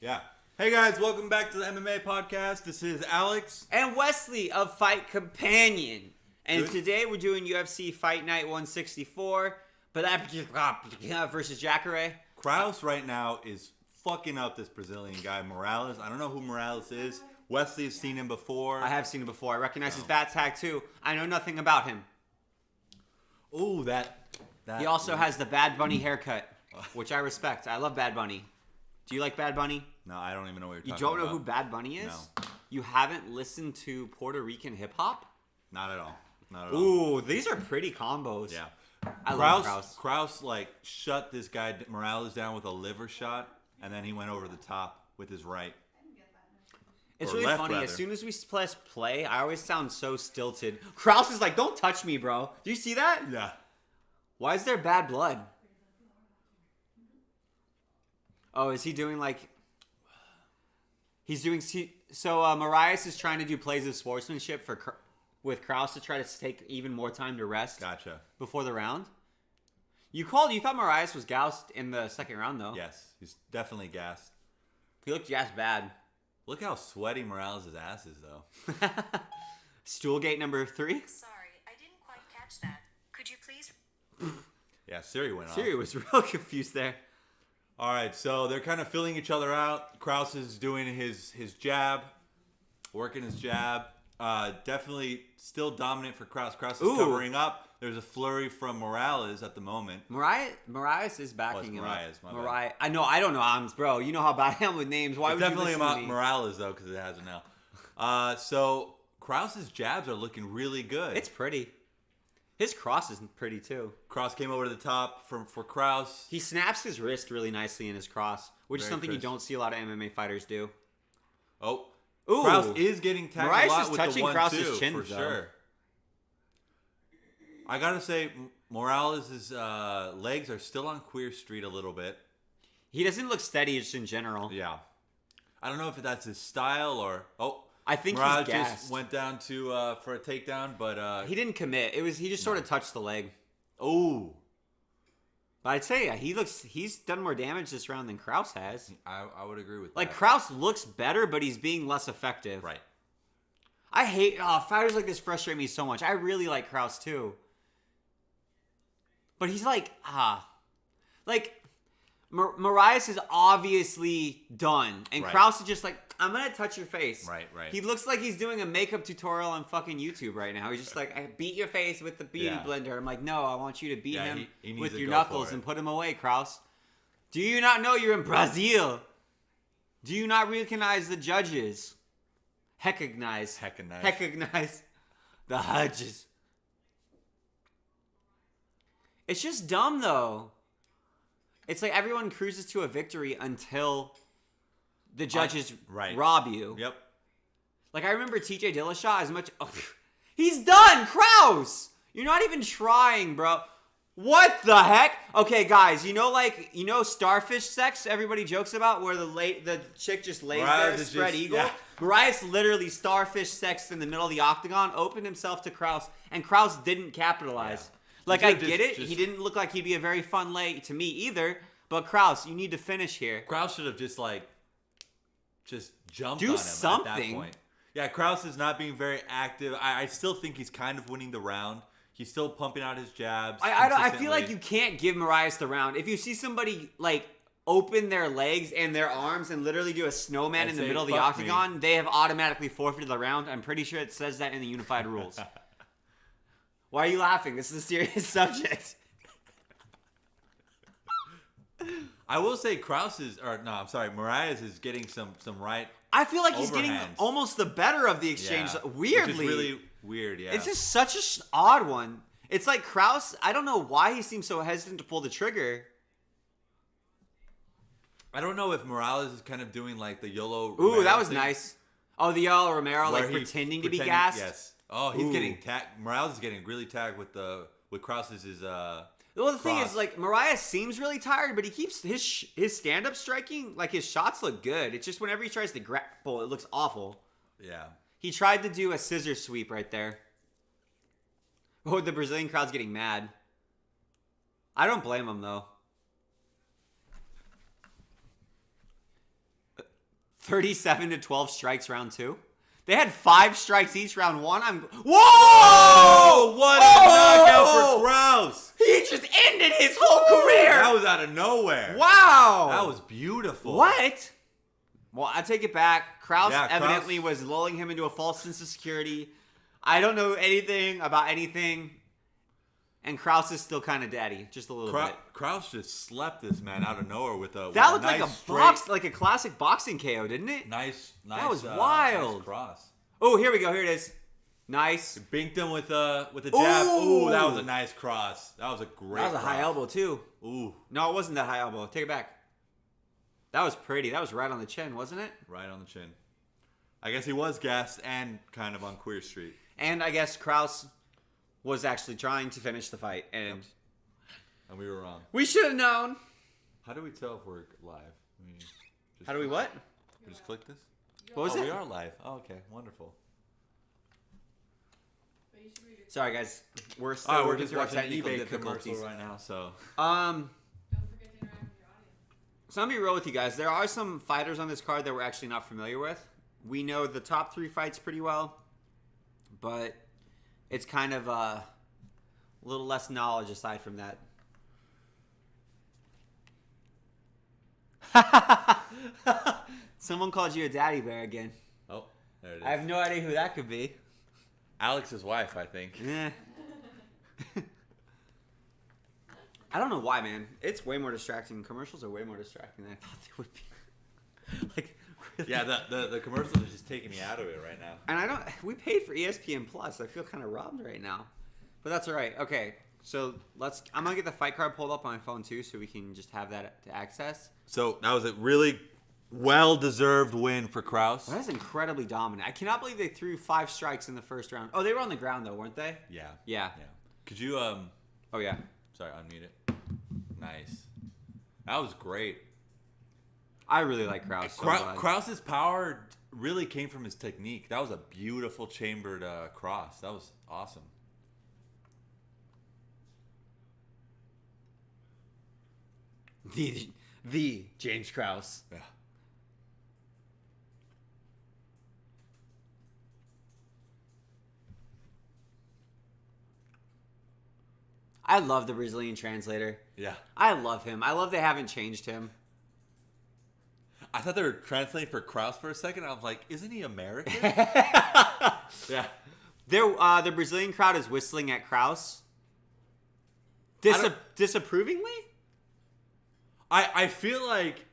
Yeah. Hey guys, welcome back to the MMA podcast. This is Alex. And Wesley of Fight Companion. And Good. today we're doing UFC Fight Night 164. Versus Jacaré. Kraus right now is fucking up this Brazilian guy, Morales. I don't know who Morales is. Wesley has seen him before. I have seen him before. I recognize his bat tag too. I know nothing about him. Ooh, that. He also has the Bad Bunny haircut, which I respect. I love Bad Bunny. Do you like Bad Bunny? No, I don't even know what you're You talking about. don't know who Bad Bunny is? No. You haven't listened to Puerto Rican hip hop? Not at all. Not at all. Ooh, these are pretty combos. Yeah. I love Kraus. Kraus like shut this guy Morales down with a liver shot, and then he went over the top with his right. It's Or really left, funny. rather. As soon as we press play, I always sound so stilted. Kraus is like, "Don't touch me, bro." Do you see that? Yeah. Why is there bad blood? Oh, is he doing like... He's doing... So Marias is trying to do plays of sportsmanship with Kraus to try to take even more time to rest Gotcha. before the round. You thought Marias was goused in the second round, though. Yes, he's definitely gassed. He looked gassed bad. Look how sweaty Morales' ass is, though. Stoolgate number 3? Sorry, I didn't quite catch that. Could you please... Yeah, Siri went off. Siri was real confused there. All right, so they're kind of filling each other out. Kraus is doing his jab, working his jab. Definitely still dominant for Kraus. Kraus is Ooh. covering up. There's a flurry from Morales at the moment. Marias is backing him Marias, up. my bad. Marias. I know I'm bro. You know how bad I am with names. Why It's would definitely you listen about to me? Morales, though, because it has an L. So Kraus's jabs are looking really good. It's pretty. His cross is pretty too. Kraus came over to the top for Kraus. He snaps his wrist really nicely in his cross, which is Very something crisp. you don't see a lot of MMA fighters do. Oh, Ooh. Kraus is getting tagged Marias a lot is with touching the 1-2 Kraus's chin, for though. sure. I gotta say, Morales' legs are still on Queer Street a little bit. He doesn't look steady just in general. Yeah, I don't know if that's his style or I think Morales he's gassed. just went down to for a takedown, but He didn't commit. He just sort of touched the leg. oh, But I'd say he's done more damage this round than Kraus has. I would agree with Like that. Kraus looks better, but he's being less effective. Right. I hate fighters like this frustrate me so much. I really like Kraus too. But he's like Marias is obviously done, and Right. Kraus is just like, I'm gonna touch your face. Right. He looks like he's doing a makeup tutorial on fucking YouTube right now. He's just like, I beat your face with the beauty Yeah. blender. I'm like, no, I want you to beat Yeah, him he needs with to your go knuckles for it. and put him away, Kraus. Do you not know you're in Brazil? Do you not recognize the judges? Recognize the judges. It's just dumb, though. It's like everyone cruises to a victory until the judges right. rob you. Yep. Like, I remember TJ Dillashaw as much... Oh, he's done! Kraus! You're not even trying, bro. What the heck? Okay, guys, you know starfish sex everybody jokes about where the chick just lays Marias there, is spread just- eagle? yeah. Marias literally starfish sexed in the middle of the octagon, opened himself to Kraus, and Kraus didn't capitalize. Yeah. Like, He I could've get it. just- He didn't look like he'd be a very fun lay to me either, but Kraus, you need to finish here. Kraus should have just jumped Do on him at something. that point. Yeah, Kraus is not being very active. I still think he's kind of winning the round. He's still pumping out his jabs. I feel like consistently. you can't give Marias the round. If you see somebody like open their legs and their arms and literally do a snowman I'd in the say, middle of the "Fuck me." octagon, they have automatically forfeited the round. I'm pretty sure it says that in the unified rules. Why are you laughing? This is a serious subject. I will say Marias is getting some right. I feel like he's getting Overhands. almost the better of the exchange. Yeah, Weirdly, which is really weird. Yeah, it's just such an odd one. It's like Kraus. I don't know why he seems so hesitant to pull the trigger. I don't know if Morales is kind of doing like the YOLO. Ooh, Romero that was thing, nice. Oh, the Yolo Romero, where like he pretending to be gassed. Yes. Oh, he's Ooh. getting tagged. Morales is getting really tagged with Kraus's Well, the thing cross. is, like, Marias seems really tired, but he keeps his stand-up striking, like, his shots look good. It's just whenever he tries to grapple, it looks awful. Yeah. He tried to do a scissor sweep right there. Oh, the Brazilian crowd's getting mad. I don't blame him, though. 37-12 strikes round 2. They had 5 strikes each round 1. Whoa! Oh, what a knockout for Krause! He just ended his whole career. That was out of nowhere. Wow. That was beautiful. What? Well, I take it back. Krause Yeah, evidently was lulling him into a false sense of security. I don't know anything about anything. And Krause is still kind of daddy, just a little bit. Krause just slept this man out of nowhere with a That with looked nice like a classic boxing KO, didn't it? Nice. That was wild. Nice cross. Oh, here we go. Here it is. Nice. Binked him with a jab. Ooh. Ooh, that was a nice cross. That was a great. That was a high cross. elbow too. Ooh, No, it wasn't that high elbow. Take it back. That was pretty. That was right on the chin, wasn't it? right on the chin. I guess he was gassed and kind of on Queer Street. And I guess Krause was actually trying to finish the fight, and And we were wrong. we should have known. How do we tell if we're live? How do we what? We just click this? What was Oh, it? we are live. Oh, okay. Wonderful. Sorry, guys. We're still All right, we're working just through our watching an technical eBay commercial difficulties. right now, so. So I'm gonna be real with you guys. There are some fighters on this card that we're actually not familiar with. We know the top 3 fights pretty well, but it's kind of a little less knowledge aside from that. Someone called you a daddy bear again. Oh, there it is. I have no idea who that could be. Alex's wife, I think. Eh. I don't know why, man. It's way more distracting. Commercials are way more distracting than I thought they would be. Like, really? Yeah, the commercials are just taking me out of it right now. And I don't. We paid for ESPN Plus. I feel kind of robbed right now, but that's all right. Okay, so I'm gonna get the fight card pulled up on my phone too, so we can just have that to access. So that was a really well-deserved win for Krause. Well, that's incredibly dominant. I cannot believe they threw 5 strikes in the first round. Oh, they were on the ground though, weren't they? Yeah. Yeah. Yeah. Could you Oh yeah. sorry, unmute it. Nice. That was great. I really like Krause. So glad. Krause's power really came from his technique. That was a beautiful chambered cross. That was awesome. The James Krause. Yeah. I love the Brazilian translator. Yeah. I love him. I love they haven't changed him. I thought they were translating for Krause for a second. I was like, isn't he American? Yeah. The Brazilian crowd is whistling at Krause. Disapprovingly? I feel like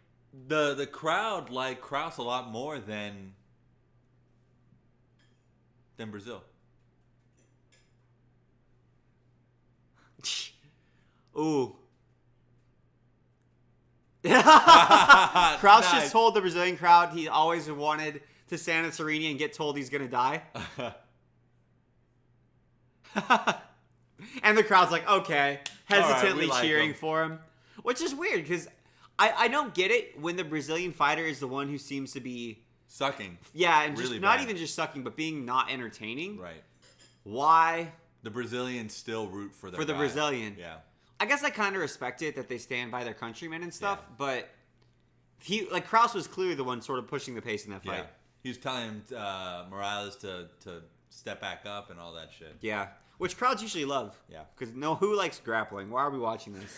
the crowd liked Krause a lot more than Brazil. Ooh. Krause Nice. just told the Brazilian crowd he always wanted to stand at Serena and get told he's gonna die. And the crowd's like, okay, hesitantly we like cheering him. for him. Which is weird, because I don't get it when the Brazilian fighter is the one who seems to be... Sucking. Yeah, and just Really not bad. even just sucking, but being not entertaining. Right. Why? The Brazilians still root for their For the guy. Brazilian. Yeah. I guess I kind of respect it that they stand by their countrymen and stuff, Yeah. but Krause was clearly the one sort of pushing the pace in that fight. Yeah. He was telling Morales to step back up and all that shit. Yeah. Which crowds usually love. Yeah. Because who likes grappling? Why are we watching this?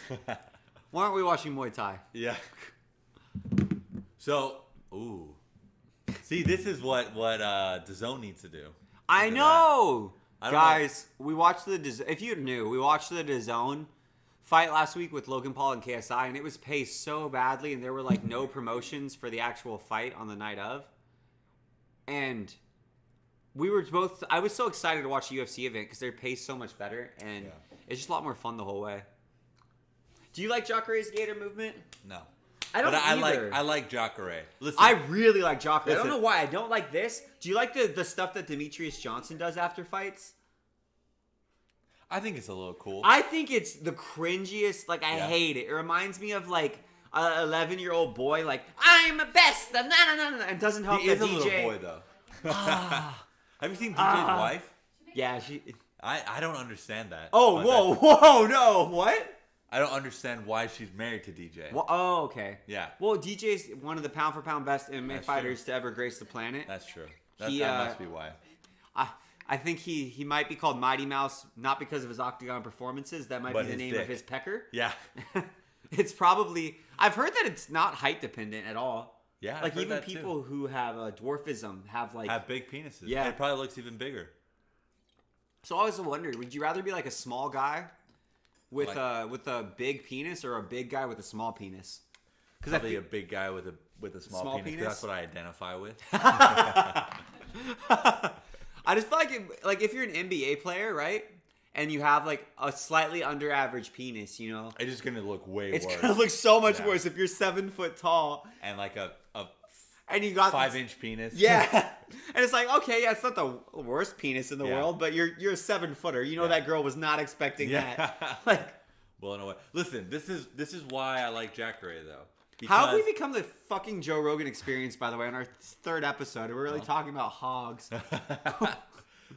Why aren't we watching Muay Thai? Yeah. So, ooh. See, this is what DAZN needs to do. I Look at know! I don't Guys, we watched if you knew, we watched the DAZN fight last week with Logan Paul and KSI, and it was paced so badly, and there were like no promotions for the actual fight on the night of. And I was so excited to watch the UFC event because they're paced so much better, and Yeah. it's just a lot more fun the whole way. Do you like Jacaré's Gator movement? No. I don't But either. I like Jacaré. Listen, I really like Jacaré. I don't Listen. know why I don't like this. Do you like the stuff that Demetrius Johnson does after fights? I think it's a little cool. I think it's the cringiest. Like, I Yeah. hate it. It reminds me of, like, an 11-year-old boy, like, I'm the best, and and doesn't help He the is a DJ. little boy, though. Have you seen DJ's wife? Yeah, she... I don't understand that. Oh, But whoa, no, what? I don't understand why she's married to DJ. Well, oh, okay. Yeah. Well, DJ's one of the pound for pound best MMA That's fighters to ever grace the planet. That's true. That must be why. I think he might be called Mighty Mouse not because of his octagon performances. That might But be the his name dick. of his pecker. Yeah. It's probably. I've heard that it's not height dependent at all. Yeah. I've Like heard even that too. people who have dwarfism have like. Have big penises. Yeah. It probably looks even bigger. So I always wondered, would you rather be like a small guy with Like- with a big penis or a big guy with a small penis? Because Probably a big guy with a small penis. 'Cause penis? That's what I identify with. I just feel like if you're an NBA player, right, and you have like a slightly under average penis, you know, It's just gonna look way it's worse. gonna look so much Yeah. worse if you're 7 foot tall And like a and you got 5-inch penis. Yeah, and it's like, okay, yeah, it's not the worst penis in the Yeah. world, but you're a 7-footer. You know that girl was not expecting Yeah. that. Like, Blown away. Listen, this is why I like Jacaré though. how have we Because- become the fucking Joe Rogan experience? By the way, on our 3rd episode, we're really talking about hogs.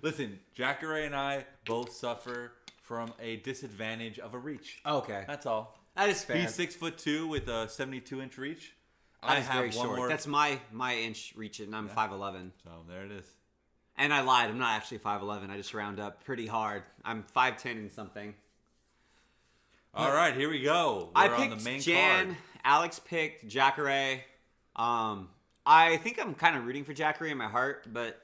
Listen, Jacaré and I both suffer from a disadvantage of a reach. Okay, That's all. that is fair. He's 6'2" with a 72-inch reach. That I is have very one short. more. That's my inch reach, and I'm 5'11". So there it is. And I lied. I'm not actually 5'11". I just round up pretty hard. I'm 5'10" and something. All right, here we go. We're I on picked the main Jan. card. Alex picked Jacaré. I think I'm kind of rooting for Jacaré in my heart, but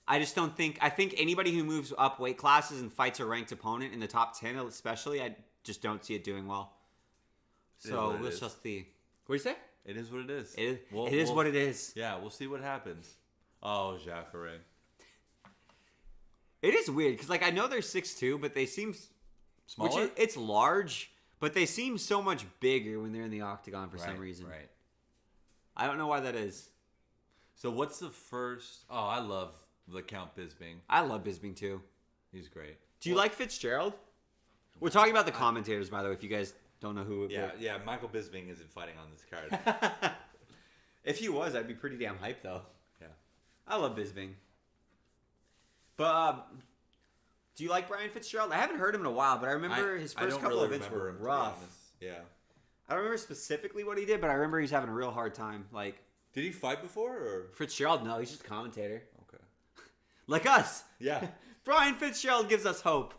I just don't think. I think anybody who moves up weight classes and fights a ranked opponent in the top 10, especially, I just don't see it doing well. It is So what it let's is. just see. What do you say? It is what it is. It is what it is. Yeah, we'll see what happens. Oh, Jacaré. It is weird because, like, I know they're 6'2", but they seem Smaller? it's large, but they seem so much bigger when they're in the octagon for some reason. Right. I don't know why that is. So what's the first? Oh, I love the Count Bisping. I love Bisping too. He's great. Do you like Fitzgerald? We're talking about the commentators, by the way, if you guys don't know who it Yeah. Michael Bisping isn't fighting on this card. was. If he was, I'd be pretty damn hyped, though. Yeah. I love Bisping. But, do you like Brian Fitzgerald? I haven't heard him in a while, but I remember his I first don't couple really events remember were him, to be rough. honest. Yeah. I don't remember specifically what he did, but I remember he's having a real hard time. Like, Did he fight before or? Fitzgerald, no, he's just a commentator. Okay. Like us. Yeah. Brian Fitzgerald gives us hope.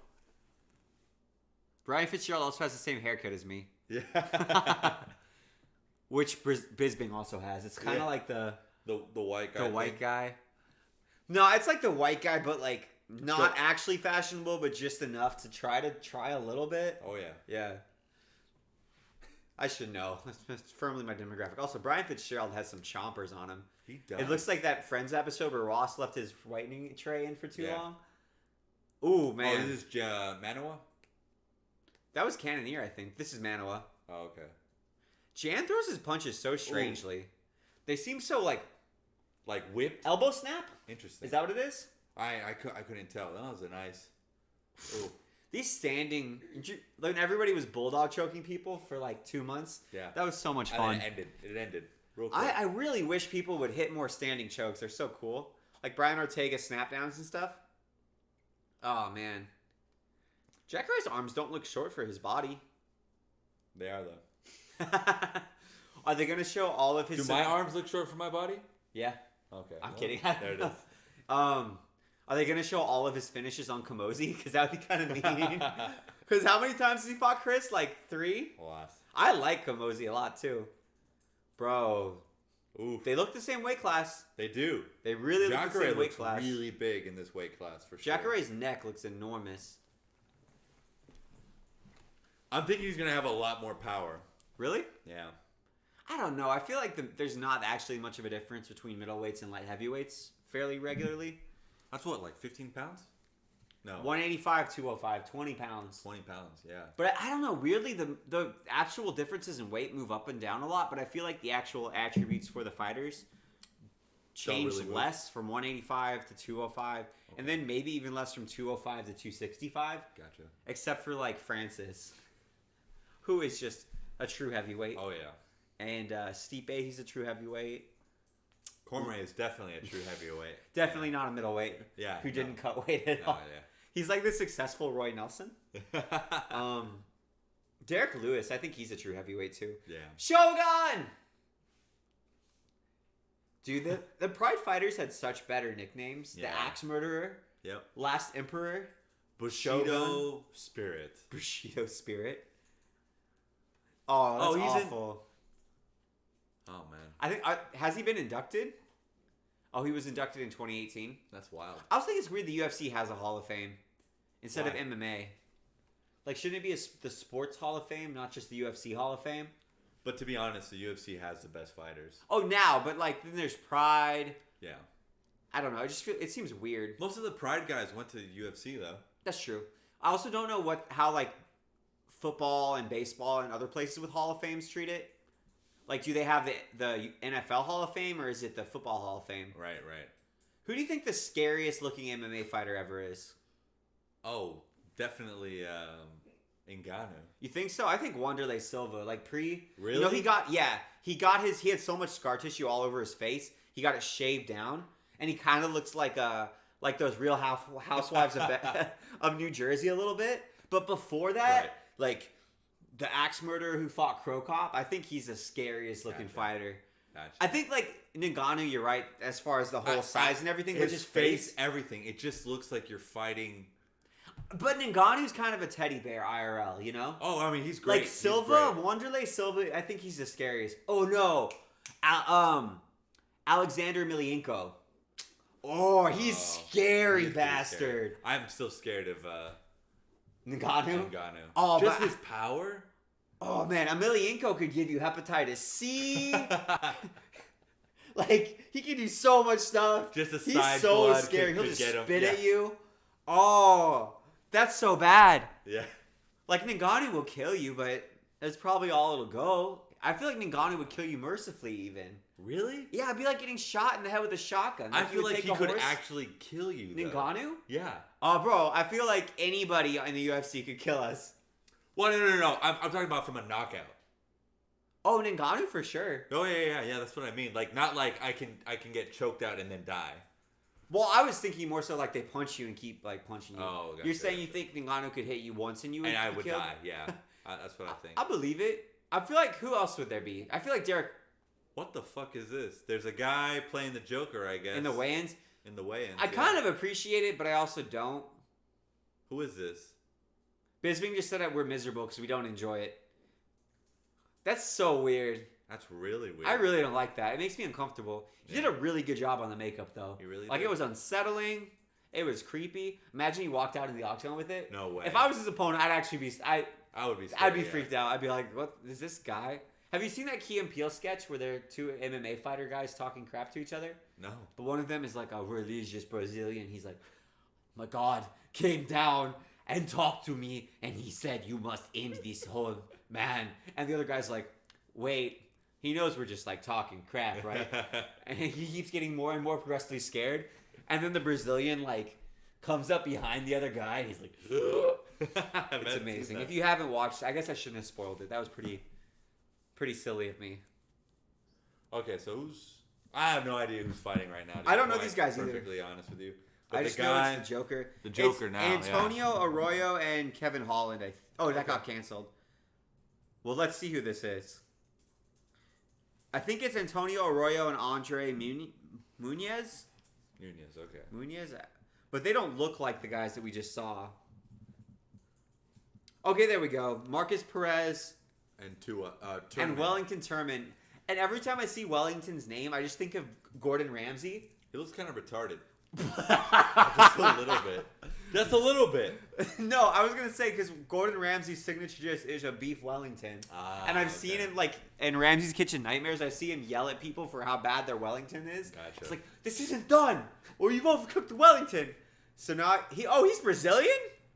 Brian Fitzgerald also has the same haircut as me. Yeah. Which Bisping also has. It's kind of Yeah. like the white guy. white guy. No, it's like the white guy, but like not So- actually fashionable, but just enough to try a little bit. Oh yeah. Yeah. I should know. That's firmly my demographic. Also, Brian Fitzgerald has some chompers on him. He does. It looks like that Friends episode where Ross left his whitening tray in for too Yeah. long. Ooh, Oh, man. this is Manoa. That was Cannonier, I think. This is Manoa. Oh, okay. Jan throws his punches so strangely. They seem so like Like whipped. elbow snap. Interesting. Is that what it is? I couldn't tell. That was a nice. Ooh. These standing, when everybody was bulldog choking people for like 2 months. Yeah. That was so much And fun. then it ended. Real quick. I really wish people would hit more standing chokes. They're so cool. Like Brian Ortega snap downs and stuff. Oh man. Jacaré's arms don't look short for his body. They are though. Are they gonna show all of his? Do my arms look short for my body? Yeah, Okay. I'm well, kidding. There it is. Are they gonna show all of his finishes on Kamosi? Because that would be kind of mean. Because how many times has he fought Chris? Like 3? Lost. I like Kamosi a lot too, bro. Oof. They look the same weight class. They do. They really look the Jacaré same weight looks class. really big in this weight class for sure. Jacaré's neck looks enormous. I'm thinking he's gonna have a lot more power. Really? Yeah. I don't know. I feel like there's not actually much of a difference between middleweights and light heavyweights fairly regularly. That's what, like 15 pounds? No. 185, 205, 20 pounds. 20 pounds. Yeah. But I don't know. Weirdly, the actual differences in weight move up and down a lot, but I feel like the actual attributes for the fighters change really move. less from 185 to 205, and then maybe even less from 205 to 265, Gotcha. except for like Francis, who is just a true heavyweight. Oh yeah. And Stipe, he's a true heavyweight. Cormier is definitely a true heavyweight. Definitely not a middleweight. Yeah. Who didn't cut weight at all. Oh He's like the successful Roy Nelson. yeah. Derek Lewis, I think he's a true heavyweight too. Yeah. Shogun! Dude, the Pride Fighters had such better nicknames. Yeah. The Axe Murderer, Yep. Last Emperor, Bushido Shogun. Spirit. Bushido Spirit. Oh, that's awful. Oh man, I think has he been inducted? Oh, he was inducted in 2018. that's wild. I was thinking it's weird the UFC has a Hall of Fame instead of Why? MMA. Like, shouldn't it be the Sports Hall of Fame, not just the UFC Hall of Fame? But to be honest, the UFC has the best fighters. Oh, now, but like then there's Pride. Yeah. I don't know. I just feel it seems weird. Most of the Pride guys went to the UFC though. That's true. I also don't know how like football and baseball and other places with Hall of Fames treat it. Like, do they have the NFL Hall of Fame or is it the Football Hall of Fame? Right. Who do you think the scariest looking MMA fighter ever is? Oh, definitely Ngannou. You think so? I think Wanderlei Silva, like Really? You know, he had so much scar tissue all over his face. He got it shaved down, and he kind of looks like those Real Housewives of New Jersey a little bit. But before that, Right. like the Axe Murderer who fought Crow Cop, I think he's the scariest looking Gotcha. fighter. Gotcha. I think like Ngannou, you're right as far as the whole size and everything, but His just face, everything. It just looks like you're fighting. But Ngannou's kind of a teddy bear IRL, you know? Oh, I mean, he's great. Like He's Silva, great. Wanderlei Silva, I think he's the scariest. Oh no, Alexander Emelianenko. Oh, he's scary He's pretty bastard. scary. I'm still scared of Ngannou. Ngannou. Oh, just but- his power. Oh man, Emelianenko could give you hepatitis C. Like he can do so much stuff. Just a He's side so blood scary. He'll could just get him. spit Yeah. at you. Oh, that's so bad. Yeah. Like Ngannou will kill you, but that's probably all it'll go. I feel like Ngannou would kill you mercifully, even. Really? Yeah, it'd be like getting shot in the head with a shotgun. I you feel would like take he a could horse- actually kill you. Though. Ngannou? Yeah. Oh, bro, I feel like anybody in the UFC could kill us. Well, no. I'm talking about from a knockout. Oh, Ngannou for sure. Oh yeah. That's what I mean. Like not like I can get choked out and then die. Well, I was thinking more so like they punch you and keep like punching you. Oh, gotcha, You're saying you gotcha. think Ngannou could hit you once and you would And I be would killed? die. Yeah. That's what I think. I believe it. I feel like who else would there be? I feel like Derek What the fuck is this? There's a guy playing the Joker, I guess. in the weigh-ins. In the weigh-ins. I kind of appreciate it, but I also don't. Who is this? Bisbing just said that we're miserable because we don't enjoy it. That's so weird. That's really weird. I really don't like that. It makes me uncomfortable. He Yeah. did a really good job on the makeup, though. He really like did. it was unsettling. It was creepy. Imagine he walked out in the octagon with it. No way. If I was his opponent, I'd actually be. I would be. Scared, I'd be yeah. freaked out. I'd be like, "What is this guy?" Have you seen that Key and Peele sketch where they're two MMA fighter guys talking crap to each other? No. But one of them is like a religious Brazilian. He's like, "My God came down and talked to me, and he said you must end this whole man." And the other guy's like, "Wait." He knows we're just like talking crap, right? And he keeps getting more and more progressively scared. And then the Brazilian like comes up behind the other guy, and he's like, "It's amazing." If you haven't watched, I guess I shouldn't have spoiled it. That was pretty silly of me. Okay, so who's? I have no idea who's fighting right now. to I be don't know quite these guys either. Perfectly honest with you. But I the just guy, know it's the Joker. the Joker It's now, yeah. Antonio Arroyo and Kevin Holland. That got canceled. Well, let's see who this is. I think it's Antonio Arroyo and Andre Munez. Nunez, okay. Munez, but they don't look like the guys that we just saw. Okay, there we go. Marcus Perez And and Turman. Wellington Turman. And every time I see Wellington's name, I just think of Gordon Ramsay. He looks kind of retarded. Just a little bit. Just a little bit. No, I was gonna say because Gordon Ramsay's signature dish is a beef Wellington, and I've seen okay. him like in Ramsay's Kitchen Nightmares. I see him yell at people for how bad their Wellington is. Gotcha. It's like this isn't done, or you've overcooked the Wellington. So now he's Brazilian.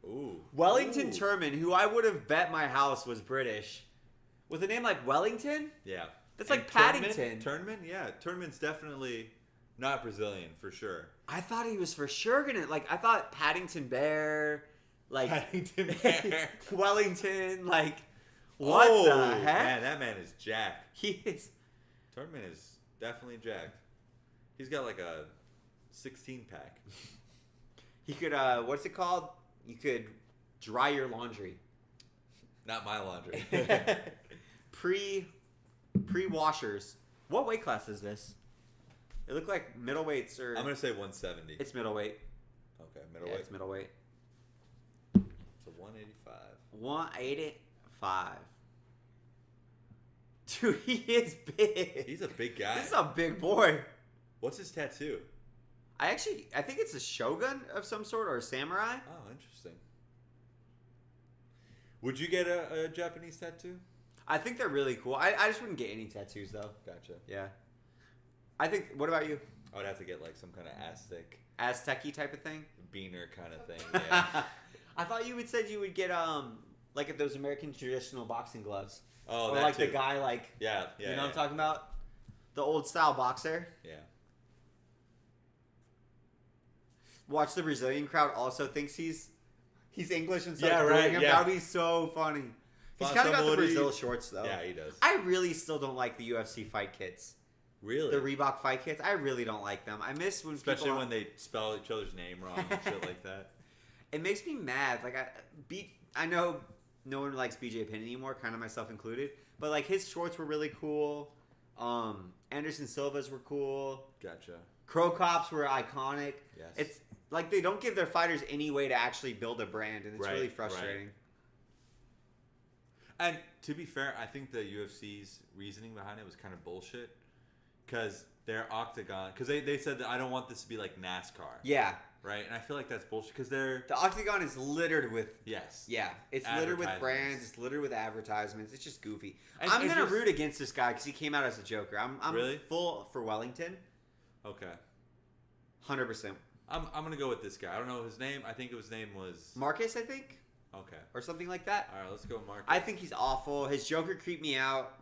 Ooh. Wellington Ooh. Turman, who I would have bet my house was British, with a name like Wellington. Yeah. That's And like Paddington. Turnman? Yeah. Turnman's definitely not Brazilian, for sure. I thought he was for sure gonna I thought Paddington Bear, like Paddington Bear. Wellington, like what the heck? Man, that man is jacked. He is. Turnman is definitely jacked. He's got like a 16-pack. He could what's it called? You could dry your laundry. Not my laundry. Pre-washers. What weight class is this? It looked like middleweights or... I'm going to say 170. It's middleweight. Okay, Yeah, middleweight. it's middleweight. So 185. 185. Dude, he is big. He's a big guy. This is a big boy. What's his tattoo? I think it's a shogun of some sort or a samurai. Oh, interesting. Would you get a Japanese tattoo? I think they're really cool. I just wouldn't get any tattoos though. Gotcha. Yeah. I think. What about you? I would have to get like some kind of Aztec-y type of thing. beaner kind of thing. Yeah. I thought you said you would get like those American traditional boxing gloves. Oh, or that like too. the guy like Yeah. you know what I'm talking about? The old style boxer. Yeah. Watch the Brazilian crowd also thinks he's English and Yeah, starts right, booing him. yeah. That would be so funny. He's kind of got the Somebody- Brazil shorts though. Yeah, he does. I really still don't like the UFC fight kits. Really? The Reebok fight kits. I really don't like them. I miss when Especially people, when they spell each other's name wrong and shit like that. It makes me mad. Like I know no one likes BJ Penn anymore, kind of myself included. But like his shorts were really cool. Anderson Silva's were cool. Gotcha. Crow Cops were iconic. Yes. It's like they don't give their fighters any way to actually build a brand, and it's Right, really right. frustrating. And to be fair, I think the UFC's reasoning behind it was kind of bullshit. Because their octagon... Because they said that I don't want this to be like NASCAR. Yeah, Right? And I feel like that's bullshit. Because they're... the octagon is littered with. Yes. Yeah, it's littered with Advertisements. brands. It's littered with advertisements. It's just goofy. And I'm it gonna just- root against this guy because he came out as a Joker. I'm Really? full for Wellington, Okay. 100%. I'm going to go with this guy. I don't know his name. I think his name was... Marcus, I think, Okay. or something like that. All right, let's go Marcus. I think he's awful. His Joker creeped me out.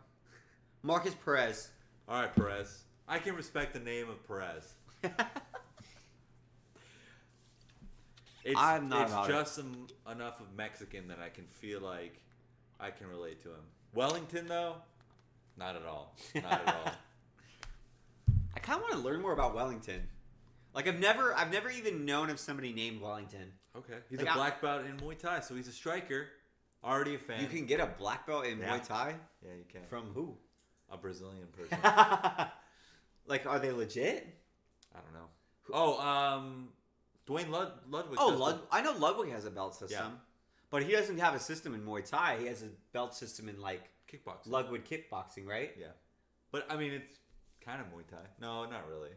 Marcus Perez. All right, Perez. I can respect the name of Perez. I'm not It's about it. just enough of Mexican that I can feel like I can relate to him. Wellington, though, not at all. Not at all. I kind of want to learn more about Wellington. Like I've never even known of somebody named Wellington. Okay. He's Like, a black belt in Muay Thai, so he's a striker. Already a fan. You can get a black belt in Yeah. Muay Thai Yeah, you can. from who? A Brazilian person. Like, are they legit? I don't know. Oh, Dwayne Ludwig. Oh, I know Ludwig has a belt system, Yeah. but he doesn't have a system in Muay Thai. He has a belt system in like Kickboxing. Ludwig kickboxing, right? Yeah. But, I mean, it's kind of Muay Thai. No, not really.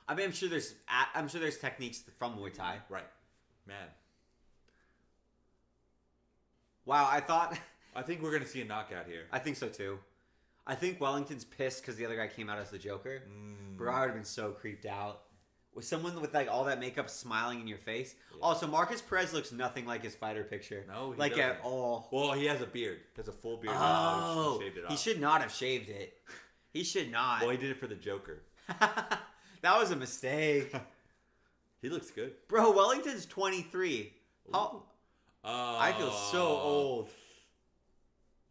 I mean, I'm sure there's techniques from Muay Thai. Right. Man. Wow, I think we're going to see a knockout here. I think so too. I think Wellington's pissed because the other guy came out as the Joker. Bro, I would have been so creeped out. With someone with like all that makeup smiling in your face. Yeah. Also, Marcus Perez looks nothing like his fighter picture. No, he like doesn't. at all. Well, he has a beard. He has a full beard now. Oh, He shaved it off. he should not have shaved it. He should not. Well, he did it for the Joker. That was a mistake. He looks good. Bro, Wellington's 23. How? I feel so old.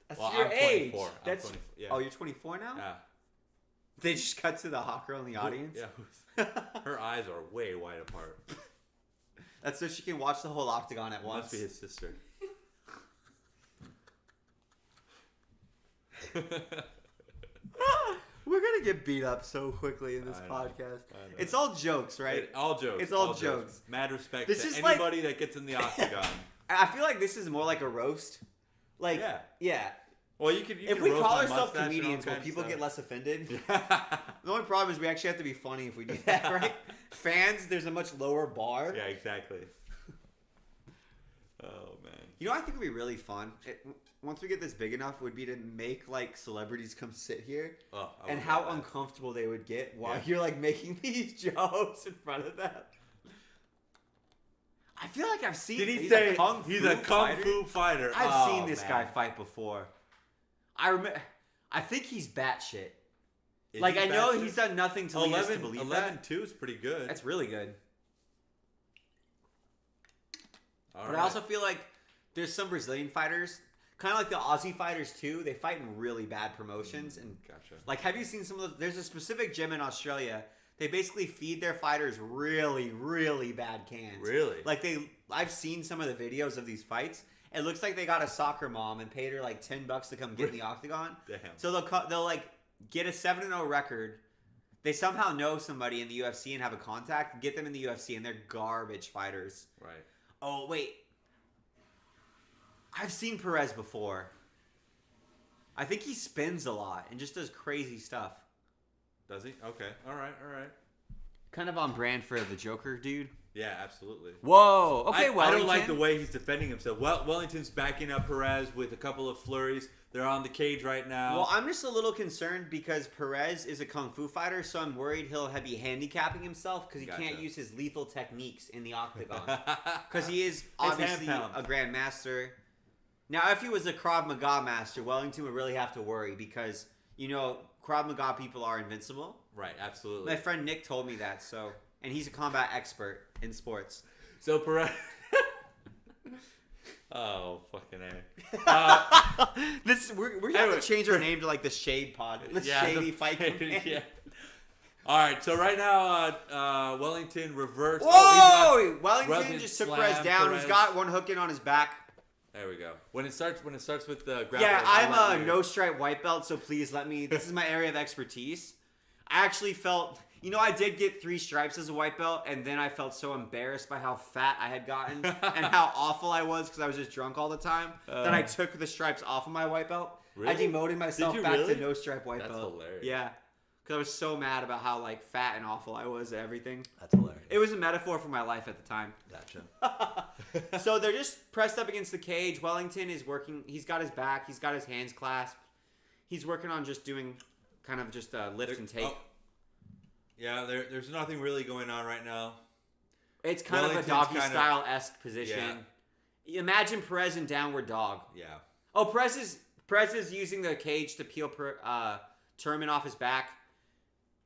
That's Well, your I'm age. 24. I'm That's 24, yeah. Oh, you're 24 now? Yeah. They just cut to the hot girl in the audience. Yeah. Her eyes are way wide apart. That's so she can watch the whole octagon at once. Must be his sister. We're gonna get beat up so quickly in this I know. podcast. I know. It's all jokes, right? All jokes. It's all jokes. Mad respect This to is like- anybody that gets in the octagon. I feel like this is more like a roast. Like, Yeah. yeah. Well, you could. If could we roast call my ourselves mustache and all comedians, will kinds of people stuff. get less offended? The only problem is we actually have to be funny if we do that, right? Fans, there's a much lower bar. Yeah, exactly. Oh man. You know, I think would be really fun. Once we get this big enough, would be to make like celebrities come sit here, Oh, I and would how love that. uncomfortable they would get while Yeah. you're like making these jokes in front of them. I feel like I've seen. Did he he's say a kung he's fu a kung fighter? fu fighter? I've Oh, seen this man. guy fight before. I remember. I think he's batshit. Is Like he I know batshit? he's done nothing to lead us to believe 11-2 is pretty good. that. That's really good. All But right. I also feel like there's some Brazilian fighters, kind of like the Aussie fighters too. They fight in really bad promotions, and Gotcha. like, have you seen some of the? There's a specific gym in Australia. They basically feed their fighters really, really bad cans. Really? Like I've seen some of the videos of these fights, It looks like they got a soccer mom and paid her like $10 to come get in the octagon. Damn. So they'll like get a 7-0 record. They somehow know somebody in the UFC and have a contact. Get them in the UFC, and they're garbage fighters. Right. Oh wait, I've seen Perez before. I think he spins a lot and just does crazy stuff. Does he? Okay. All right. Kind of on brand for the Joker dude. Yeah, absolutely. Whoa. Okay, I don't like the way he's defending himself. Wellington's backing up Perez with a couple of flurries. They're on the cage right now. Well, I'm just a little concerned because Perez is a kung fu fighter, so I'm worried he'll be handicapping himself because he can't use his lethal techniques in the octagon. Because he is obviously a grandmaster. Now, if he was a Krav Maga master, Wellington would really have to worry because, Krav Maga people are invincible. Right, absolutely. My friend Nick told me that, and he's a combat expert in sports. So Perez... Oh, fucking A. We have to change our name to like the Shade Pod. The Shady Fight Command. Yeah. All right, so right now, Wellington reversed. Whoa! Wellington just took Perez down. Perez. He's got one hook in on his back. There we go. When it starts with the grappling. Yeah, I'm a no-stripe white belt, so please let me. This is my area of expertise. I actually felt... I did get 3 stripes as a white belt, and then I felt so embarrassed by how fat I had gotten and how awful I was because I was just drunk all the time that I took the stripes off of my white belt. Really? I demoted myself back to no stripe white belt. That's hilarious. Yeah, because I was so mad about how fat and awful I was at everything. That's hilarious. It was a metaphor for my life at the time. Gotcha. So they're just pressed up against the cage. Wellington is working. He's got his back. He's got his hands clasped. He's working on just doing kind of just a lift and take. Oh. Yeah, there's nothing really going on right now. It's kind of a doggy-style-esque position. Yeah. Imagine Perez in downward dog. Yeah. Oh, Perez is using the cage to peel Turman off his back.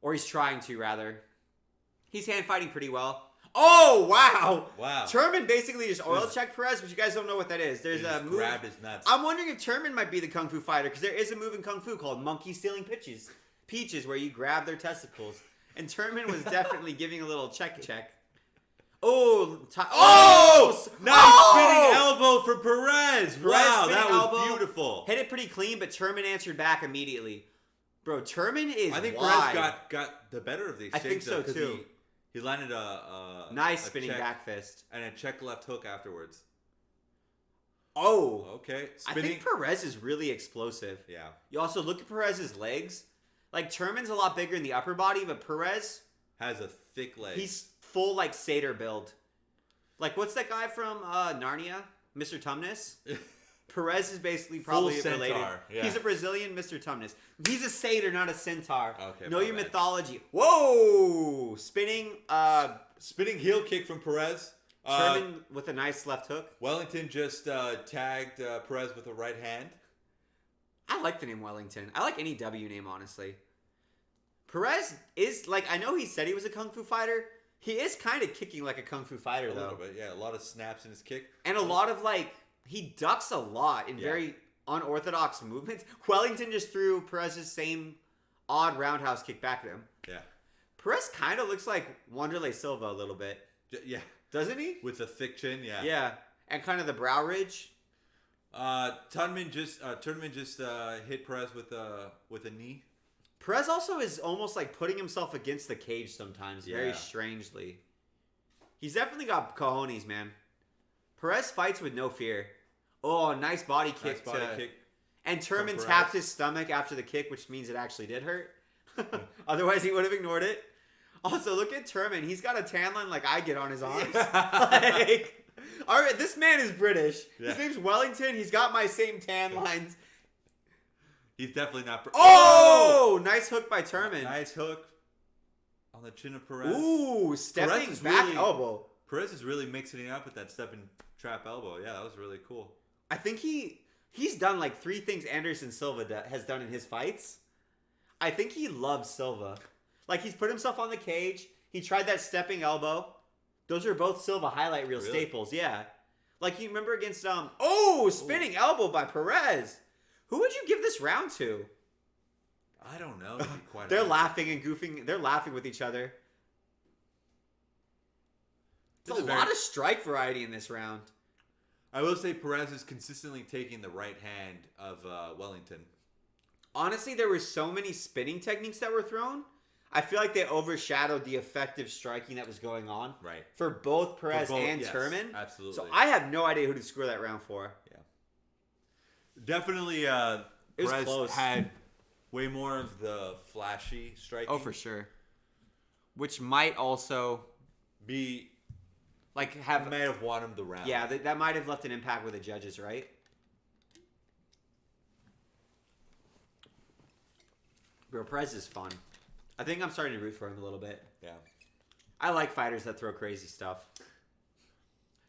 Or he's trying to, rather. He's hand-fighting pretty well. Oh, wow! Wow. Turman basically just oil-checked Perez, but you guys don't know what that is. There's a move. Grabbed his nuts. I'm wondering if Turman might be the Kung Fu fighter, because there is a move in Kung Fu called monkey stealing peaches, where you grab their testicles. And Turman was definitely giving a little check. Oh! Nice spinning elbow for Perez. Wow, that was beautiful. Hit it pretty clean, but Turman answered back immediately. Bro, Turman is I think wide. Perez got the better of the exchange. I think so, too. He landed a nice spinning back fist. And a check left hook afterwards. Oh. Okay. Spinning. I think Perez is really explosive. Yeah. You also look at Perez's legs. Turman's a lot bigger in the upper body, but Perez has a thick leg. He's full satyr build. What's that guy from Narnia? Mr. Tumnus? Perez is basically probably related. Yeah. He's a Brazilian Mr. Tumnus. He's a satyr, not a centaur. Okay. Know your mythology. Whoa! Spinning heel kick from Perez. Turman with a nice left hook. Wellington just tagged Perez with a right hand. I like the name Wellington. I like any W name, honestly. Perez is, I know he said he was a Kung Fu fighter. He is kind of kicking like a Kung Fu fighter, though. A little bit, yeah. A lot of snaps in his kick. And a lot of, he ducks a lot in very unorthodox movements. Wellington just threw Perez's same odd roundhouse kick back at him. Yeah. Perez kind of looks like Wanderlei Silva a little bit. Yeah. Doesn't he? With a thick chin, yeah. Yeah. And kind of the brow ridge. Tournament just hit Perez with a knee. Perez also is almost putting himself against the cage sometimes, very strangely. He's definitely got cojones, man. Perez fights with no fear. Oh, nice body kick. And Turman tapped his stomach after the kick, which means it actually did hurt. Otherwise, he would have ignored it. Also, look at Turman. He's got a tan line like I get on his arms. All right, this man is British. Yeah. His name's Wellington. He's got my same tan lines. He's definitely not. Oh! Nice hook by Turman. Nice hook on the chin of Perez. Ooh, stepping back elbow. Perez is really mixing it up with that stepping trap elbow. Yeah, that was really cool. I think he's done 3 things Anderson Silva has done in his fights. I think he loves Silva. He's put himself on the cage. He tried that stepping elbow. Those are both Silva highlight reel staples. Yeah. You remember against spinning elbow by Perez. Who would you give this round to? I don't know. They're laughing and goofing. They're laughing with each other. There's a lot of strike variety in this round. I will say Perez is consistently taking the right hand of Wellington. Honestly, there were so many spinning techniques that were thrown. I feel like they overshadowed the effective striking that was going on. Right. For both Perez and yes, Turman. absolutely. So I have no idea who to score that round for. Yeah. Definitely It was Perez close. had way more of the flashy striking. Oh, for sure. Which might also Be like have may have won him the round. yeah, that might have left an impact with the judges, right? Bro, Perez is fun. I think I'm starting to root for him a little bit. Yeah. I like fighters that throw crazy stuff.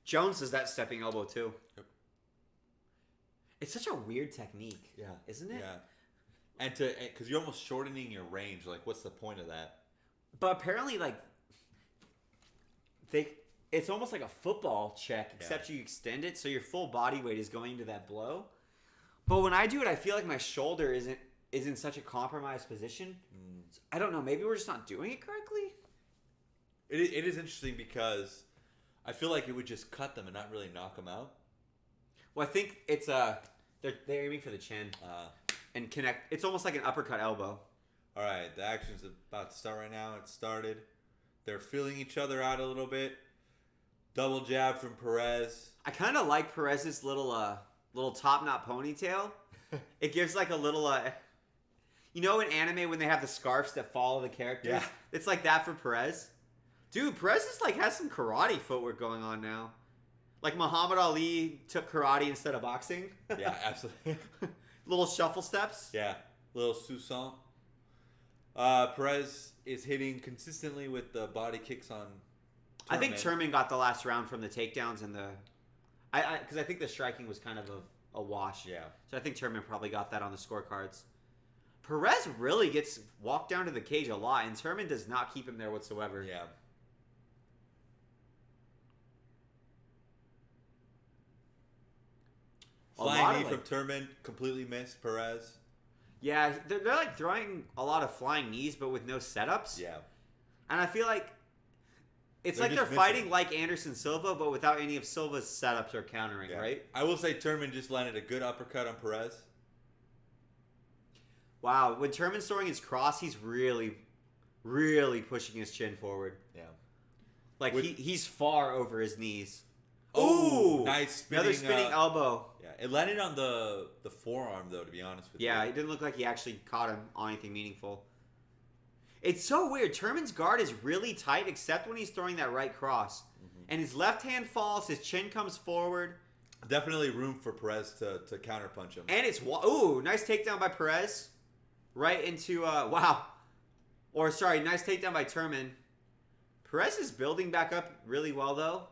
Jones does that stepping elbow too. Yep. It's such a weird technique. Yeah. Isn't it? Yeah. And because you're almost shortening your range. Like, what's the point of that? But apparently, like, it's almost like a football check, except you extend it, so your full body weight is going into that blow. But when I do it, I feel like my shoulder is in such a compromised position. So I don't know. Maybe we're just not doing it correctly. It is interesting because I feel like it would just cut them and not really knock them out. Well, I think it's they're aiming for the chin and connect. It's almost like an uppercut elbow. All right, the action's about to start right now. It started. They're feeling each other out a little bit. Double jab from Perez. I kind of like Perez's little top knot ponytail. It gives like a little you know, in anime when they have the scarves that follow the characters, Yeah. It's like that for Perez. Dude, Perez is like has some karate footwork going on now. Like Muhammad Ali took karate instead of boxing. Yeah, absolutely. Little shuffle steps. Yeah, little Sousson. Perez is hitting consistently with the body kicks on. I think Turman got the last round from the takedowns and because I think the striking was kind of a wash. Yeah. So I think Turman probably got that on the scorecards. Perez really gets walked down to the cage a lot, and Turman does not keep him there whatsoever. Yeah. Flying knee from Turman, completely missed Perez. Yeah, they're like throwing a lot of flying knees, but with no setups. Yeah. And I feel like it's They're like they're just fighting missing. like Anderson Silva, but without any of Silva's setups or countering, Yeah. right? I will say Turman just landed a good uppercut on Perez. Wow, when Turman's throwing his cross, he's really, really pushing his chin forward. Yeah. Like he's far over his knees. Oh, Ooh, nice spinning, another spinning elbow. Yeah, it landed on the forearm though. To be honest with you. Yeah, it didn't look like he actually caught him on anything meaningful. It's so weird. Turman's guard is really tight, except when he's throwing that right cross, and his left hand falls, his chin comes forward. Definitely room for Perez to counterpunch him. And it's ooh, nice takedown by Perez, right into wow, or sorry, nice takedown by Turman. Perez is building back up really well though.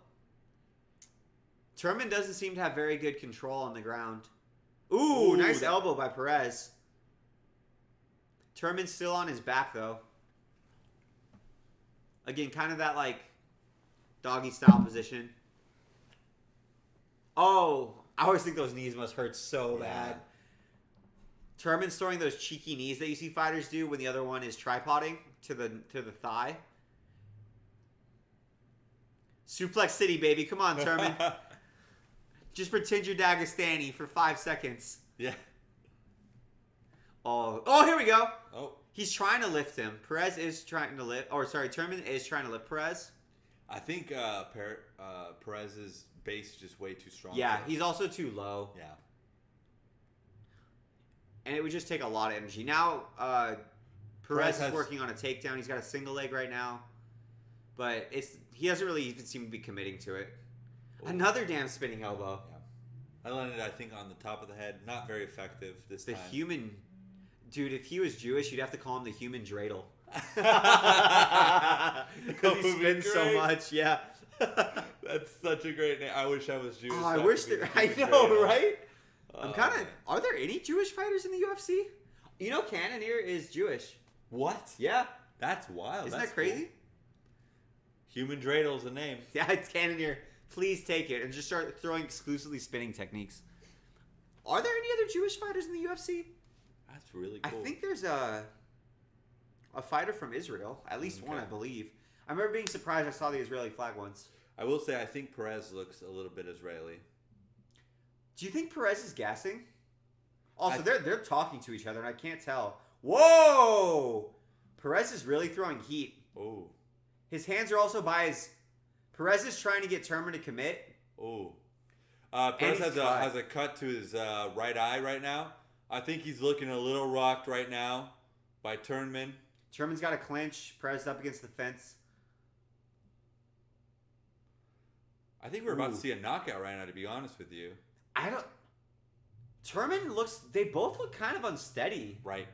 Turman doesn't seem to have very good control on the ground. Ooh, nice elbow by Perez. Turman's still on his back though. Again, kind of that like doggy style position. Oh, I always think those knees must hurt so bad. Turman's throwing those cheeky knees that you see fighters do when the other one is tripoding to the thigh. Suplex City, baby. Come on, Turman. Just pretend you're Dagestani for 5 seconds. Yeah. Oh, here we go. Oh. He's trying to lift him. Perez is trying to lift. Or sorry, Turman is trying to lift Perez. I think Perez's base is just way too strong. Yeah, he's also too low. Yeah. And it would just take a lot of energy. Now, Perez is has- working on a takedown. He's got a single leg right now. But he doesn't really even seem to be committing to it. Ooh. Another damn spinning elbow. Yeah. I landed, I think, on the top of the head. Not very effective this The time. human... Dude, if he was Jewish, you'd have to call him the human dreidel. Because he spins so much, yeah. That's such a great name. I wish I was Jewish. Oh, I That wish would be there... the I human know, dreidel. right? I'm kind of... man. Are there any Jewish fighters in the UFC? You know Cannonier is Jewish. What? Yeah. That's wild. Isn't That's that crazy? cool. Human Dreidel is a name. Yeah, it's Cannonier. Please take it and just start throwing exclusively spinning techniques. Are there any other Jewish fighters in the UFC? That's really I cool. think there's a fighter from Israel. At least one, I believe. I remember being surprised I saw the Israeli flag once. I will say I think Perez looks a little bit Israeli. Do you think Perez is gassing? Also, they're talking to each other, and I can't tell. Whoa! Perez is really throwing heat. Oh. His hands are also by his... Perez is trying to get Turman to commit. Oh. Perez has a cut to his right eye right now. I think he's looking a little rocked right now by Turnman. Turman's got a clinch. Perez up against the fence. I think we're about to see a knockout right now, to be honest with you. I don't... Turman looks... They both look kind of unsteady. Right.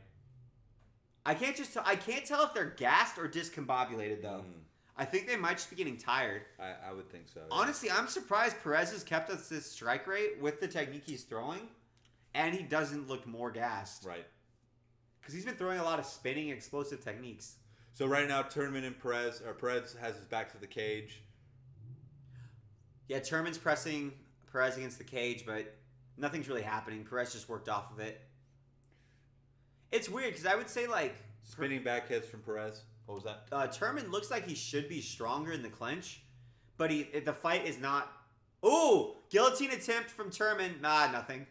I can't tell if they're gassed or discombobulated, though. I think they might just be getting tired. I would think so. Yeah. Honestly, I'm surprised Perez has kept us this strike rate with the technique he's throwing, and he doesn't look more gassed. Right. Because he's been throwing a lot of spinning, explosive techniques. So right now, Turman and Perez has his back to the cage. Yeah, Turman's pressing Perez against the cage, but nothing's really happening. Perez just worked off of it. It's weird, because I would say, like... Spinning back heads from Perez. What was that? Turman looks like he should be stronger in the clinch, but the fight is not... Ooh! Guillotine attempt from Turman. Nah, nothing.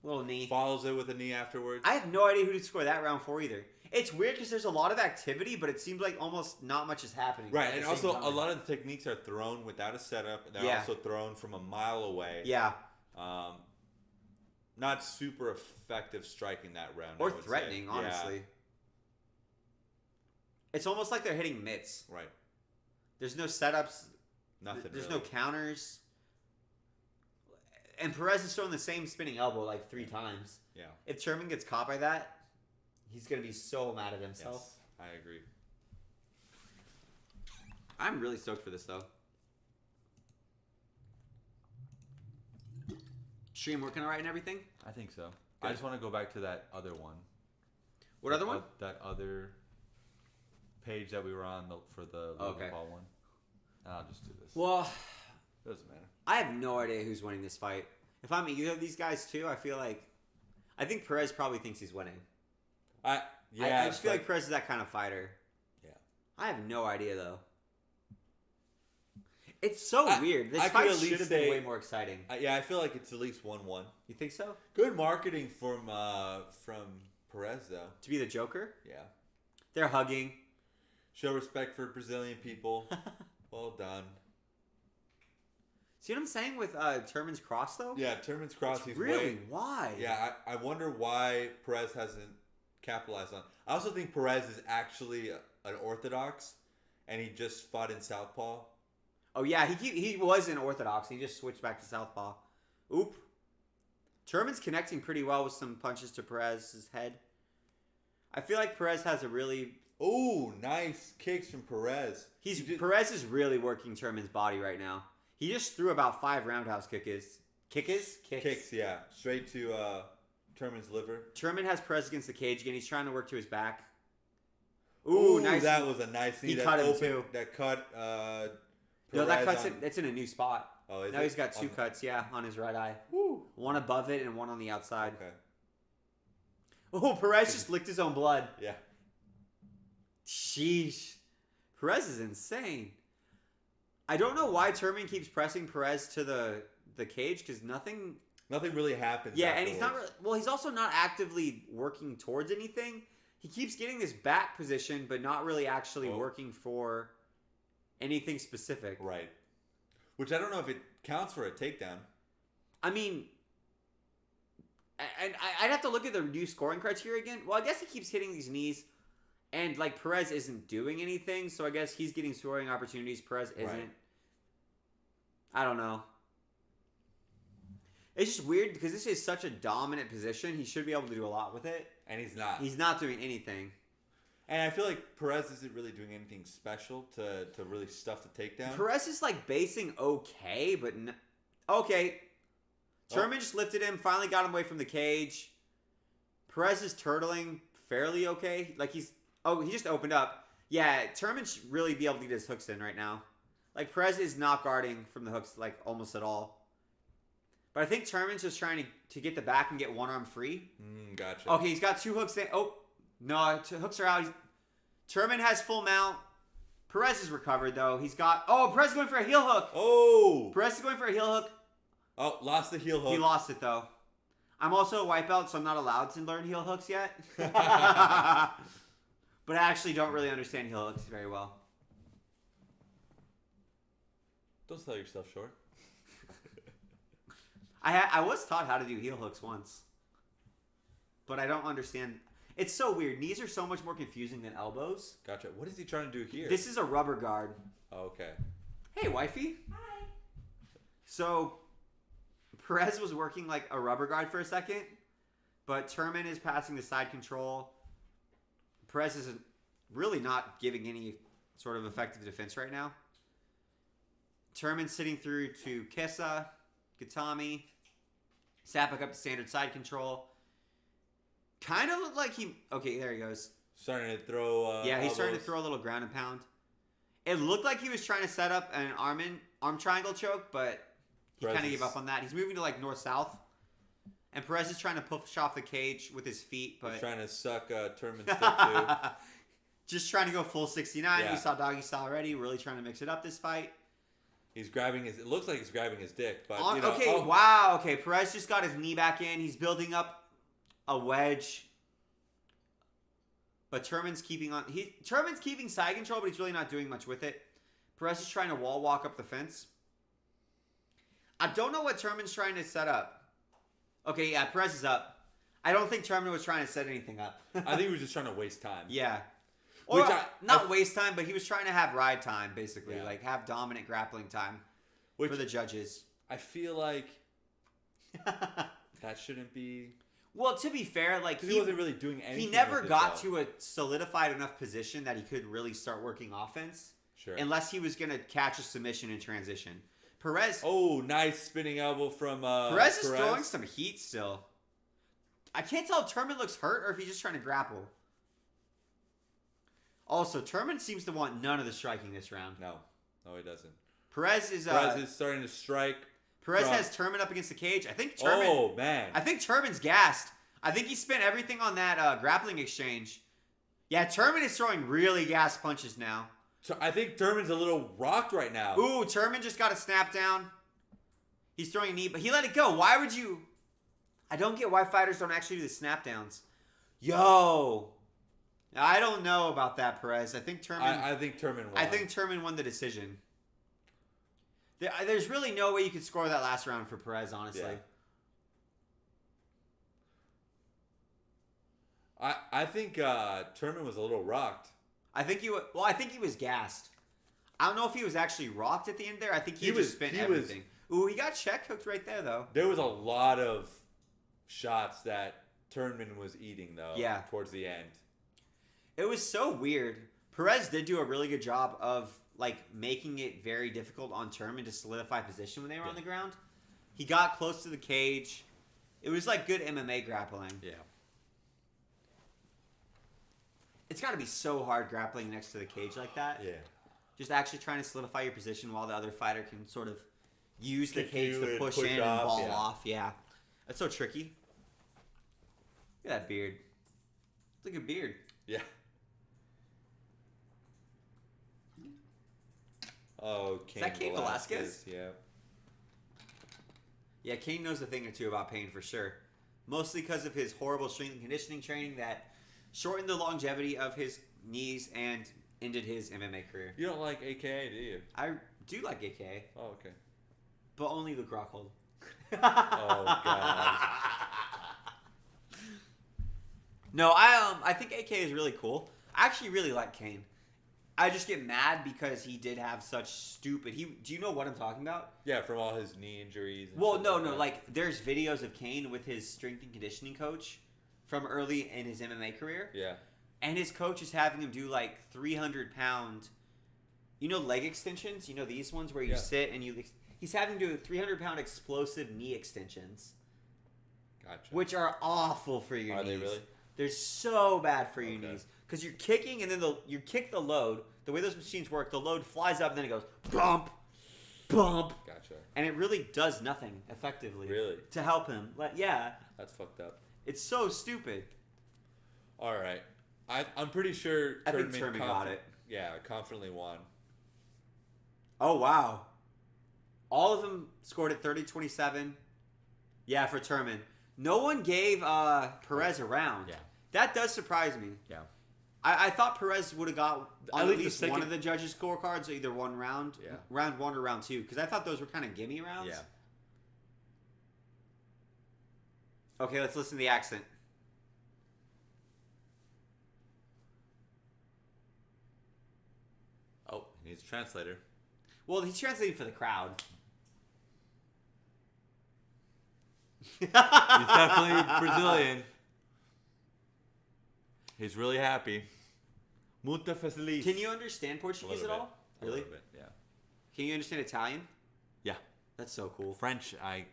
Little knee. Follows it with a knee afterwards. I have no idea who to score that round for either. It's weird because there's a lot of activity, but it seems like almost not much is happening. Right, and also a lot of the techniques are thrown without a setup. And they're also thrown from a mile away. Yeah. Not super effective striking that round. Or threatening, honestly. Yeah. It's almost like they're hitting mitts. Right. There's no setups. Nothing. There's no counters. And Perez is throwing the same spinning elbow like 3 times. Yeah. If Turman gets caught by that, he's going to be so mad at himself. Yes, I agree. I'm really stoked for this, though. Stream working all right and everything? I think so. Good. I just want to go back to that other one. What other one? That other page that we were on for the Logan Paul one. I'll just do this. Well, doesn't matter. I have no idea who's winning this fight. If I'm either of these guys too, I think Perez probably thinks he's winning. I just feel like Perez is that kind of fighter. Yeah. I have no idea though. It's so weird. This fight should have been way more exciting. I feel like it's at least 1-1. You think so? Good marketing from Perez though. To be the Joker? Yeah. They're hugging. Show respect for Brazilian people. Well done. See what I'm saying with Turman's cross though? Yeah, Turman's cross. He's really why? Yeah, I wonder why Perez hasn't capitalized on. I also think Perez is actually an orthodox, and he just fought in southpaw. Oh yeah, he was in orthodox. He just switched back to southpaw. Oop. Turman's connecting pretty well with some punches to Perez's head. I feel like Perez has a really... Ooh, nice kicks from Perez. Perez is really working Turman's body right now. He just threw about 5 roundhouse kicks. Kicks, yeah. Straight to Turman's liver. Turman has Perez against the cage again. He's trying to work to his back. Ooh, nice. That was a nice knee. He cut him too. That cut No, that cut's it's in a new spot. Oh, is now he's got 2 cuts, on his right eye. Woo. One above it and one on the outside. Okay. Oh, Perez just licked his own blood. Yeah. Sheesh. Perez is insane. I don't know why Turman keeps pressing Perez to the cage because nothing really happens. Yeah, and he's not really, well, he's also not actively working towards anything. He keeps getting this back position, but not really actually working for anything specific. Right. Which I don't know if it counts for a takedown. I mean, and I'd have to look at the new scoring criteria again. Well, I guess he keeps hitting these knees, and like Perez isn't doing anything, so I guess he's getting scoring opportunities. Perez isn't. Right. I don't know. It's just weird because this is such a dominant position. He should be able to do a lot with it. And he's not. He's not doing anything. And I feel like Perez isn't really doing anything special to really stuff the takedown. Perez is like basing okay, but... Okay. Turman just lifted him, finally got him away from the cage. Perez is turtling fairly okay. Like he's... Oh, he just opened up. Yeah, Turman should really be able to get his hooks in right now. Like Perez is not guarding from the hooks like almost at all. But I think Turman's just trying to get the back and get one arm free. Gotcha. Okay, he's got 2 hooks in. Oh, no, 2 hooks are out. Turman has full mount. Perez is recovered, though. He's got... Oh, Perez is going for a heel hook. Oh! Perez is going for a heel hook. Oh, lost the heel hook. He lost it though. I'm also a white belt, so I'm not allowed to learn heel hooks yet. But I actually don't really understand heel hooks very well. Don't sell yourself short. I was taught how to do heel hooks once, but I don't understand. It's so weird. Knees are so much more confusing than elbows. Gotcha. What is he trying to do here? This is a rubber guard. Oh, okay. Hey, wifey. Hi. So, Perez was working like a rubber guard for a second, but Turman is passing the side control. Perez is really not giving any sort of effective defense right now. Turman sitting through to Kissa, Gatami, Sapak up to standard side control. Kind of looked like he... Okay, there he goes. Starting to throw... Yeah, he's starting to elbows. throw a little ground and pound. It looked like he was trying to set up an arm triangle choke, but he Perez kind of is- gave up on that. He's moving to like north-south. And Perez is trying to push off the cage with his feet, but... He's trying to suck Turman's stick too. Just trying to go full 69. Yeah. We saw doggy style already. Really trying to mix it up this fight. He's grabbing his... It looks like he's grabbing his dick, but On, you know... okay, oh, wow. Okay, Perez just got his knee back in. He's building up a wedge. But Turman's keeping on. Turman's keeping side control, but he's really not doing much with it. Perez is trying to wall walk up the fence. I don't know what Turman's trying to set up. Okay, yeah, Perez is up. I don't think Turman was trying to set anything up. I think he was just trying to waste time. Yeah. Or Which not waste time, but he was trying to have ride time, basically. Yeah. Like, have dominant grappling time Which for the judges. I feel like that shouldn't be... Well, to be fair, like, Because he wasn't really doing anything. he never with it, got though. to a solidified enough position that he could really start working offense. Sure. Unless he was going to catch a submission in transition. Perez Oh, nice spinning elbow from Perez is throwing some heat still. I can't tell if Turman looks hurt or if he's just trying to grapple. Also, Turman seems to want none of the striking this round. No, he doesn't. Perez is starting to strike. Perez from- has Turman up against the cage. I think Turman Oh, man. I think Turman's gassed. I think he spent everything on that grappling exchange. Yeah, Turman is throwing really gas punches now. So I think Turman's a little rocked right now. Ooh, Turman just got a snap down. He's throwing a knee, but he let it go. Why would you? I don't get why fighters don't actually do the snap downs. Yo. I don't know about that, Perez. I think Turman... I think Turman won. I think Turman won the decision. There's really no way you could score that last round for Perez, honestly. Yeah. I think Turman was a little rocked. I think he was gassed. I don't know if he was actually rocked at the end there. I think he just spent everything. Ooh, he got check hooked right there, though. There was a lot of shots that Turman was eating, though. Yeah. Towards the end. It was so weird. Perez did do a really good job of like making it very difficult on Turman to solidify position when they were on the ground. He got close to the cage. It was like good MMA grappling. Yeah. It's got to be so hard grappling next to the cage like that. Yeah. Just actually trying to solidify your position while the other fighter can sort of use the Kick cage you to and push push in off, and ball yeah. off. Yeah. That's so tricky. Look at that beard. It's like a beard. Yeah. Oh, Cain that Cain Velasquez? Yeah. Yeah, Kane knows a thing or two about pain for sure. Mostly because of his horrible strength and conditioning training that shortened the longevity of his knees and ended his MMA career. You don't like AKA, do you? I do like AKA, Oh, okay. but only Luke Rockhold. Oh, God. No, I think AKA is really cool. I actually really like Kane. I just get mad because he did have such stupid... Do you know what I'm talking about? Yeah, from all his knee injuries. And Well, stuff no, that. like, there's videos of Kane with his strength and conditioning coach from early in his MMA career. Yeah. And his coach is having him do, like, 300-pound... You know leg extensions? You know these ones where you sit and you... He's having to do 300-pound explosive knee extensions. Gotcha. Which are awful for your knees. Are they really? They're so bad for your Okay. knees. Because you're kicking and then you kick the load. The way those machines work, the load flies up and then it goes bump, bump. Gotcha. And it really does nothing effectively. Really? To help him. Yeah. That's fucked up. It's so stupid. All right. I'm pretty sure I think Turman got it. Yeah, confidently won. Oh, wow. All of them scored at 30-27. Yeah, for Turman. No one gave Perez a round. Yeah. That does surprise me. Yeah. I thought Perez would have got on at least the one second- of the judges' scorecards, either one round, round 1 or round 2, because I thought those were kind of gimme rounds. Yeah. Okay, let's listen to the accent. Oh, he needs a translator. Well, he's translating for the crowd. He's definitely Brazilian. He's really happy. Muito feliz. Can you understand Portuguese at all? A Really? little bit, yeah. Can you understand Italian? Yeah. That's so cool. French, I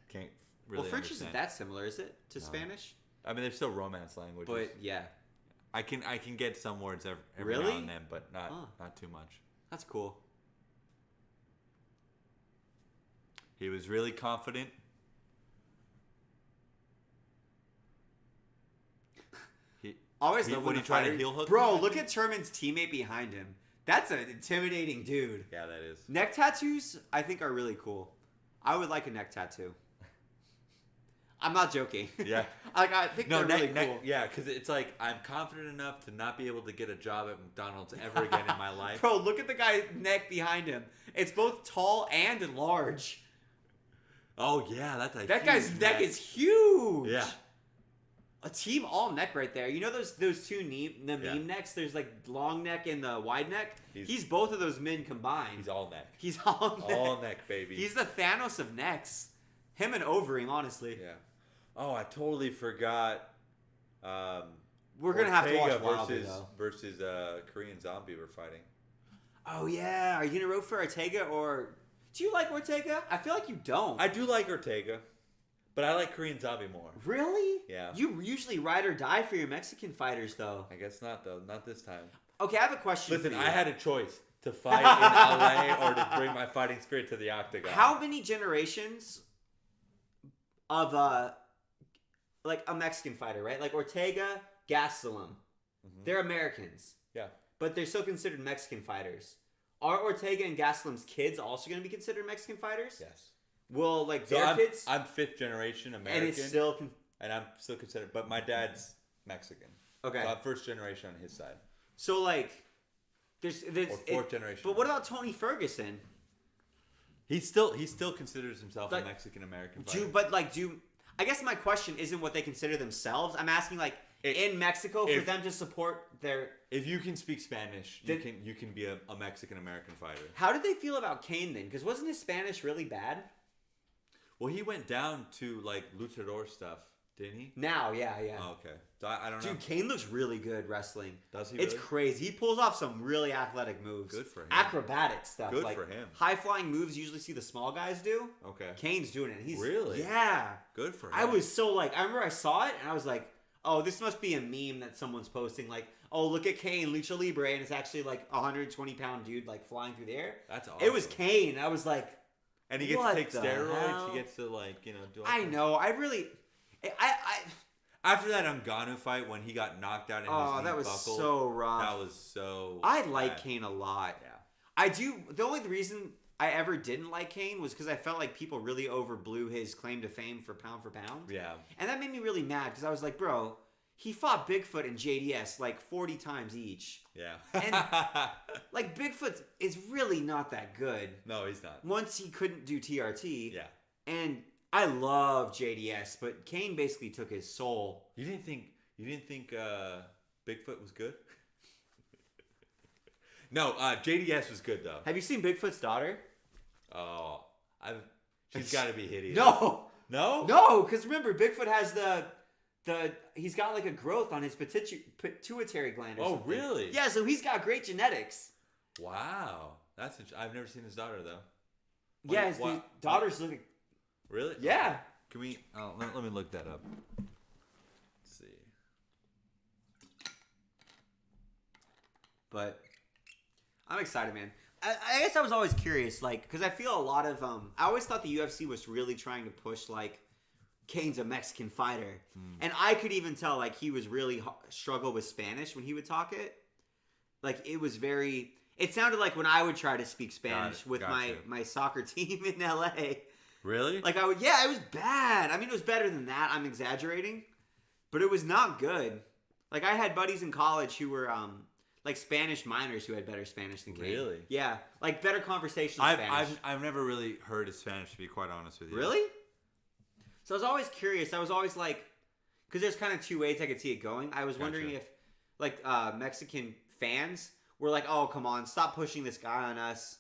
can't really Well, French understand. isn't that similar, is it, to Spanish? I mean, they're still Romance languages. But yeah, I can get some words every Really? now and then, but not too much. that's cool. He was really confident. Always love when he tried to heel hook. Bro, look at Turman's teammate behind him. That's an intimidating dude. Yeah, that is. Neck tattoos, I think, are really cool. I would like a neck tattoo. I'm not joking. Yeah. I think they're really cool. Yeah, because it's like I'm confident enough to not be able to get a job at McDonald's ever again in my life. Bro, look at the guy's neck behind him. It's both tall and large. Oh yeah, that's a That huge guy's neck is huge. Yeah. A team all neck right there. You know those two meme Yeah. necks? There's like long neck and the wide neck. He's- He's both of those men combined. He's all neck. He's all neck. All neck, baby. He's the Thanos of necks. Him and Overeem, honestly. Yeah. Oh, I totally forgot. We're gonna have to watch Ortega Wilder, though. versus Korean Zombie were fighting. Oh yeah, are you gonna root for Ortega or? Do you like Ortega? I feel like you don't. I do like Ortega, but I like Korean Zombie more. Really? Yeah. You usually ride or die for your Mexican fighters, though. I guess not though. Not this time. Okay, I have a question. Listen, for you. I had a choice to fight in LA or to bring my fighting spirit to the octagon. How many generations of like a Mexican fighter, right? Like Ortega, Gastelum. They're Americans, Yeah. but they're still considered Mexican fighters. Are Ortega and Gastelum's kids also going to be considered Mexican fighters? Yes. Will like So their kids? I'm fifth generation American, and it's still and I'm still considered, but my dad's Mexican. okay. So I'm first generation on his side, So like, there's or fourth generation. But what about Tony Ferguson? He still considers himself Like, a Mexican American fighter. I guess my question isn't what they consider themselves. I'm asking like in Mexico for them to support their. If you can speak Spanish, you can be a Mexican American fighter. How did they feel about Kane then? Because wasn't his Spanish really bad? Well, he went down to like luchador stuff, didn't he? Now, yeah. Oh, okay. So I don't know. Dude, Kane looks really good wrestling. Does he It's really? crazy. He pulls off some really athletic moves. Good for him. Acrobatic stuff. Good like, for him. High flying moves you usually see the small guys do. Okay. Kane's doing it. He's Really? Yeah. Good for him. I was so like, I remember I saw it and I was like, oh, this must be a meme that someone's posting. Like, oh, look at Kane, Lucha Libre, and it's actually like a 120-pound dude like flying through the air. That's awesome. It was Kane. I was like, And he gets what to take the steroids. hell? He gets to like do. All I that. know. I really, I After that Ngannou fight when he got knocked out and his knee that was buckled, so rough. that was so. I like bad. Kane a lot. Yeah. I do. The only reason I ever didn't like Kane was because I felt like people really overblew his claim to fame for pound. Yeah. And that made me really mad because I was like, bro, he fought Bigfoot and JDS like 40 times each. Yeah. And like Bigfoot is really not that good. No, he's not. Once he couldn't do TRT. Yeah. And I love JDS, but Kane basically took his soul. You didn't think Bigfoot was good? No, JDS was good though. Have you seen Bigfoot's daughter? Oh, she's got to be hideous. No. No? No, because remember, Bigfoot has he's got like a growth on his pituitary gland or Oh, something. really? Yeah, so he's got great genetics. Wow. I've never seen his daughter though. Yeah, his daughter's looking. Really? Yeah. Can we? Let me look that up. Let's see. But I'm excited, man. I guess I was always curious, like, because I feel a lot of I always thought the UFC was really trying to push like Kane's a Mexican fighter, and I could even tell like he was really struggle with Spanish when he would talk it. Like it was very. It sounded like when I would try to speak Spanish with Gotcha. my soccer team in LA. Really? Like I would, yeah, it was bad. I mean, it was better than that. I'm exaggerating, but it was not good. Like I had buddies in college who were like Spanish minors who had better Spanish than Kane. Really? Yeah, like better conversation in Spanish. I've never really heard his Spanish, to be quite honest with you. Really? So I was always curious. I was always like, because there's kind of two ways I could see it going. I was wondering if like Mexican fans were like, oh, come on, stop pushing this guy on us.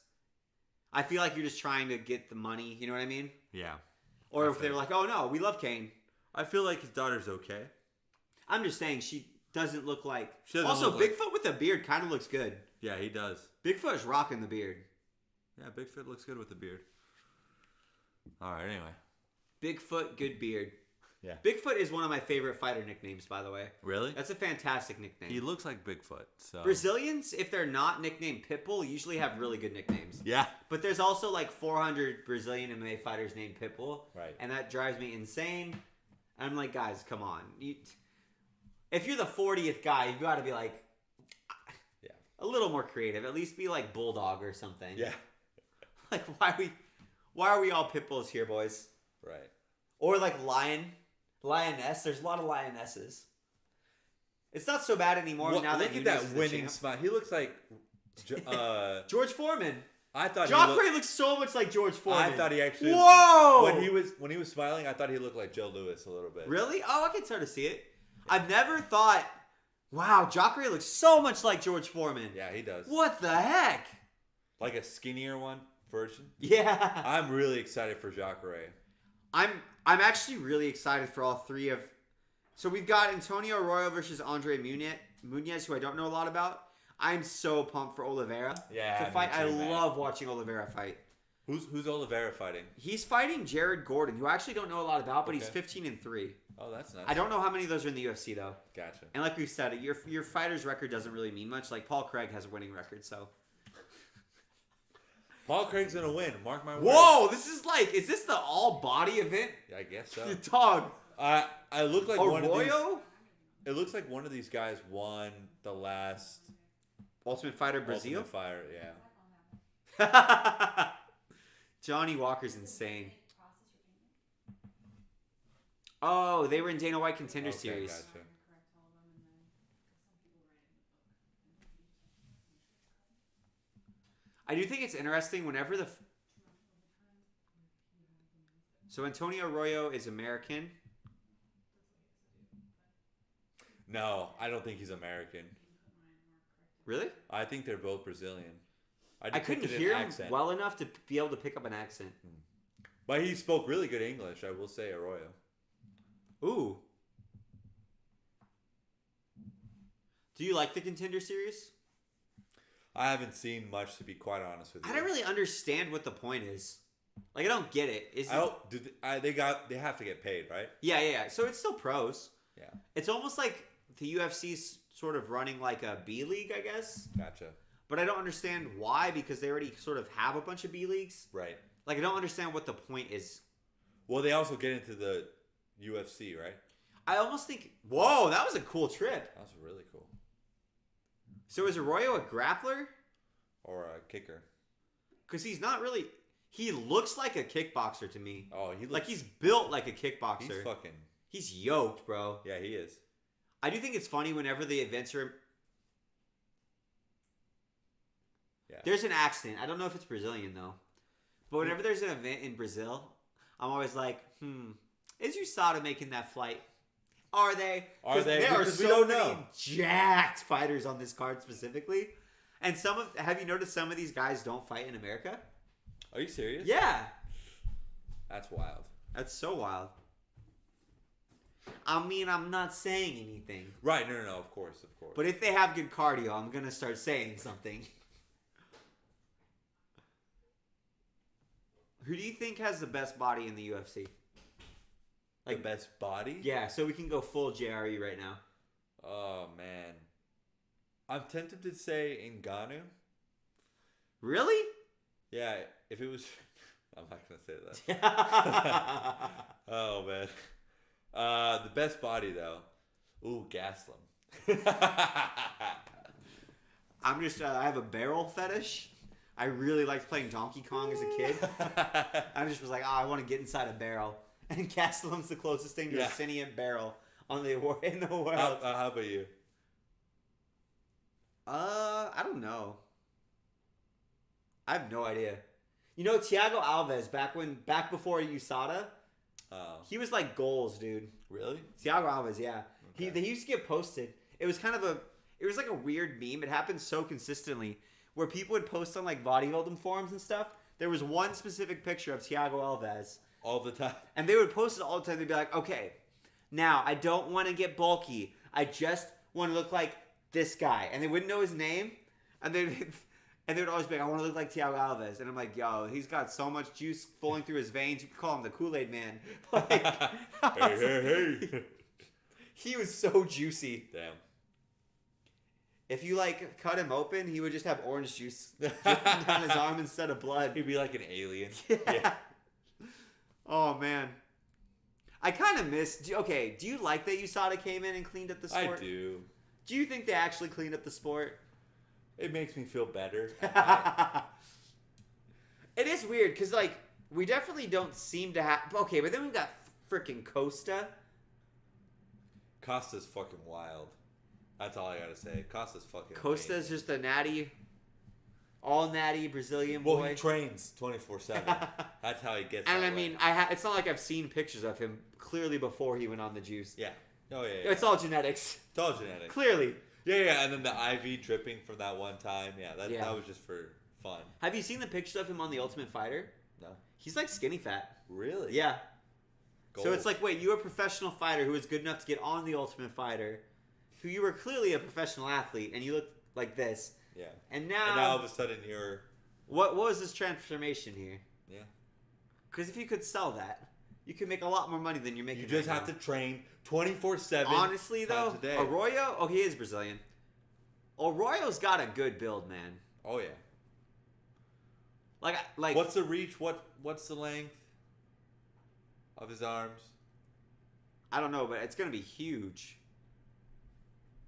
I feel like you're just trying to get the money. You know what I mean? Yeah. Or if they were like, oh, no, we love Kane. I feel like his daughter's okay. I'm just saying she doesn't look like... She doesn't also, look like- Bigfoot with a beard kind of looks good. Yeah, he does. Bigfoot is rocking the beard. Yeah, Bigfoot looks good with the beard. All right, anyway. Bigfoot, good beard. Yeah. Bigfoot is one of my favorite fighter nicknames, by the way. Really? That's a fantastic nickname. He looks like Bigfoot. So Brazilians, if they're not nicknamed Pitbull, usually have really good nicknames. Yeah. But there's also like 400 Brazilian MMA fighters named Pitbull. Right. And that drives me insane. I'm like, guys, come on. If you're the 40th guy, you've got to be like a little more creative. At least be like Bulldog or something. Yeah. Like, why are we all Pitbulls here, boys? Right. Or like Lioness. There's a lot of Lionesses. It's not so bad anymore now that look at Nunes that is the winning champ. smile. He looks like George Foreman. I thought Jacaré looks so much like George Foreman. I thought he actually. Whoa! When he was smiling, I thought he looked like Joe Louis a little bit. Really? Oh, I can start to see it. I've never thought. Wow, Jacaré looks so much like George Foreman. Yeah, he does. What the heck? Like a skinnier one version. Yeah. I'm really excited for Jacaré. I'm actually really excited for all three of. So we've got Antonio Arroyo versus Andre Muniz, who I don't know a lot about. I'm so pumped for Oliveira Yeah, to fight. me too, I man. love watching Oliveira fight. Who's Oliveira fighting? He's fighting Jared Gordon, who I actually don't know a lot about, but he's Okay. 15-3. Oh, that's nice. I don't know how many of those are in the UFC though. Gotcha. And like we said, your fighter's record doesn't really mean much. Like Paul Craig has a winning record, so. Paul Craig's gonna win. Mark my words. Whoa! Is this the all body event? Yeah, I guess so. The dog. I look like one of these. Arroyo? It looks like one of these guys won the last Ultimate Fighter Brazil? Ultimate Fighter. Yeah. Johnny Walker's insane. Oh, they were in Dana White Contender Okay, Series. Gotcha. I do think it's interesting whenever So Antonio Arroyo is American. No, I don't think he's American. Really? I think they're both Brazilian. I couldn't detected an hear him accent. well enough to be able to pick up an accent. But he spoke really good English, I will say, Arroyo. Ooh. Do you like the Contender Series? I haven't seen much, to be quite honest with you. I don't really understand what the point is. Like, I don't get it. Is I don't. They have to get paid, right? Yeah. So it's still pros. Yeah. It's almost like the UFC's sort of running like a B league, I guess. Gotcha. But I don't understand why, because they already sort of have a bunch of B leagues. Right. Like, I don't understand what the point is. Well, they also get into the UFC, right? I almost think, whoa, that was a cool trip. That was really cool. So is Arroyo a grappler? Or a kicker. Because he's not really. He looks like a kickboxer to me. Oh, he looks Like, he's built like a kickboxer. He's fucking. He's yoked, bro. Yeah, he is. I do think it's funny whenever the events are. Yeah. There's an accent. I don't know if it's Brazilian, though. But whenever there's an event in Brazil, I'm always like, is USADA making that flight? Are they? Are they? There are Because we so don't many know. jacked fighters on this card specifically. And have you noticed some of these guys don't fight in America? Are you serious? Yeah. That's wild. That's so wild. I mean, I'm not saying anything. Right, no, of course. But if they have good cardio, I'm going to start saying something. Who do you think has the best body in the UFC? The best body? Yeah, so we can go full JRE right now. Oh, man. I'm tempted to say Ngannou. Really? Yeah, if it was... I'm not going to say that. Oh, man. The best body, though. Ooh, Gaslam. I have a barrel fetish. I really liked playing Donkey Kong as a kid. I just was like, I want to get inside a barrel. And Gastelum's the closest thing to a sentient barrel in the world. How about you? I don't know. I have no idea. You know, Thiago Alves, back before USADA, he was like goals, dude. Really? Thiago Alves, yeah. Okay. He used to get posted. It was like a weird meme. It happened so consistently where people would post on like bodybuilding forums and stuff. There was one specific picture of Thiago Alves. All the time. And they would post it all the time. They'd be like, okay, now I don't want to get bulky. I just want to look like this guy. And they wouldn't know his name. And they would always be like, I want to look like Thiago Alves. And I'm like, yo, he's got so much juice flowing through his veins. You could call him the Kool-Aid Man. Like, hey. He was so juicy. Damn. If you like cut him open, he would just have orange juice dripping down his arm instead of blood. He'd be like an alien. Yeah. Oh man. I kind of miss. Do you like that USADA came in and cleaned up the sport? I do. Do you think they actually cleaned up the sport? It makes me feel better. It is weird because like we definitely don't seem to have. Okay, but then we've got freaking Costa. Costa's fucking wild. That's all I gotta say. Costa's fucking. Costa's amazing. just a natty, all natty Brazilian boy. Well, he trains 24/7. That's how he gets. And that I mean, way. it's not like I've seen pictures of him clearly before he went on the juice. Yeah. Oh yeah. It's all genetics. It's all genetic. Clearly. Yeah. And then the IV dripping from that one time. Yeah. That was just for fun. Have you seen the pictures of him on The Ultimate Fighter? No. He's like skinny fat. Really? Yeah. Gold. So it's like, wait, you're a professional fighter who was good enough to get on The Ultimate Fighter, who you were clearly a professional athlete, and you look like this. Yeah. And now all of a sudden you're. What was this transformation here? Yeah. Because if you could sell that, you could make a lot more money than you're making. You just right have now. to train 24/7. Honestly, though, times a day. Arroyo, he is Brazilian. Arroyo's got a good build, man. Oh yeah. Like What's the reach? What's the length of his arms? I don't know, but it's gonna be huge.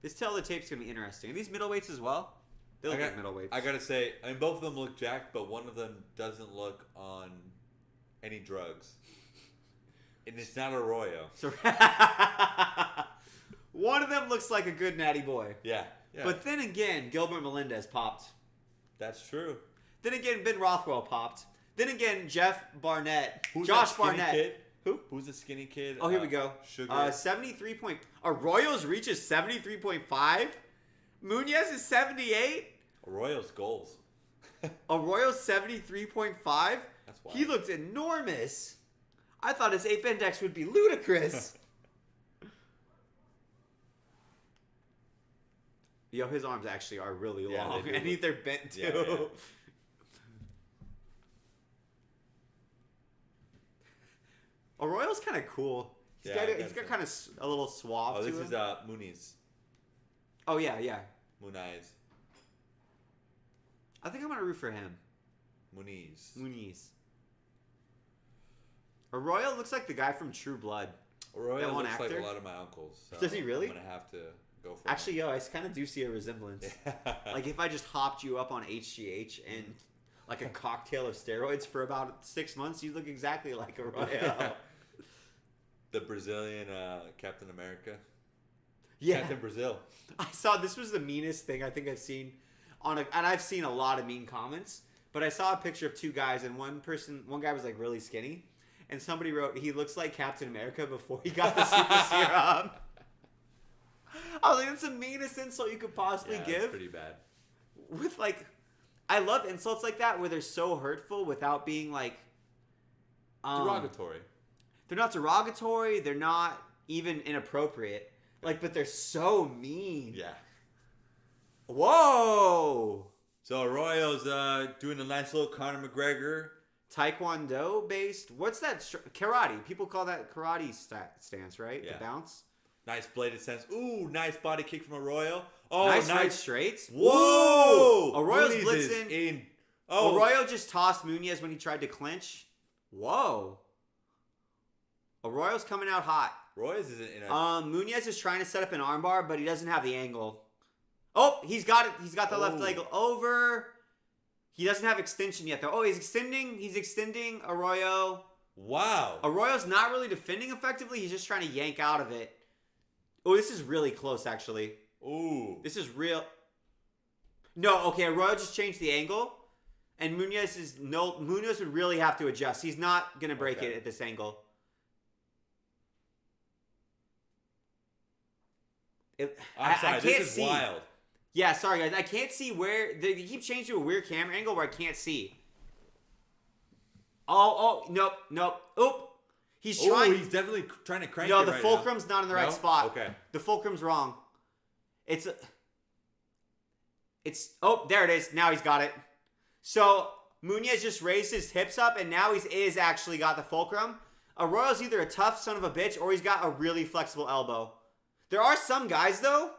This tail of the tape's gonna be interesting. Are these middleweights as well? They look like middleweights. I gotta say, I mean, both of them look jacked, but one of them doesn't look on any drugs. And it's not Arroyo. So one of them looks like a good natty boy. Yeah. But then again, Gilbert Melendez popped. That's true. Then again, Ben Rothwell popped. Then again, Jeff Barnett. Who's Josh that skinny Barnett. Kid? Who? Who's the skinny kid? Oh, here we go. Sugar. 73 point. Arroyo's reach is 73.5. Munez is 78. Arroyo's goals. Arroyo's 73.5. That's wild. He looked enormous. I thought his ape index would be ludicrous. Yo, his arms actually are really Yeah, long. they do. And they're bent too. Yeah. Arroyo's kind of cool. He's got kind of a little suave Oh, to this him. is Muniz. Oh, yeah. Muniz. I think I'm going to root for him. Muniz. Arroyo looks like the guy from True Blood. Arroyo That one looks like actor? a lot of my uncles. So Does he really? I'm going to have to go for Actually, yo, I kind of do see a resemblance. him. Like, if I just hopped you up on HGH and like a cocktail of steroids for about 6 months, you look exactly like Arroyo. The Brazilian Captain America. Yeah. Captain Brazil. I saw this was the meanest thing I think I've seen and I've seen a lot of mean comments, but I saw a picture of two guys and one guy was like really skinny and somebody wrote he looks like Captain America before he got the super serum. I was like, that's the meanest insult you could possibly give. That's pretty bad. With like, I love insults like that where they're so hurtful without being like Derogatory. They're not derogatory. They're not even inappropriate. Like, but they're so mean. Yeah. Whoa. So Arroyo's doing a nice little Conor McGregor. Taekwondo based. What's that? Karate. People call that karate stance, right? Yeah. The bounce. Nice bladed sense. Ooh, nice body kick from Arroyo. Oh, Nice right straights. Whoa! Arroyo's Muniz is blitzing. in. Oh, Arroyo just tossed Munez when he tried to clinch. Whoa. Arroyo's coming out hot. Roy's isn't in a. Munez is trying to set up an armbar, but he doesn't have the angle. Oh, he's got it. He's got the left Oh. leg over. He doesn't have extension yet, though. Oh, he's extending. He's extending Arroyo. Wow. Arroyo's not really defending effectively. He's just trying to yank out of it. Oh, this is really close, actually. Ooh. This is real. No, okay. Arroyo just changed the angle, and Munoz would really have to adjust. He's not gonna break it at this angle. I'm sorry. I can't This is see. wild. Yeah, sorry guys. I can't see where they keep changing to a weird camera angle where I can't see. Oh, nope. Oop. He's trying. Oh, he's definitely trying to crank No, it the right fulcrum's now. not in the right spot. Okay. The fulcrum's wrong. Oh, there it is. Now he's got it. So Munoz just raised his hips up, and now is actually got the fulcrum. Arroyo's either a tough son of a bitch or he's got a really flexible elbow. There are some guys though.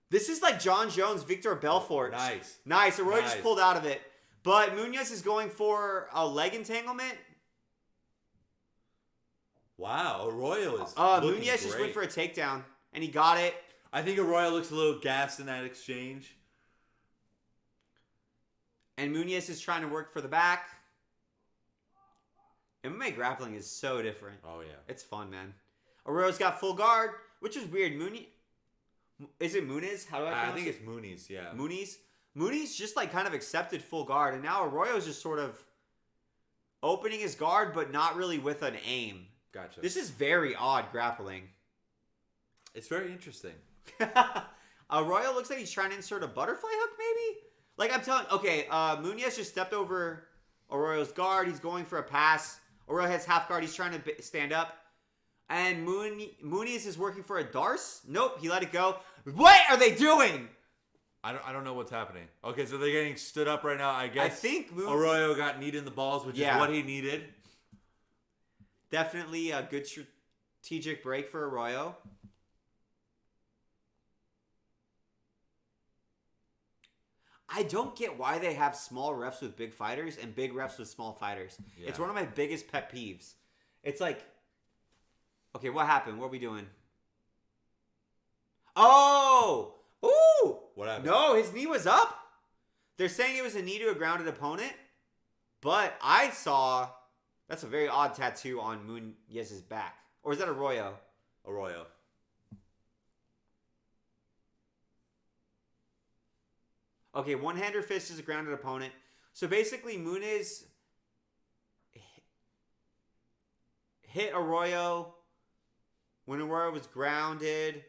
This is like John Jones, Victor Belfort. Nice. Arroyo just pulled out of it. But Munoz is going for a leg entanglement. Wow, Arroyo is looking Munoz just great. went for a takedown, and he got it. I think Arroyo looks a little gassed in that exchange. And Munoz is trying to work for the back. MMA grappling is so different. Oh, yeah. It's fun, man. Arroyo's got full guard, which is weird. Is it Muniz? How do I pronounce it? I think it's Mooney's, yeah. Mooney's just like kind of accepted full guard, and now Arroyo's just sort of opening his guard, but not really with an aim. Gotcha. This is very odd grappling. It's very interesting. Arroyo looks like he's trying to insert a butterfly hook, maybe? Like I'm telling, okay, Munoz just stepped over Arroyo's guard. He's going for a pass. Arroyo has half guard. He's trying to stand up. And Munoz is working for a Darce. Nope, he let it go. What are they doing? I don't know what's happening. Okay, so they're getting stood up right now. I guess I think Arroyo got kneed in the balls, which is what he needed. Definitely a good strategic break for Arroyo. I don't get why they have small refs with big fighters and big refs with small fighters. Yeah. It's one of my biggest pet peeves. It's like, okay, what happened? What are we doing? Oh! Ooh! What happened? No, his knee was up. They're saying it was a knee to a grounded opponent, but I saw that's a very odd tattoo on Munoz's back. Or is that Arroyo? Arroyo. Okay, one-hander fist is a grounded opponent. So basically, Munoz hit Arroyo when Arroyo was grounded,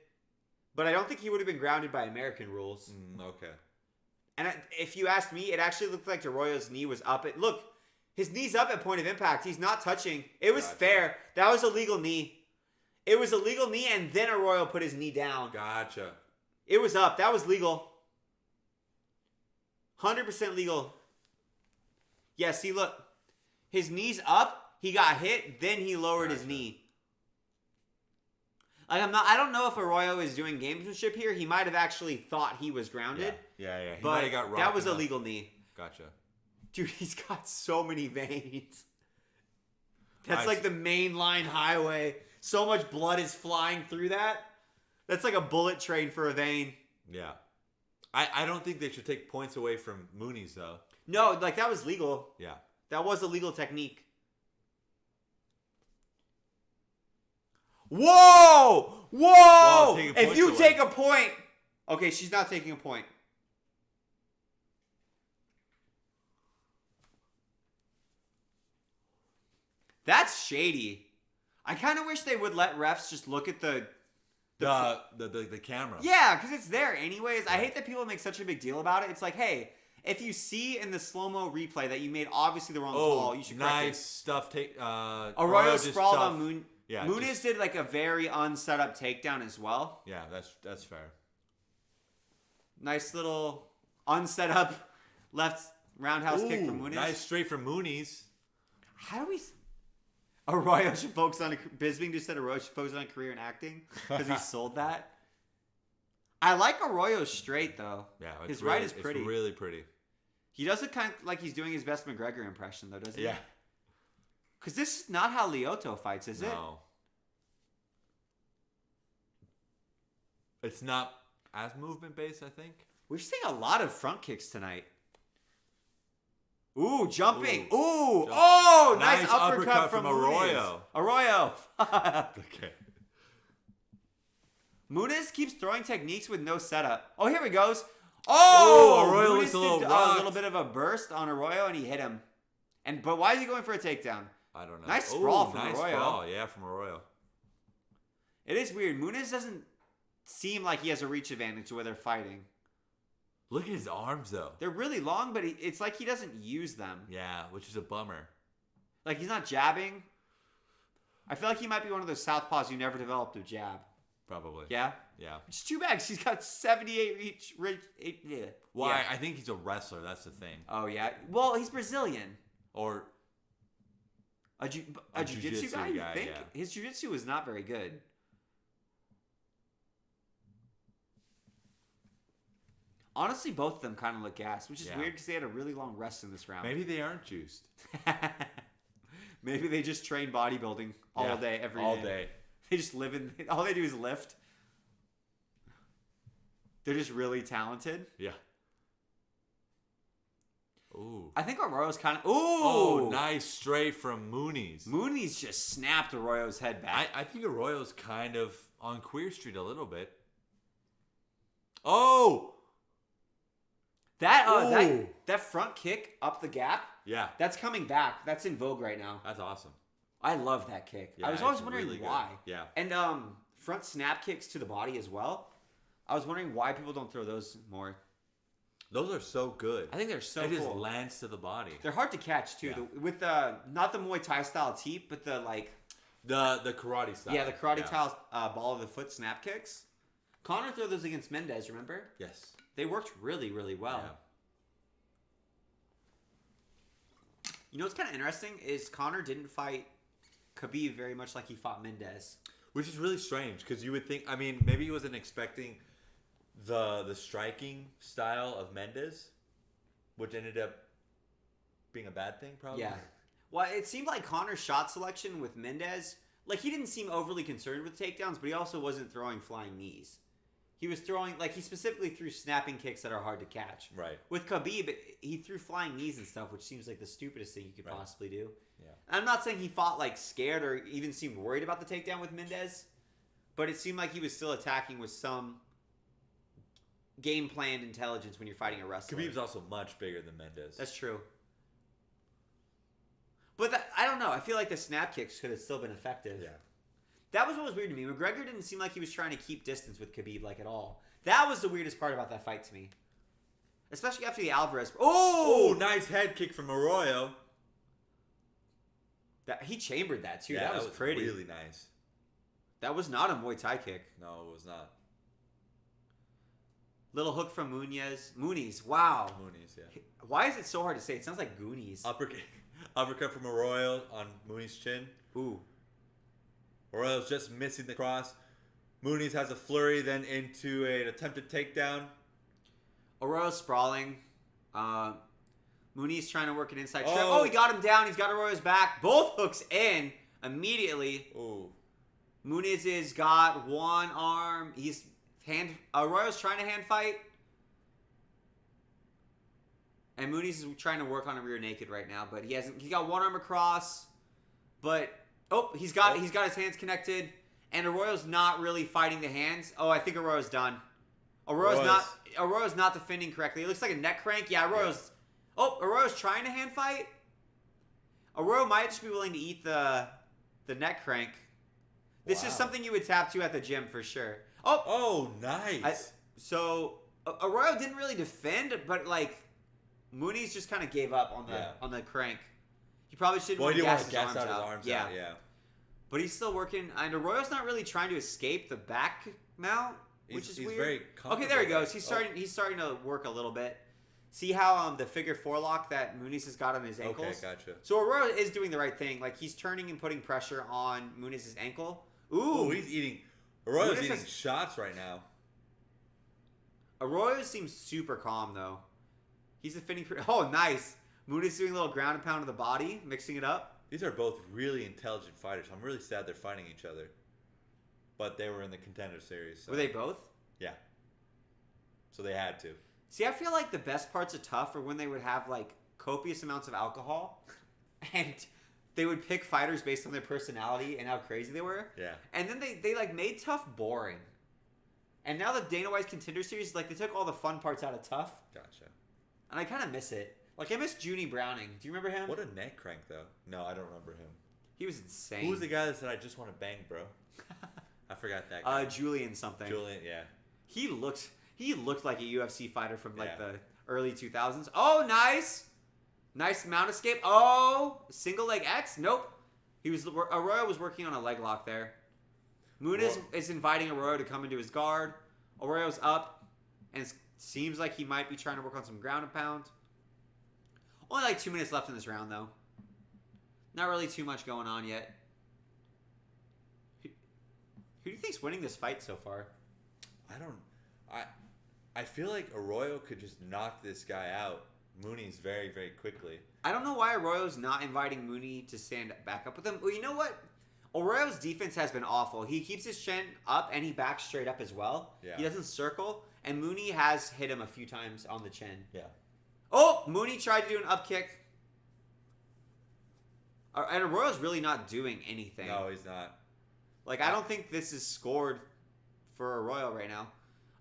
but I don't think he would have been grounded by American rules. Okay. And if you ask me, it actually looked like Arroyo's knee was up. Look, his knee's up at point of impact. He's not touching. It was fair. That was a legal knee. It was a legal knee, and then Arroyo put his knee down. Gotcha. It was up. That was legal. 100% legal. Yeah, see, look. His knee's up. He got hit. Then he lowered his knee. Like I don't know if Arroyo is doing gamesmanship here. He might have actually thought he was grounded. Yeah. He but might have got rocked. That was enough. a legal knee. Gotcha. Dude, he's got so many veins. That's like the main line highway. So much blood is flying through that. That's like a bullet train for a vein. Yeah. I don't think they should take points away from Mooney's, though. No, like that was legal. Yeah. That was a legal technique. Whoa! Whoa! If you take a point... Okay, she's not taking a point. That's shady. I kind of wish they would let refs just look at the camera. Yeah, because it's there anyways. I hate that people make such a big deal about it. It's like, hey, if you see in the slow-mo replay that you made obviously the wrong call, you should correct it. Nice stuff. Arroyo sprawled on Moon. Yeah, Muniz did like a very unset up takedown as well. Yeah, that's fair. Nice little unset up left roundhouse kick from Muniz. Nice straight from Mooney's. How do we... Arroyo should focus on... Bisping just said Arroyo should focus on a career in acting because he sold that. I like Arroyo's straight, though. Yeah, his right is pretty. It's really pretty. He does it kind of like he's doing his best McGregor impression, though, doesn't he? Yeah. Because this is not how Lyoto fights, is it? No. It's not as movement-based, I think. We're seeing a lot of front kicks tonight. Ooh, jumping. Ooh. Oh, nice uppercut from Arroyo. Arroyo. Okay. Muniz keeps throwing techniques with no setup. Oh, here he goes. Oh, Arroyo Muniz looks a little did rocked. a little bit of a burst on Arroyo, and he hit him. But why is he going for a takedown? I don't know. Nice sprawl from nice Arroyo. Sprawl. Yeah, from Arroyo. It is weird. Muniz doesn't seem like he has a reach advantage where they're fighting. Look at his arms, though. They're really long, but it's like he doesn't use them. Yeah, which is a bummer. Like, he's not jabbing. I feel like he might be one of those southpaws who never developed a jab. Probably. Yeah? Yeah. It's too bad 'cause he's got 78 reach. Yeah. Well, Yeah. I think he's a wrestler. That's the thing. Oh, yeah. Well, he's Brazilian. Or A jiu-jitsu guy, you think? yeah. His jiu-jitsu was not very good. Honestly, both of them kind of look gassed, which is weird because they had a really long rest in this round. maybe they aren't juiced. Maybe they just train bodybuilding all day, every day. All day. They just live in... All they do is lift. They're just really talented. Yeah. Ooh. I think Arroyo's kind of... Ooh! Oh, nice straight from Muniz. Muniz just snapped Arroyo's head back. I think Arroyo's kind of on Queer Street a little bit. Oh! That front kick up the gap, Yeah. that's coming back. That's in vogue right now. That's awesome. I love that kick. Yeah, I was always it's wondering really good. why. Yeah. And front snap kicks to the body as well. I was wondering why people don't throw those more. Those are so good. I think they're so It just cool. lands to the body. They're hard to catch too. Yeah. With not the Muay Thai style teep, but the like. The karate style. Yeah, the karate style ball of the foot snap kicks. Connor threw those against Mendez. Remember? Yes. They worked really, really well. Yeah. You know what's kind of interesting is Connor didn't fight Khabib very much like he fought Mendez. Which is really strange because you would think, I mean, maybe he wasn't expecting the striking style of Mendez, which ended up being a bad thing, probably. Yeah. Well, it seemed like Connor's shot selection with Mendez, like he didn't seem overly concerned with takedowns, but he also wasn't throwing flying knees. He was throwing, like he specifically threw snapping kicks that are hard to catch. Right. With Khabib, he threw flying knees and stuff, which seems like the stupidest thing you could possibly do. Yeah. I'm not saying he fought like scared or even seemed worried about the takedown with Mendez, but it seemed like he was still attacking with some game planned intelligence when you're fighting a wrestler. Khabib's also much bigger than Mendez. That's true. But I don't know. I feel like the snap kicks could have still been effective. Yeah. That was what was weird to me. McGregor didn't seem like he was trying to keep distance with Khabib like at all. That was the weirdest part about that fight to me. Especially after the Alvarez. Oh, nice head kick from Arroyo. He chambered that too. Yeah, that was pretty. Really nice. That was not a Muay Thai kick. No, it was not. Little hook from Muniz. Wow. Muniz, yeah. Why is it so hard to say? It sounds like Goonies. Uppercut from Arroyo on Muni's chin. Ooh. Arroyo's just missing the cross. Muniz has a flurry, then into an attempted takedown. Arroyo sprawling. Muniz trying to work an inside trip. Oh. Oh, he got him down. He's got Arroyo's back. Both hooks in immediately. Ooh. Muniz has got one arm. Arroyo's trying to hand fight. And Muniz is trying to work on a rear naked right now, but he hasn't. He got one arm across, but he's got his hands connected, and Arroyo's not really fighting the hands. Oh, I think Arroyo's done. Arroyo's not defending correctly. It looks like a neck crank. Yeah, Arroyo's trying to hand fight. Arroyo might just be willing to eat the neck crank. This is something you would tap to at the gym for sure. Oh, nice. So Arroyo didn't really defend, but like Muniz just kind of gave up on the crank. He probably shouldn't Well, he didn't want to gas gas out his arms yeah. out. Yeah. But he's still working, and Arroyo's not really trying to escape the back mount, which is he's weird. very Okay, there he goes. comfortable. He's starting to work a little bit. See how the figure four lock that Muniz has got on his ankles? Okay, gotcha. So Arroyo is doing the right thing. Like he's turning and putting pressure on Muniz's ankle. Ooh, he's eating. Arroyo's Muniz eating shots right now. Arroyo seems super calm though. He's defending. Oh, nice. Muniz doing a little ground and pound of the body, mixing it up. These are both really intelligent fighters. I'm really sad they're fighting each other. But they were in the Contender Series. So. Were they both? Yeah. So they had to. See, I feel like the best parts of Tough are when they would have like copious amounts of alcohol, and they would pick fighters based on their personality and how crazy they were. Yeah. And then they like made Tough boring. And now the Dana White's Contender Series, like they took all the fun parts out of Tough. Gotcha. And I kind of miss it. Like I miss Junie Browning. Do you remember him? What a neck crank, though. No, I don't remember him. He was insane. Who was the guy that said, I just want to bang, bro? I forgot that guy. Julian something. Julian, yeah. He looked like a UFC fighter from like Yeah. the early 2000s. Oh, nice. Nice mount escape. Oh, single leg X? Nope. Arroyo was working on a leg lock there. Moon is inviting Arroyo to come into his guard. Arroyo's up, and it seems like he might be trying to work on some ground and pound. Only like 2 minutes left in this round, though. Not really too much going on yet. Who do you think's winning this fight so far? I feel like Arroyo could just knock this guy out. Mooney's very, very quickly. I don't know why Arroyo's not inviting Mooney to stand back up with him. Well, you know what? Arroyo's defense has been awful. He keeps his chin up and he backs straight up as well. Yeah. He doesn't circle. And Mooney has hit him a few times on the chin. Yeah. Oh, Mooney tried to do an up kick. And Arroyo's really not doing anything. No, he's not. Like, I don't think this is scored for Arroyo right now.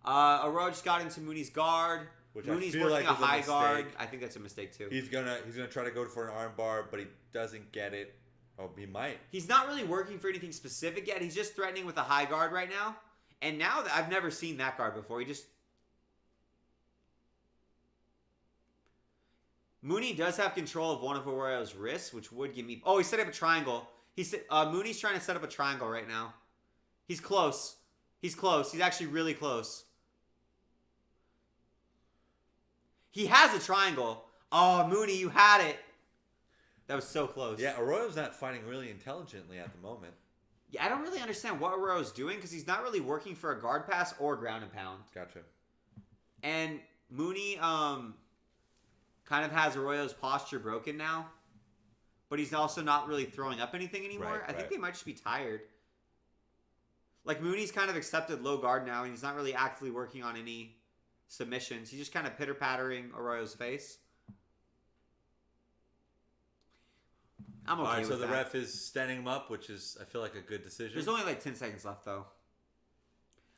Arroyo just got into Mooney's guard. Which I Mooney's feel working like a was a high guard. mistake. I think that's a mistake too. He's gonna try to go for an arm bar, but he doesn't get it. Oh, he might. He's not really working for anything specific yet. He's just threatening with a high guard right now. And now that I've never seen that guard before. Mooney does have control of one of Arroyo's wrists, which would give me... Oh, he set up a triangle. Mooney's trying to set up a triangle right now. He's close. He's close. He's actually really close. He has a triangle. Oh, Mooney, you had it. That was so close. Yeah, Arroyo's not fighting really intelligently at the moment. Yeah, I don't really understand what Arroyo's doing because he's not really working for a guard pass or ground and pound. Gotcha. And Mooney kind of has Arroyo's posture broken now. But he's also not really throwing up anything anymore. Right, I think right. they might just be tired. Like, Mooney's kind of accepted low guard now, and he's not really actively working on any submissions. He's just kind of pitter-pattering Arroyo's face. I'm okay All right, with so the that. ref is standing him up, which is, I feel like, a good decision. There's only like 10 seconds left, though.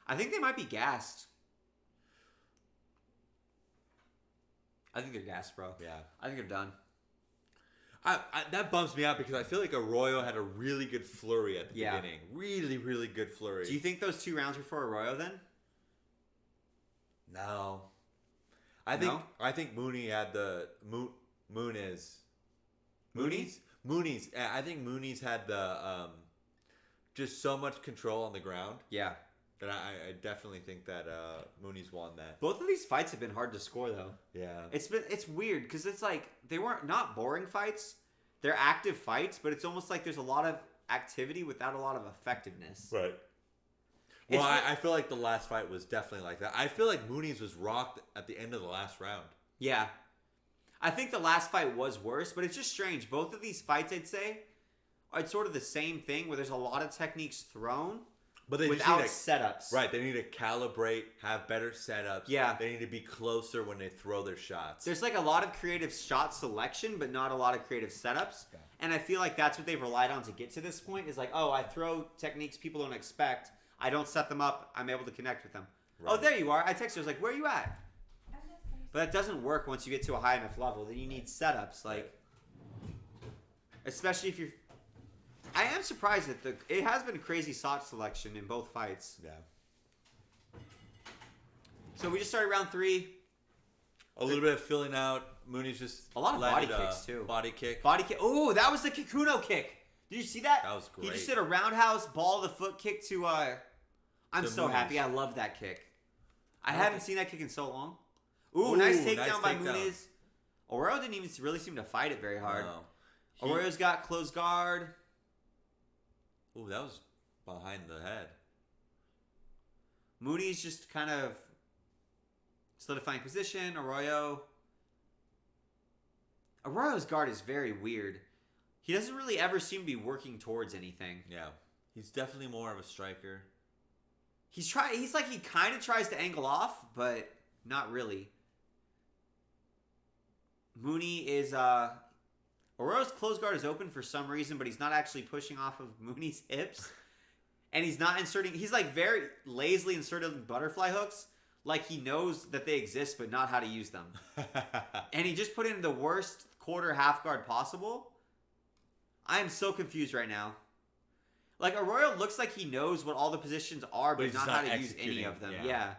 I think they might be gassed. I think they're gassed, bro. Yeah. I think they're done. That bums me out because I feel like Arroyo had a really good flurry at the Yeah. beginning. Really, really good flurry. Do you think those 2 rounds were for Arroyo then? No. I think Mooney had the... Mooney's. I think Mooney's had the... just so much control on the ground Yeah. that I definitely think that Mooney's won that. Both of these fights have been hard to score, though. Yeah. It's weird because it's like they weren't not boring fights. They're active fights, but it's almost like there's a lot of activity without a lot of effectiveness. Right. It's Well, like- I feel like the last fight was definitely like that. I feel like Mooney's was rocked at the end of the last round. Yeah. I think the last fight was worse, but it's just strange. Both of these fights, I'd say, are sort of the same thing where there's a lot of techniques thrown But they without just need setups. Right, they need to calibrate, have better setups. Yeah. They need to be closer when they throw their shots. There's like a lot of creative shot selection, but not a lot of creative setups. Yeah. And I feel like that's what they've relied on to get to this point is like, oh, I throw techniques people don't expect. I don't set them up. I'm able to connect with them. Right. Oh, there you are. I texted her. I was like, where are you at? But that doesn't work once you get to a high enough level. Then you need setups. Like, especially if you're... I am surprised that it has been crazy shot selection in both fights. Yeah. So we just started round 3. A little bit of filling out. Mooney's just A lot of body landed a kicks, too. Body kick. Body kick. Oh, that was the Kikuno kick. Did you see that? That was He great. just did a roundhouse ball of the foot kick to I'm To so Muniz. happy. I love that kick. I I haven't like it. seen that kick in so long. Ooh, Ooh, nice nice takedown by takedown. Muniz. Arroyo didn't even really seem to fight it very hard. No. Arroyo's got closed guard. Ooh, that was behind the head. Mooney's just kind of solidifying position. Arroyo's guard is very weird. He doesn't really ever seem to be working towards anything. Yeah. He's definitely more of a striker. He's like he kind of tries to angle off, but not really. Mooney is Arroyo's close guard is open for some reason, but he's not actually pushing off of Mooney's hips. And he's not inserting, he's like very lazily inserting butterfly hooks, like he knows that they exist, but not how to use them. And he just put in the worst quarter half guard possible. I am so confused right now. Like, Arroyo looks like he knows what all the positions are, but not how to use any of them. Yeah.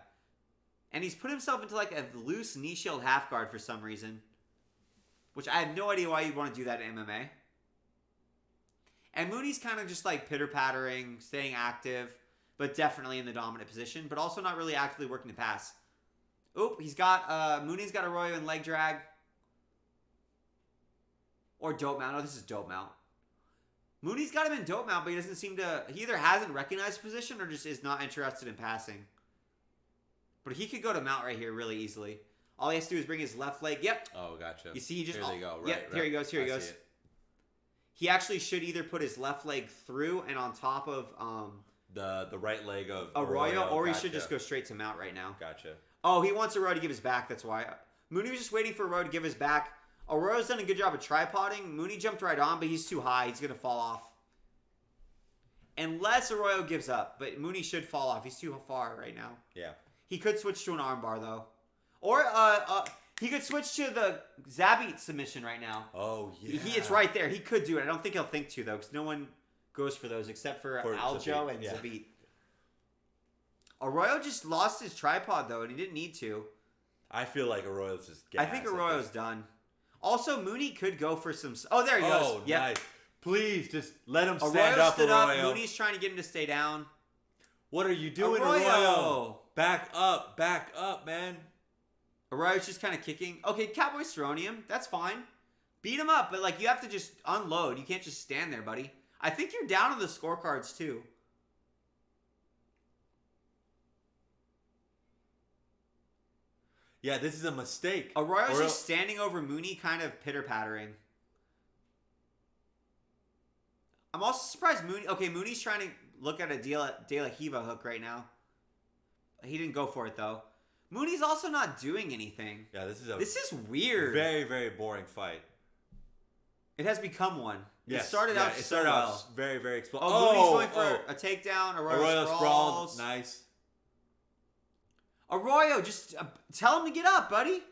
And he's put himself into like a loose knee shield half guard for some reason. Which I have no idea why you'd want to do that in MMA. And Mooney's kind of just like pitter-pattering, staying active, but definitely in the dominant position, but also not really actively working to pass. Oop, Mooney's got Arroyo in leg drag. Or dope mount. Oh, this is dope mount. Mooney's got him in dope mount, but he doesn't seem to... He either hasn't recognized position or just is not interested in passing. But he could go to mount right here really easily. All he has to do is bring his left leg. Yep. Oh, gotcha. You see, he just... Here they go. Right, yep, right. Here he goes. Here he goes. He actually should either put his left leg through and on top of the right leg of Arroyo, or he should just go straight to mount right now. Gotcha. Oh, he wants Arroyo to give his back. That's why. Mooney was just waiting for Arroyo to give his back. Arroyo's done a good job of tripoding. Mooney jumped right on, but he's too high. He's going to fall off. Unless Arroyo gives up, but Mooney should fall off. He's too far right now. Yeah. He could switch to an armbar, though. Or he could switch to the Zabit submission right now. Oh, yeah. It's right there. He could do it. I don't think he'll think to, though, because no one goes for those except for Aljo and Zabit. Arroyo just lost his tripod, though, and he didn't need to. I feel like Arroyo's just I think Arroyo's done. Also, Mooney could go for some... Oh, there he goes. Oh, yep. Nice. Please, just let him stand Arroyo up, stood Arroyo. up. Mooney's trying to get him to stay down. What are you doing, Arroyo? Back up, man. Arroyo's just kind of kicking. Okay, Cowboy's throwing him. That's fine. Beat him up, but like you have to just unload. You can't just stand there, buddy. I think you're down on the scorecards, too. Yeah, this is a mistake. Arroyo's just standing over Mooney, kind of pitter-pattering. I'm also surprised Mooney... Okay, Mooney's trying to look at a De La Hiva hook right now. He didn't go for it, though. Mooney's also not doing anything. Yeah, this is weird. Very, very boring fight. It has become one. Yes. It started out very, very explosive. Mooney's going for a takedown. Arroyo sprawls. Nice. Arroyo, just tell him to get up, buddy.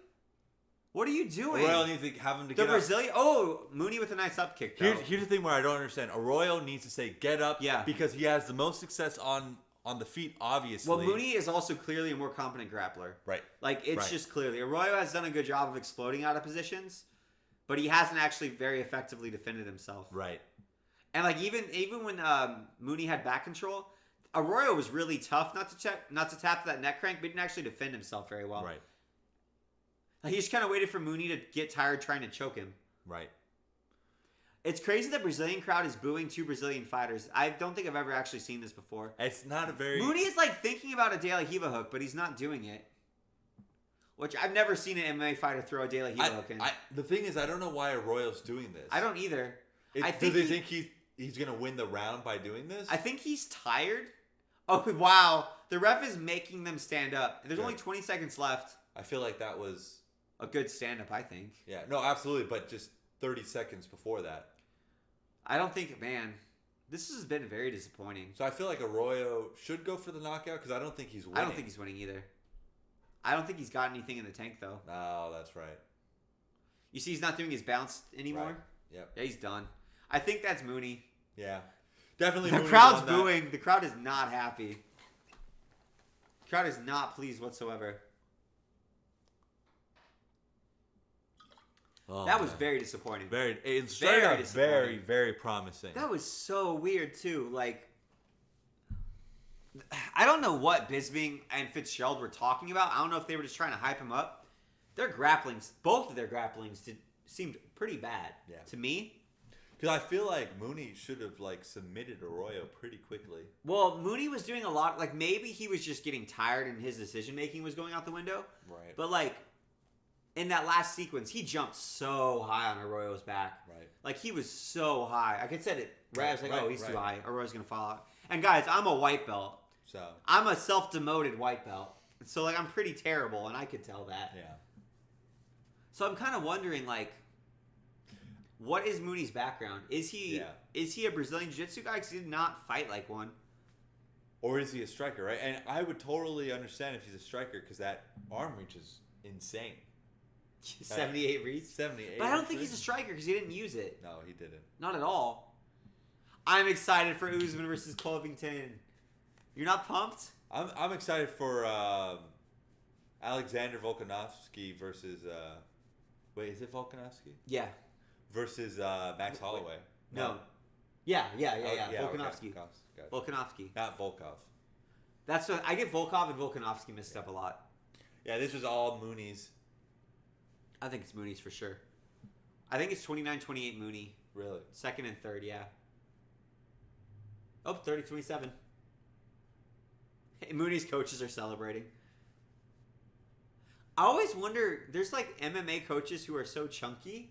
What are you doing? Arroyo needs to have him to get up. The Brazilian... Oh, Mooney with a nice up kick, though. Here's the thing where I don't understand. Arroyo needs to say, get up, because he has the most success on the feet, obviously. Well, Mooney is also clearly a more competent grappler. Right. Like, it's just clearly... Arroyo has done a good job of exploding out of positions, but he hasn't actually very effectively defended himself. Right. And, like, even when Mooney had back control... Arroyo was really tough not to tap that neck crank, but didn't actually defend himself very well. Right. He just kind of waited for Mooney to get tired trying to choke him. Right. It's crazy that Brazilian crowd is booing two Brazilian fighters. I don't think I've ever actually seen this before. It's not a very... Mooney is like thinking about a De La Hiva hook, but he's not doing it. Which I've never seen an MMA fighter throw a De La Hiva hook in. The thing is, I don't know why Arroyo's doing this. I don't either. Do they think he's going to win the round by doing this? I think he's tired. Oh, wow. The ref is making them stand up. There's only 20 seconds left. I feel like that was... a good stand-up, I think. Yeah, no, absolutely, but just 30 seconds before that. I don't think, man, this has been very disappointing. So I feel like Arroyo should go for the knockout because I don't think he's winning. I don't think he's winning either. I don't think he's got anything in the tank, though. No, that's right. You see he's not doing his bounce anymore? Right. Yep. Yeah, he's done. I think that's Mooney. Yeah. Definitely The Mooney crowd's won that. booing. The crowd is not happy. The crowd is not pleased whatsoever. Oh, that was very disappointing. It started out disappointing. very, very promising. That was so weird, too. Like, I don't know what Bisping and Fitzgerald were talking about. I don't know if they were just trying to hype him up. Their grapplings, both of their grapplings seemed pretty bad to me. Because I feel like Mooney should have submitted Arroyo pretty quickly. Well, Mooney was doing a lot. Like, maybe he was just getting tired and his decision-making was going out the window. Right. But, in that last sequence, he jumped so high on Arroyo's back. Right. Like, he was so high. I could said it. Right. I was like, he's too high. Arroyo's going to fall out. And, guys, I'm a white belt. So. I'm a self-demoted white belt. So, I'm pretty terrible, and I could tell that. Yeah. So I'm kind of wondering, like, what is Mooney's background? Is he a Brazilian Jiu-Jitsu guy? Because he did not fight like one. Or is he a striker, right? And I would totally understand if he's a striker because that arm reach is insane. 78 reach? 78. But I don't think he's a striker because he didn't use it. No, he didn't. Not at all. I'm excited for Usman versus Covington. You're not pumped? I'm excited for Alexander Volkanovski versus wait, is it Volkanovski? Yeah. Versus Max Holloway. No. Yeah. Oh, Volkanovski. Okay. Gotcha. Volkanovski. Not Volkov. That's what I get. Volkov and Volkanovski mixed up a lot. Yeah, this was all Mooney's. I think it's Mooney's for sure. I think it's 29-28 Mooney. Really? Second and third, yeah. Oh, 30-27. Hey, Mooney's coaches are celebrating. I always wonder, there's like MMA coaches who are so chunky.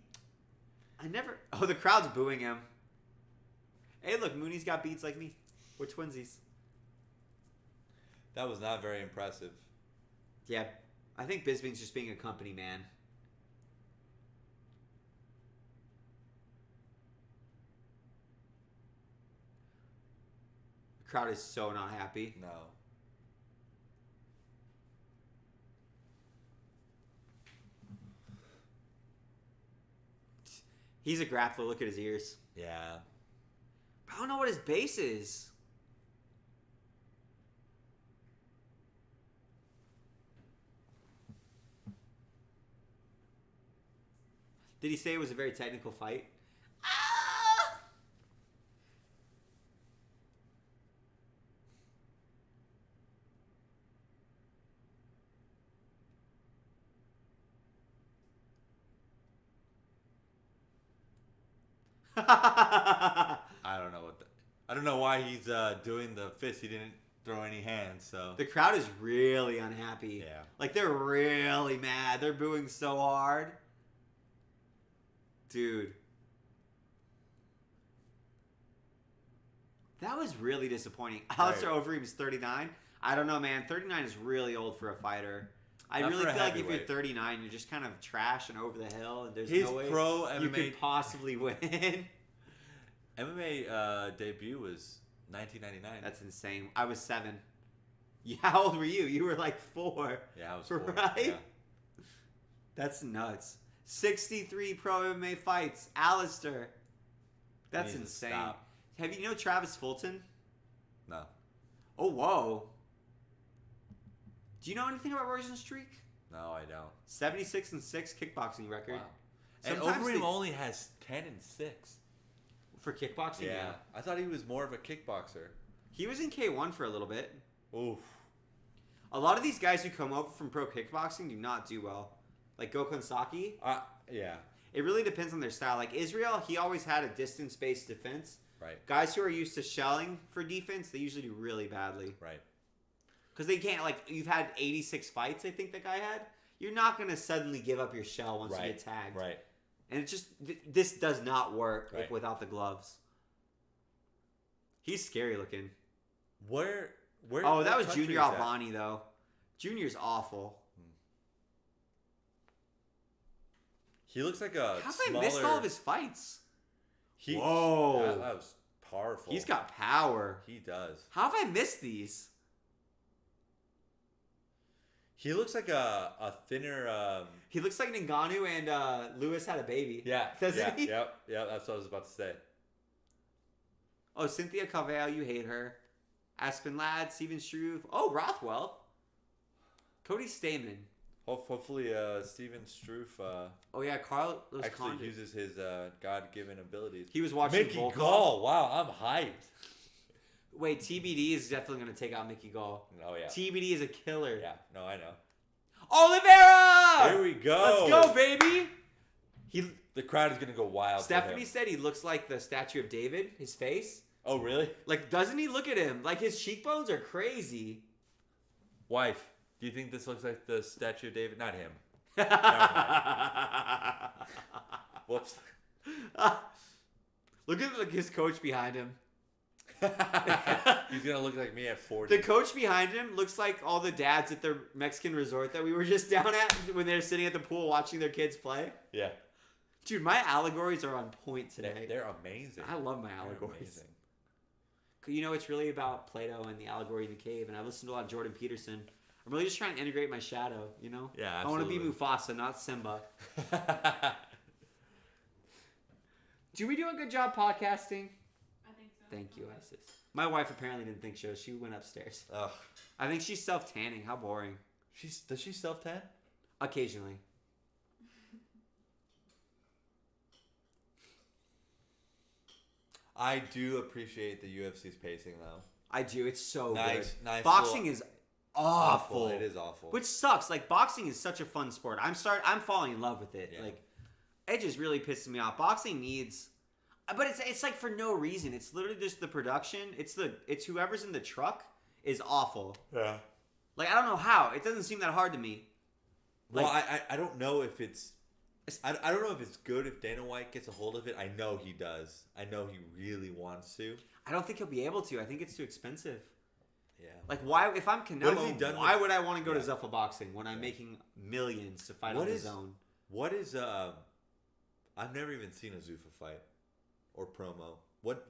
Oh, the crowd's booing him. Hey, look, Mooney's got beats like me. We're twinsies. That was not very impressive. Yeah, I think Bisping's just being a company man. The crowd is so not happy. No. He's a grappler. Look at his ears. Yeah. I don't know what his base is. Did he say it was a very technical fight? Ah! I don't know I don't know why he's doing the fist. He didn't throw any hands, so. The crowd is really unhappy. Yeah. Like, they're really mad. They're booing so hard. Dude. That was really disappointing. Alistair Overeem's 39. I don't know, man. 39 is really old for a fighter. I Not really for a feel like if you're heavyweight. 39, you're just kind of trash and over the hill, and there's His no way pro you MMA could possibly win. MMA debut was 1999. That's insane. I was 7. How old were you? You were like 4. Yeah, I was 4. Right? Yeah. That's nuts. 63 pro MMA fights. Alistair. That's He needs to insane. stop. Have you know Travis Fulton? No. Oh, whoa. Do you know anything about Roy's streak? No, I don't. 76-6 kickboxing record. Wow. And Sometimes Overeem they- only has 10-6. For kickboxing? Yeah. I thought he was more of a kickboxer. He was in K1 for a little bit. Oof. A lot of these guys who come over from pro kickboxing do not do well. Like Gokhan Saki. Yeah. It really depends on their style. Like Israel, he always had a distance-based defense. Right. Guys who are used to shelling for defense, they usually do really badly. Right. Because they can't, like, you've had 86 fights, I think that guy had. You're not going to suddenly give up your shell once you get tagged. Right. And it just, this does not work Right. without the gloves. He's scary looking. Where Oh, what that was country Junior is that? Albani, though. Junior's awful. He looks like a How have smaller... I missed all of his fights? Whoa. That was powerful. He's got power. He does. How have I missed these? He looks like a thinner... He looks like Ngannou and Lewis had a baby. Yeah. Doesn't he? Yep. Yeah, that's what I was about to say. Oh, Cynthia Calveo, you hate her. Aspen Ladd, Steven Struve. Oh, Rothwell. Cody Stamen. Hopefully, Steven Struve Oh, yeah, Carlos actually Condit. uses his God-given abilities. He was watching Mickey Volkov. Gall. Wow, I'm hyped. Wait, TBD is definitely going to take out Mickey Gall. Oh, yeah. TBD is a killer. Yeah, no, I know. Oliveira! Here we go. Let's go, baby! The crowd is going to go wild Stephanie for him. said he looks like the statue of David, his face. Oh, really? Like, doesn't he look at him? Like, his cheekbones are crazy. Wife, do you think this looks like the statue of David? Not him. Whoops. Look at his coach behind him. He's gonna look like me at 40. The coach behind him looks like all the dads at their Mexican resort that we were just down at when they're sitting at the pool watching their kids play. Yeah. Dude, my allegories are on point today. They're amazing. I love my They're allegories. amazing. You know, it's really about Plato and the allegory in the cave, and I listened to a lot of Jordan Peterson. I'm really just trying to integrate my shadow, you know? Yeah, I want to be absolutely. Mufasa, not Simba. Do we do a good job podcasting? I think so. Thank you, Isis. My wife apparently didn't think so. She went upstairs. Ugh. I think she's self-tanning. How boring. Does she self-tan? Occasionally. I do appreciate the UFC's pacing though. I do. It's so Nice, good. nice Boxing little- is awful. It is awful. Which sucks. Like, boxing is such a fun sport. I'm falling in love with it. Yeah. Like, it just really pisses me off. Boxing needs, but it's like for no reason. It's literally just the production. It's whoever's in the truck is awful. Yeah. Like, I don't know how. It doesn't seem that hard to me. Like, Well, I don't know if it's I don't know if it's good if Dana White gets a hold of it. I know he does. I know he really wants to. I don't think he'll be able to. I think it's too expensive. Yeah. Like, why? If I'm What has he Canelo, done why with- would I want to go to Yeah. Zuffa Boxing when I'm making millions to fight on the zone? What is I've never even seen a Zuffa fight or promo.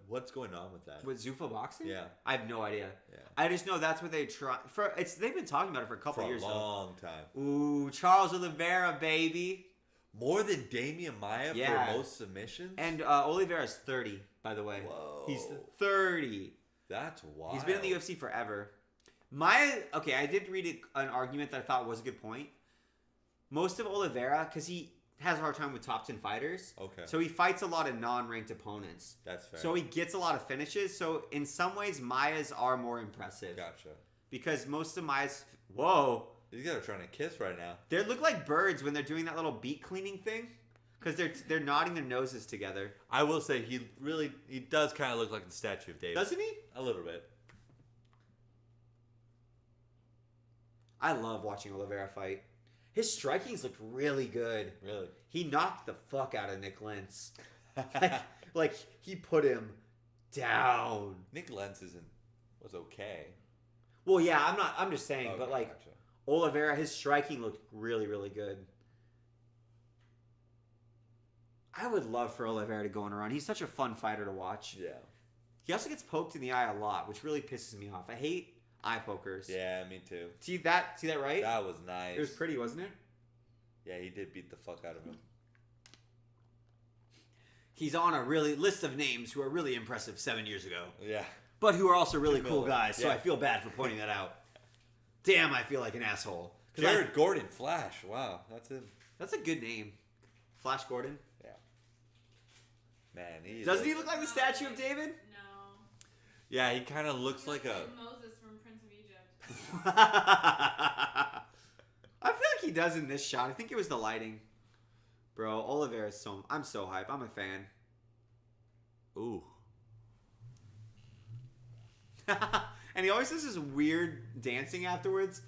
What's going on with that? With Zuffa Boxing? Yeah. I have no idea. Yeah. I just know that's what they try for. They've been talking about it for a couple For a years long time. though. Ooh, Charles Oliveira, baby. More than Damian Maia Yeah. for most submissions? And Oliveira's 30, by the way. Whoa. He's 30. That's wild. He's been in the UFC forever. Okay, I did read an argument that I thought was a good point. Most of Oliveira, because he has a hard time with top 10 fighters. Okay. So he fights a lot of non-ranked opponents. That's fair. So he gets a lot of finishes. So in some ways, Maia's are more impressive. Gotcha. Because most of Maia's... Whoa. These guys are trying to kiss right now. They look like birds when they're doing that little beak cleaning thing. Because they're nodding their noses together. I will say he does kind of look like the statue of David. Doesn't he? A little bit. I love watching Oliveira fight. His strikings looked really good. Really. He knocked the fuck out of Nick Lentz. like he put him down. Nick Lentz was okay. Well, yeah, I'm just saying, Okay, but like gotcha. Oliveira, his striking looked really, really good. I would love for Oliveira to go on a run. He's such a fun fighter to watch. Yeah. He also gets poked in the eye a lot, which really pisses me off. I hate eye pokers. Yeah, me too. See that right? That was nice. It was pretty, wasn't it? Yeah, he did beat the fuck out of him. He's on a list of names who are really impressive 7 years ago. Yeah. But who are also really Jim cool Miller. guys, so Yeah. I feel bad for pointing that out. Damn, I feel like an asshole. 'Cause Jared Gordon, Flash. Wow, that's him. that's a good name. Flash Gordon. Yeah. Man, he Doesn't he look like the statue of David? No. Yeah, he kind of looks like a. Moses from Prince of Egypt. I feel like he does in this shot. I think it was the lighting. Bro, Oliveira's I'm so hype. I'm a fan. Ooh. And he always does this weird dancing afterwards,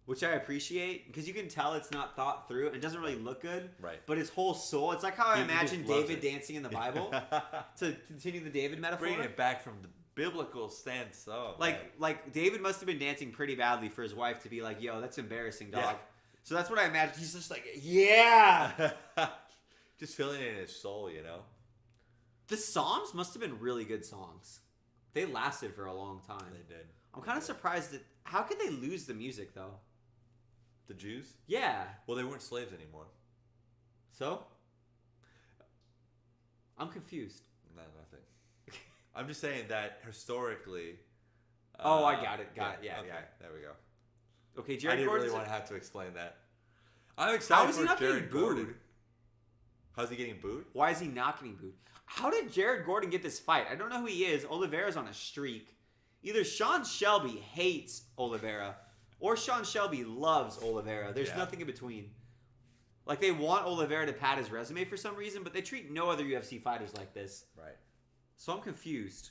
which I appreciate because you can tell it's not thought through and it doesn't really look good. Right. But his whole soul, it's like how I He just imagine loves David it. dancing in the Bible to continue the David metaphor. Bringing it back from the biblical stance. Oh, man. Like David must have been dancing pretty badly for his wife to be like, yo, that's embarrassing, dog. Yeah. So that's what I imagine. He's just like, yeah. Just feeling it in his soul, you know? The Psalms must have been really good songs. They lasted for a long time. They did. I'm kind of surprised that how could they lose the music though? The Jews? Yeah. Well, they weren't slaves anymore. So? I'm confused. No, nothing. I'm just saying that historically. Oh, I got it. Got it. Yeah, okay, yeah. there we go. Okay, I Jared didn't Gordon's really want to have to explain that. I'm excited How is he for not Jared getting booed? Gordon. How's he getting booed? Why is he not getting booed? How did Jared Gordon get this fight? I don't know who he is. Oliveira's on a streak. Either Sean Shelby hates Oliveira or Sean Shelby loves Oliveira. There's Yeah. nothing in between. Like, they want Oliveira to pad his resume for some reason, but they treat no other UFC fighters like this. Right. So I'm confused.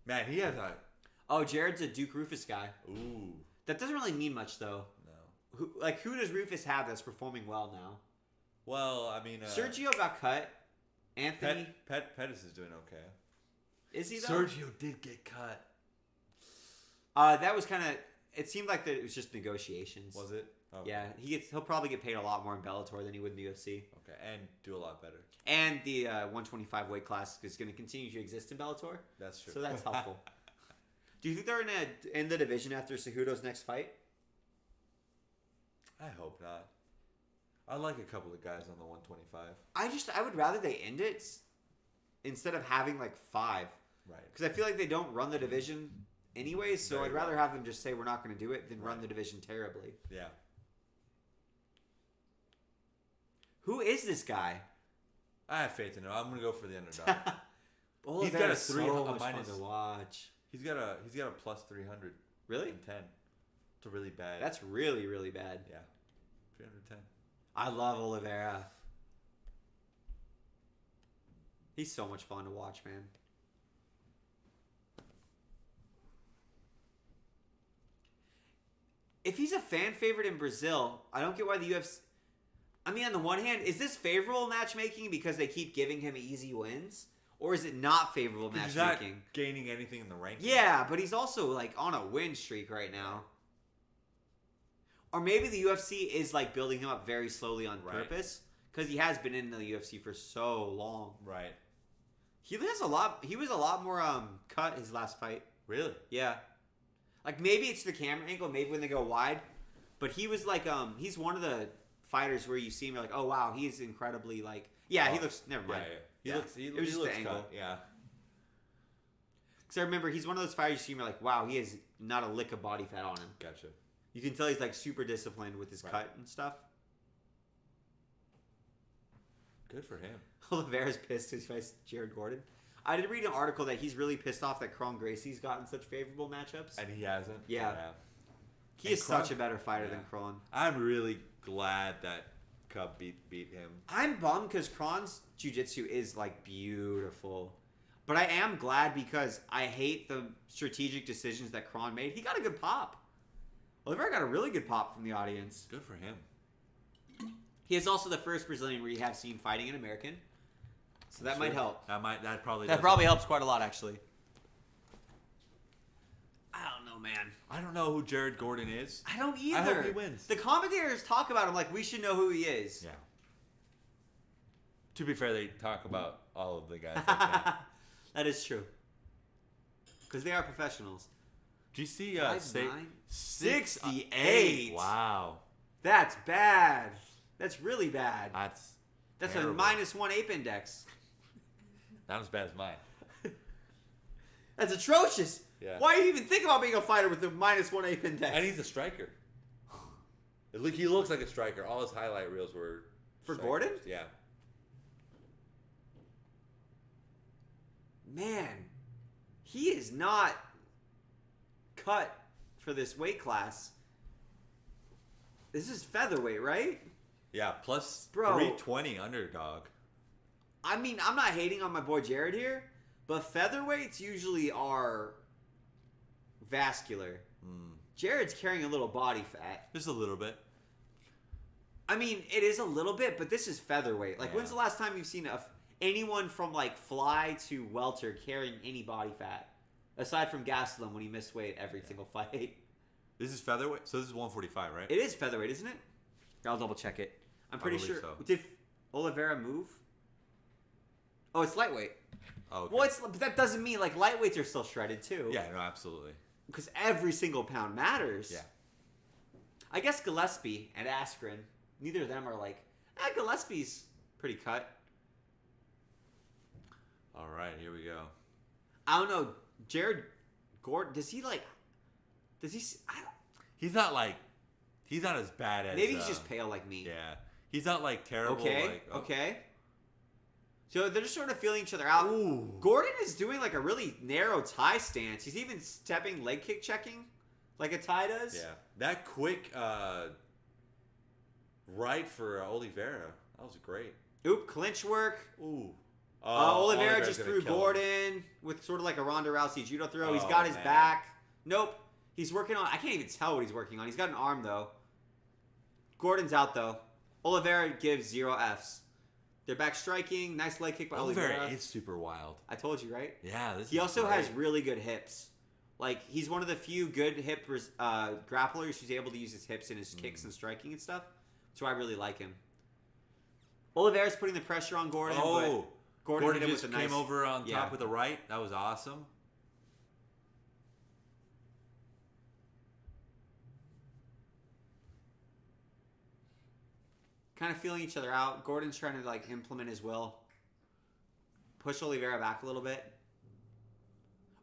Man, he has a. Oh, Jared's a Duke Rufus guy. Ooh. That doesn't really mean much, though. No. Who does Rufus have that's performing well now? Well, I mean. Sergio got cut. Anthony. Pettis is doing okay. Is he though? Sergio did get cut. That was kind of. It seemed like that it was just negotiations. Was it? Okay. Yeah, he'll probably get paid a lot more in Bellator than he would in the UFC. Okay, and do a lot better. And the 125 weight class is going to continue to exist in Bellator. That's true. So that's helpful. Do you think they're going to end the division after Cejudo's next fight? I hope not. I like a couple of guys on the 125. I would rather they end it instead of having like 5. Right. Because I feel like they don't run the division anyways, so Very I'd rather well. have them just say we're not going to do it than run Right. the division terribly. Yeah. Who is this guy? I have faith in him. I'm gonna go for the underdog. Oh, He's that got a is 3 so a much minus- fun to watch. he's got a plus 300 Really? and 10. It's a really bad. That's really, really bad. yeah. 310. I love Oliveira. He's so much fun to watch, man. If he's a fan favorite in Brazil, I don't get why the UFC... I mean, on the one hand, is this favorable matchmaking because they keep giving him easy wins? Or is it not favorable He's not matchmaking? gaining anything in the rankings. Yeah, but he's also like on a win streak right now. Or maybe the UFC is like building him up very slowly on Right. purpose because he has been in the UFC for so long. Right. He was a lot more cut his last fight. Really? Yeah. Like maybe it's the camera angle, maybe when they go wide, but he was like he's one of the fighters where you see him, you're like, oh wow, he's incredibly like he looks. Never Yeah. mind. yeah. Yeah. He It was just the looks angle. cut. Yeah. Because I remember he's one of those fighters you see him, you're like, wow, he has not a lick of body fat on him. Gotcha. You can tell he's like super disciplined with his Right. cut and stuff. Good for him. Oliveira's pissed because he faced Jared Gordon. I did read an article that he's really pissed off that Kron Gracie's gotten such favorable matchups. And he hasn't. Yeah. He And is such Kron- a better fighter yeah. than Kron. I'm really glad that Cub beat him. I'm bummed because Kron's jiu-jitsu is like beautiful. But I am glad because I hate the strategic decisions that Kron made. He got a good pop. Oliveira got a really good pop from the audience. Good for him. He is also the first Brazilian we have seen fighting an American. So that might Sure. help. That probably That does probably help. helps quite a lot, actually. I don't know, man. I don't know who Jared Gordon is. I don't either. I hope he wins. The commentators talk about him like we should know who he is. Yeah. To be fair, they talk about all of the guys like that. That is true. Because they are professionals. Do you see 5'9"? 68? Wow. That's bad. That's really bad. That's terrible. a -1 ape index. Not as bad as mine. That's atrocious. Yeah. Why do you even think about being a fighter with a -1 ape index? And he's a striker. He looks like a striker. All his highlight reels were For strikers. Gordon? Yeah. Man, he is not cut for this weight class. This is featherweight, right? Yeah, plus Bro. 320 underdog. I mean, I'm not hating on my boy Jared here, but featherweights usually are vascular. Jared's carrying a little body fat. Just a little bit. I mean, it is a little bit, but this is featherweight. Like, Yeah. when's the last time you've seen anyone from, like, fly to welter carrying any body fat? Aside from Gastelum when he missed weight every single fight. This is featherweight? So this is 145, right? It is featherweight, isn't it? I'll double check it. I'm pretty believe sure. so. Did Oliveira move? Oh, it's lightweight. Oh, okay. Well, but that doesn't mean, like, lightweights are still shredded, too. Yeah, no, absolutely. Because every single pound matters. Yeah. I guess Gillespie and Askren, neither of them are like, Gillespie's pretty cut. All right, here we go. I don't know. Jared Gordon, does he? He's not as bad as. Maybe he's just pale like me. Yeah. He's not like terrible. Okay. Like, Okay. So they're just sort of feeling each other out. Ooh. Gordon is doing like a really narrow tie stance. He's even stepping leg kick checking like a tie does. Yeah. That quick right for Oliveira. That was great. Oop, clinch work. Ooh. Oliveira Oliveira's just gonna threw kill him. Gordon with sort of like a Ronda Rousey judo throw. He's Oh, got his man. back. Nope. He's working on... I can't even tell what he's working on. He's got an arm, though. Gordon's out, though. Oliveira gives 0 Fs. They're back striking. Nice leg kick by Oliveira Oliveira. is super wild. I told you, right? Yeah, He also has really good hips. Like, he's one of the few good hip grapplers who's able to use his hips in his kicks and striking and stuff. So I really like him. Oliveira's putting the pressure on Gordon. Oh, but Gordon hit him just with a nice, came over on yeah. top with a right. That was awesome. Kind of feeling each other out. Gordon's trying to like implement his will. Push Oliveira back a little bit.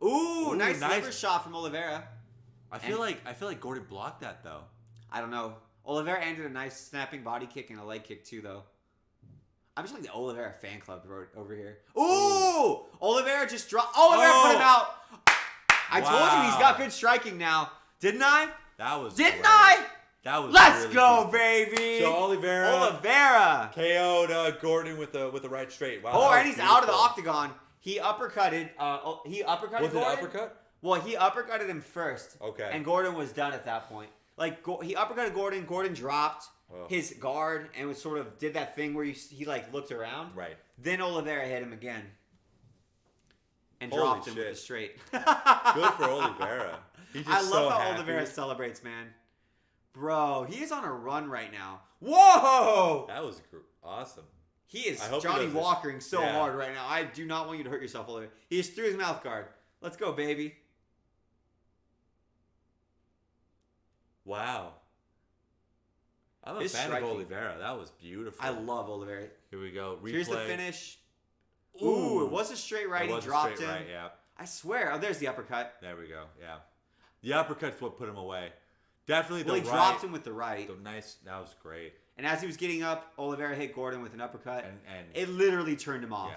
Ooh, nice liver shot from Oliveira. I feel like Gordon blocked that though. I don't know. Oliveira ended a nice snapping body kick and a leg kick too, though. I'm just like the Oliveira fan club over here. Ooh! Oliveira just dropped. Oliveira put him out. I told you he's got good striking now. Didn't I? That was Didn't great. I? That was Let's really go, good. baby. So Oliveira KO'd Gordon with the right straight. Wow. Oh, that and was he's out of the beautiful. octagon. He uppercutted. He uppercutted Was it Gordon. uppercut? Well, he uppercutted him first. Okay. And Gordon was done at that point. Like, he uppercutted Gordon. Gordon dropped his guard and was sort of did that thing where he like looked around. Right. Then Oliveira hit him again. And Holy dropped him with shit. a straight. Good for Oliveira. He's just I love so how happy. Oliveira celebrates, man. Bro, he is on a run right now. Whoa! That was awesome. He is I hope he Johnny does this. Walkering so Yeah. hard right now. I do not want you to hurt yourself, Oliveira. He just threw his mouth guard. Let's go, baby. Wow. I'm a His fan striking. of Oliveira. That was beautiful. I love Oliveira. Here we go. Replay. Here's the finish. Ooh, it was a straight right. It He was a dropped straight him. right, yeah. I swear. Oh, there's the uppercut. There we go. Yeah. The uppercut's what put him away. Definitely the Well, he right. dropped him with the right. The nice. That was great. And as he was getting up, Oliveira hit Gordon with an uppercut. And It literally turned him off.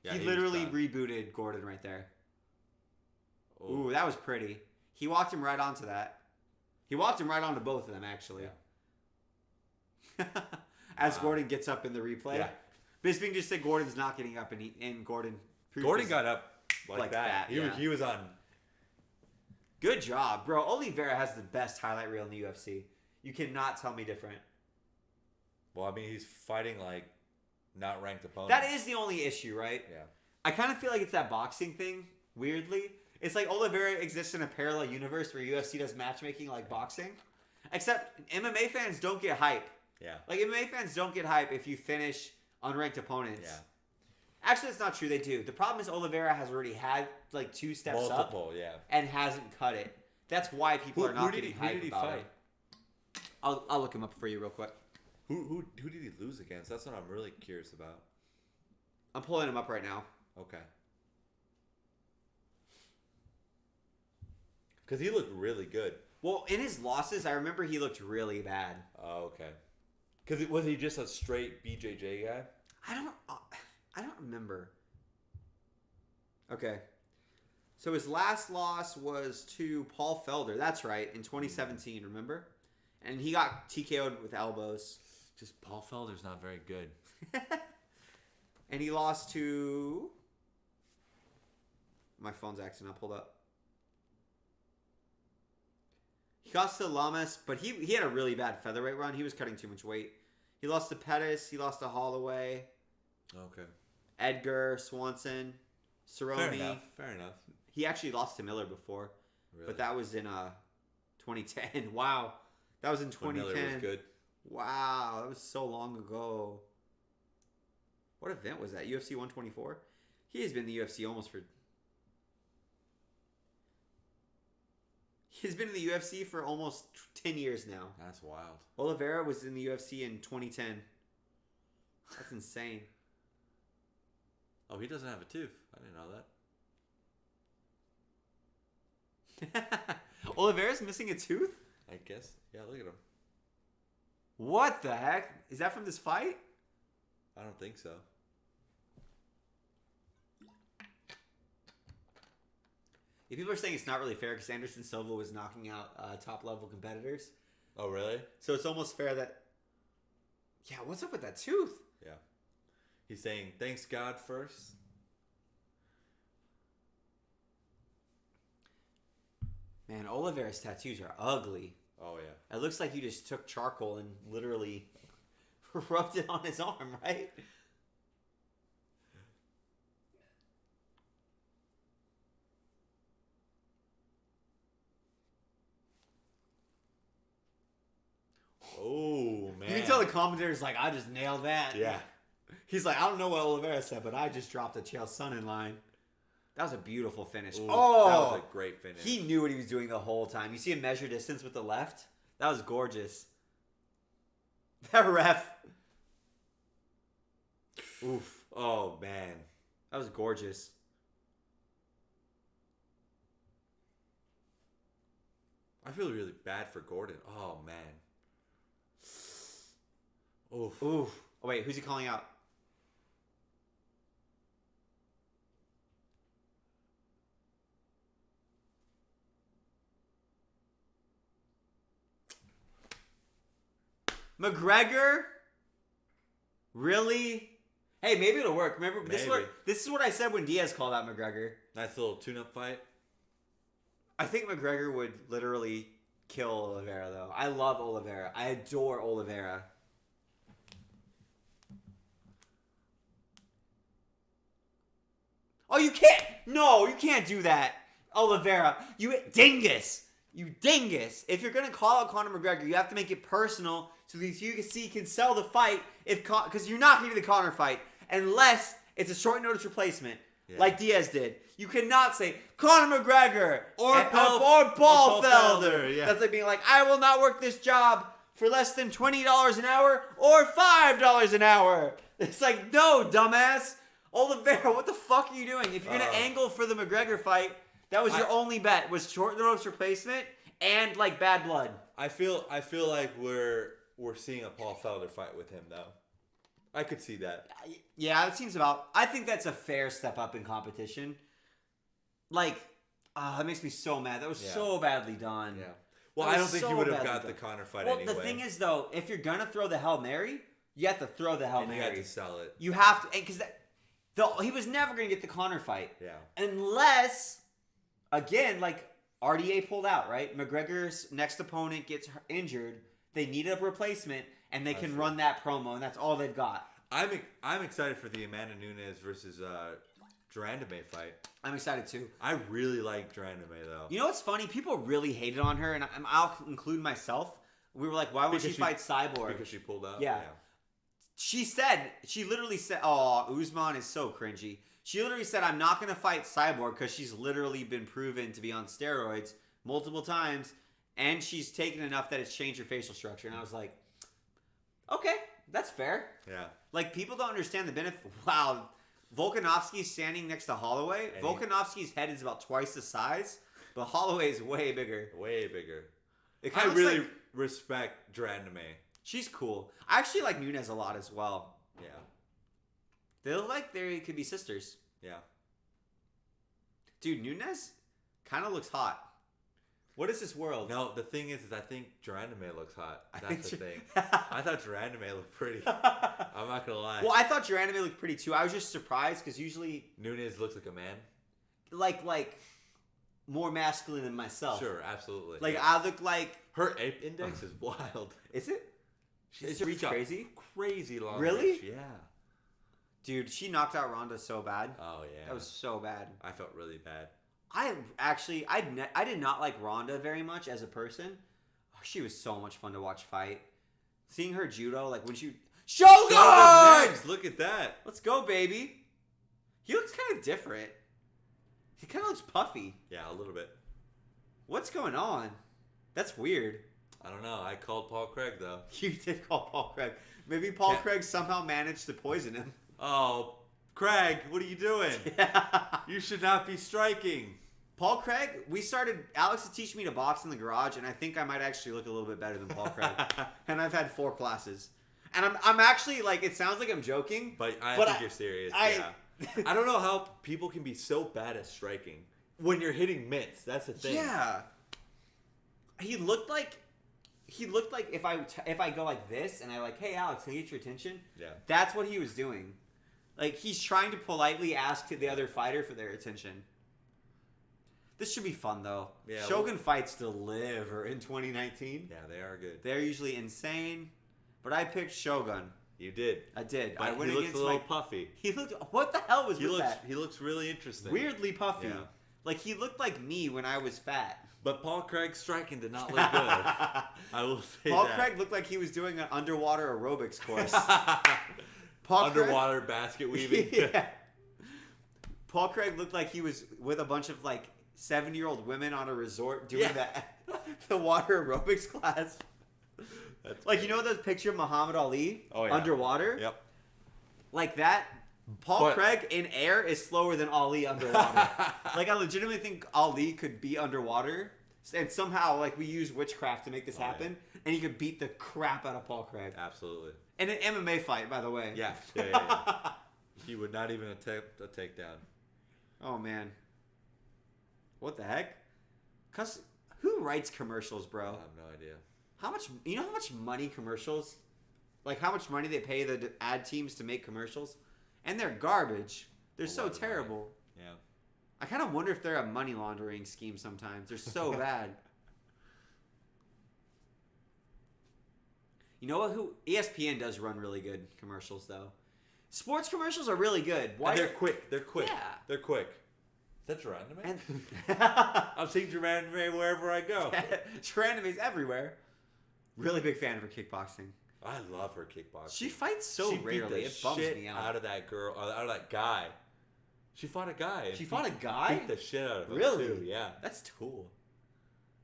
Yeah. he was literally done. rebooted Gordon right there. Ooh. Ooh, that was pretty. He walked him right onto that. He walked him right onto both of them, actually. As Gordon gets up in the replay. Yeah. Bisping just said Gordon's not getting up, and Gordon... Gordon got up like that. yeah. He was on. Good job, bro. Oliveira has the best highlight reel in the UFC. You cannot tell me different. Well, I mean, he's fighting like not ranked opponents. That is the only issue, right? Yeah. I kind of feel like it's that boxing thing, weirdly. It's like Oliveira exists in a parallel universe where UFC does matchmaking like boxing. Except MMA fans don't get hype. Yeah. Like, MMA fans don't get hype if you finish unranked opponents. Yeah. Actually, it's not true. They do. The problem is Oliveira has already had, like, 2 steps Multiple, up. yeah. And hasn't cut it. That's why people are not getting hype about fight? it. I'll look him up for you real quick. Who did he lose against? That's what I'm really curious about. I'm pulling him up right now. Okay. Because he looked really good. Well, in his losses, I remember he looked really bad. Oh, okay. Because was he just a straight BJJ guy? I don't remember. Okay. So his last loss was to Paul Felder. That's right, in 2017, remember? And he got TKO'd with elbows. Just Paul Felder's not very good. And he lost to... My phone's acting up. Hold up. He lost to Lamas, but he had a really bad featherweight run. He was cutting too much weight. He lost to Pettis. He lost to Holloway. Okay. Edgar, Swanson, Cerrone. Fair enough. He actually lost to Miller before. Really? But that was in 2010. Wow. That was in 2010. When Miller was good. Wow, that was so long ago. What event was that? UFC 124? He has been in the UFC almost for... He's been in the UFC for almost 10 years now. That's wild. Oliveira was in the UFC in 2010. That's insane. Oh, he doesn't have a tooth. I didn't know that. Oliveira's missing a tooth? I guess. Yeah, look at him. What the heck? Is that from this fight? I don't think so. Yeah, people are saying it's not really fair because Anderson Silva was knocking out top-level competitors. Oh, really? So it's almost fair that... Yeah, what's up with that tooth? Yeah. He's saying, thanks God first. Man, Oliveira's tattoos are ugly. Oh, yeah. It looks like you just took charcoal and literally rubbed it on his arm, right? Oh man. You can tell the commentator's like, I just nailed that. Yeah. He's like, I don't know what Oliveira said, but I just dropped a Chael Sonnen line. That was a beautiful finish. Ooh, oh, that was a great finish. He knew what he was doing the whole time. You see him measure distance with the left? That was gorgeous. That ref. Oof. Oh man. That was gorgeous. I feel really bad for Gordon. Oh man. Oof. Oof. Oh wait, who's he calling out? McGregor? Really? Hey, maybe it'll work. Remember, this is what I said when Diaz called out McGregor. Nice little tune-up fight. I think McGregor would literally kill Oliveira, though. I love Oliveira. I adore Oliveira. Oh, you can't! No, you can't do that, Oliveira. You dingus! You dingus! If you're gonna call out Conor McGregor, you have to make it personal so that you can sell the fight. Because you're not gonna do the Conor fight unless it's a short notice replacement, like Diaz did. You cannot say Conor McGregor or Paul Felder. Yeah. That's like being like, I will not work this job for less than $20 an hour or $5 an hour. It's like, no, dumbass. Oliveira, what the fuck are you doing? If you're gonna angle for the McGregor fight, that was your only bet, was short notice replacement and like bad blood. I feel like we're seeing a Paul Felder fight with him though. I could see that. Yeah, it seems about. I think that's a fair step up in competition. Like, that makes me so mad. That was so badly done. Yeah. Well, I don't think you would have got the Conor fight anyway. Well, the thing is though, if you're gonna throw the Hail Mary, you have to throw the Hail and Mary. you had to sell it. You have to, because he was never gonna get the Conor fight. Yeah. Unless, again, like RDA pulled out, right? McGregor's next opponent gets injured. They need a replacement, and they can run that promo, and that's all they've got. I'm excited for the Amanda Nunes versus Durandame fight. I'm excited too. I really like Durandame though. You know what's funny? People really hated on her, and I'll include myself. We were like, why won't she fight Cyborg? Because she pulled out? Yeah. She literally said, oh, Usman is so cringy. She literally said, I'm not going to fight Cyborg because she's literally been proven to be on steroids multiple times, and she's taken enough that it's changed her facial structure. And I was like, okay, that's fair. Yeah. Like, people don't understand the benefit. Wow, Volkanovski's standing next to Holloway. Volkanovski's head is about twice the size, but Holloway is way bigger. Way bigger. I really respect Durandame. She's cool. I actually like Nunes a lot as well. Yeah. They look like they could be sisters. Yeah. Dude, Nunes kind of looks hot. What is this world? No, the thing is I think Durandame looks hot. That's the thing. I I thought Durandame looked pretty. I'm not going to lie. Well, I thought Durandame looked pretty too. I was just surprised because usually... Nunes looks like a man. Like more masculine than myself. Sure, absolutely. Like, I look like... Her ape index is wild. Is it? Is She's it crazy? Crazy long Really? reach, yeah. Dude, she knocked out Ronda so bad. Oh, yeah. That was so bad. I felt really bad. I did not like Ronda very much as a person. Oh, she was so much fun to watch fight. Seeing her judo, like when she... Shogun! Next, look at that. Let's go, baby. He looks kind of different. He kind of looks puffy. Yeah, a little bit. What's going on? That's weird. I don't know. I called Paul Craig, though. You did call Paul Craig. Maybe Paul Craig somehow managed to poison him. Oh, Craig, what are you doing? Yeah. You should not be striking. Paul Craig, Alex is teaching me to box in the garage, and I think I might actually look a little bit better than Paul Craig. And I've had 4 classes. And I'm actually, like, it sounds like I'm joking. But I think you're serious, yeah. I don't know how people can be so bad at striking when you're hitting mitts. That's the thing. Yeah. He looked like if I go like this and I like, hey Alex, can I get your attention? Yeah. That's what he was doing. Like, he's trying to politely ask the other fighter for their attention. This should be fun though. Yeah, Shogun fights deliver in 2019. Yeah, they are good. They're usually insane, but I picked Shogun. You did. I did. But I went he looks against a little puffy. He looked. What the hell was He with looks. that? He looks really interesting. Weirdly puffy. Yeah. Like, he looked like me when I was fat. But Paul Craig's striking did not look good. I will say Paul that. Craig looked like he was doing an underwater aerobics course. Paul Underwater basket weaving. Yeah. Paul Craig looked like he was with a bunch of like 70-year-old women on a resort doing the water aerobics class. That's Like, great. you know the picture of Muhammad Ali yeah. underwater? Yep. Like that. Paul But- Craig in air is slower than Ali underwater. Like, I legitimately think Ali could be underwater, and somehow, like, we use witchcraft to make this happen, and he could beat the crap out of Paul Craig. Absolutely. In an MMA fight, by the way. Yeah. He would not even attempt a takedown. Oh, man. What the heck? Who writes commercials, I bro? have no idea. You know how much money commercials, like how much money they pay the ad teams to make commercials? And they're garbage. They're A so lot of money. terrible. Yeah. I kind of wonder if they're a money laundering scheme sometimes. They're so bad. You know what? ESPN does run really good commercials, though. Sports commercials are really good. And they're quick. They're quick. Yeah. They're quick. Is that Durandame? And I'm seeing Durandame wherever I go. Trandame's everywhere. Really big fan of her kickboxing. I love her kickboxing. She fights so She beat rarely. the It bums shit me out out. of that girl, out of that guy. She fought a guy. and She fought a guy? Beat the shit out of him. Really? Too. Yeah. That's cool.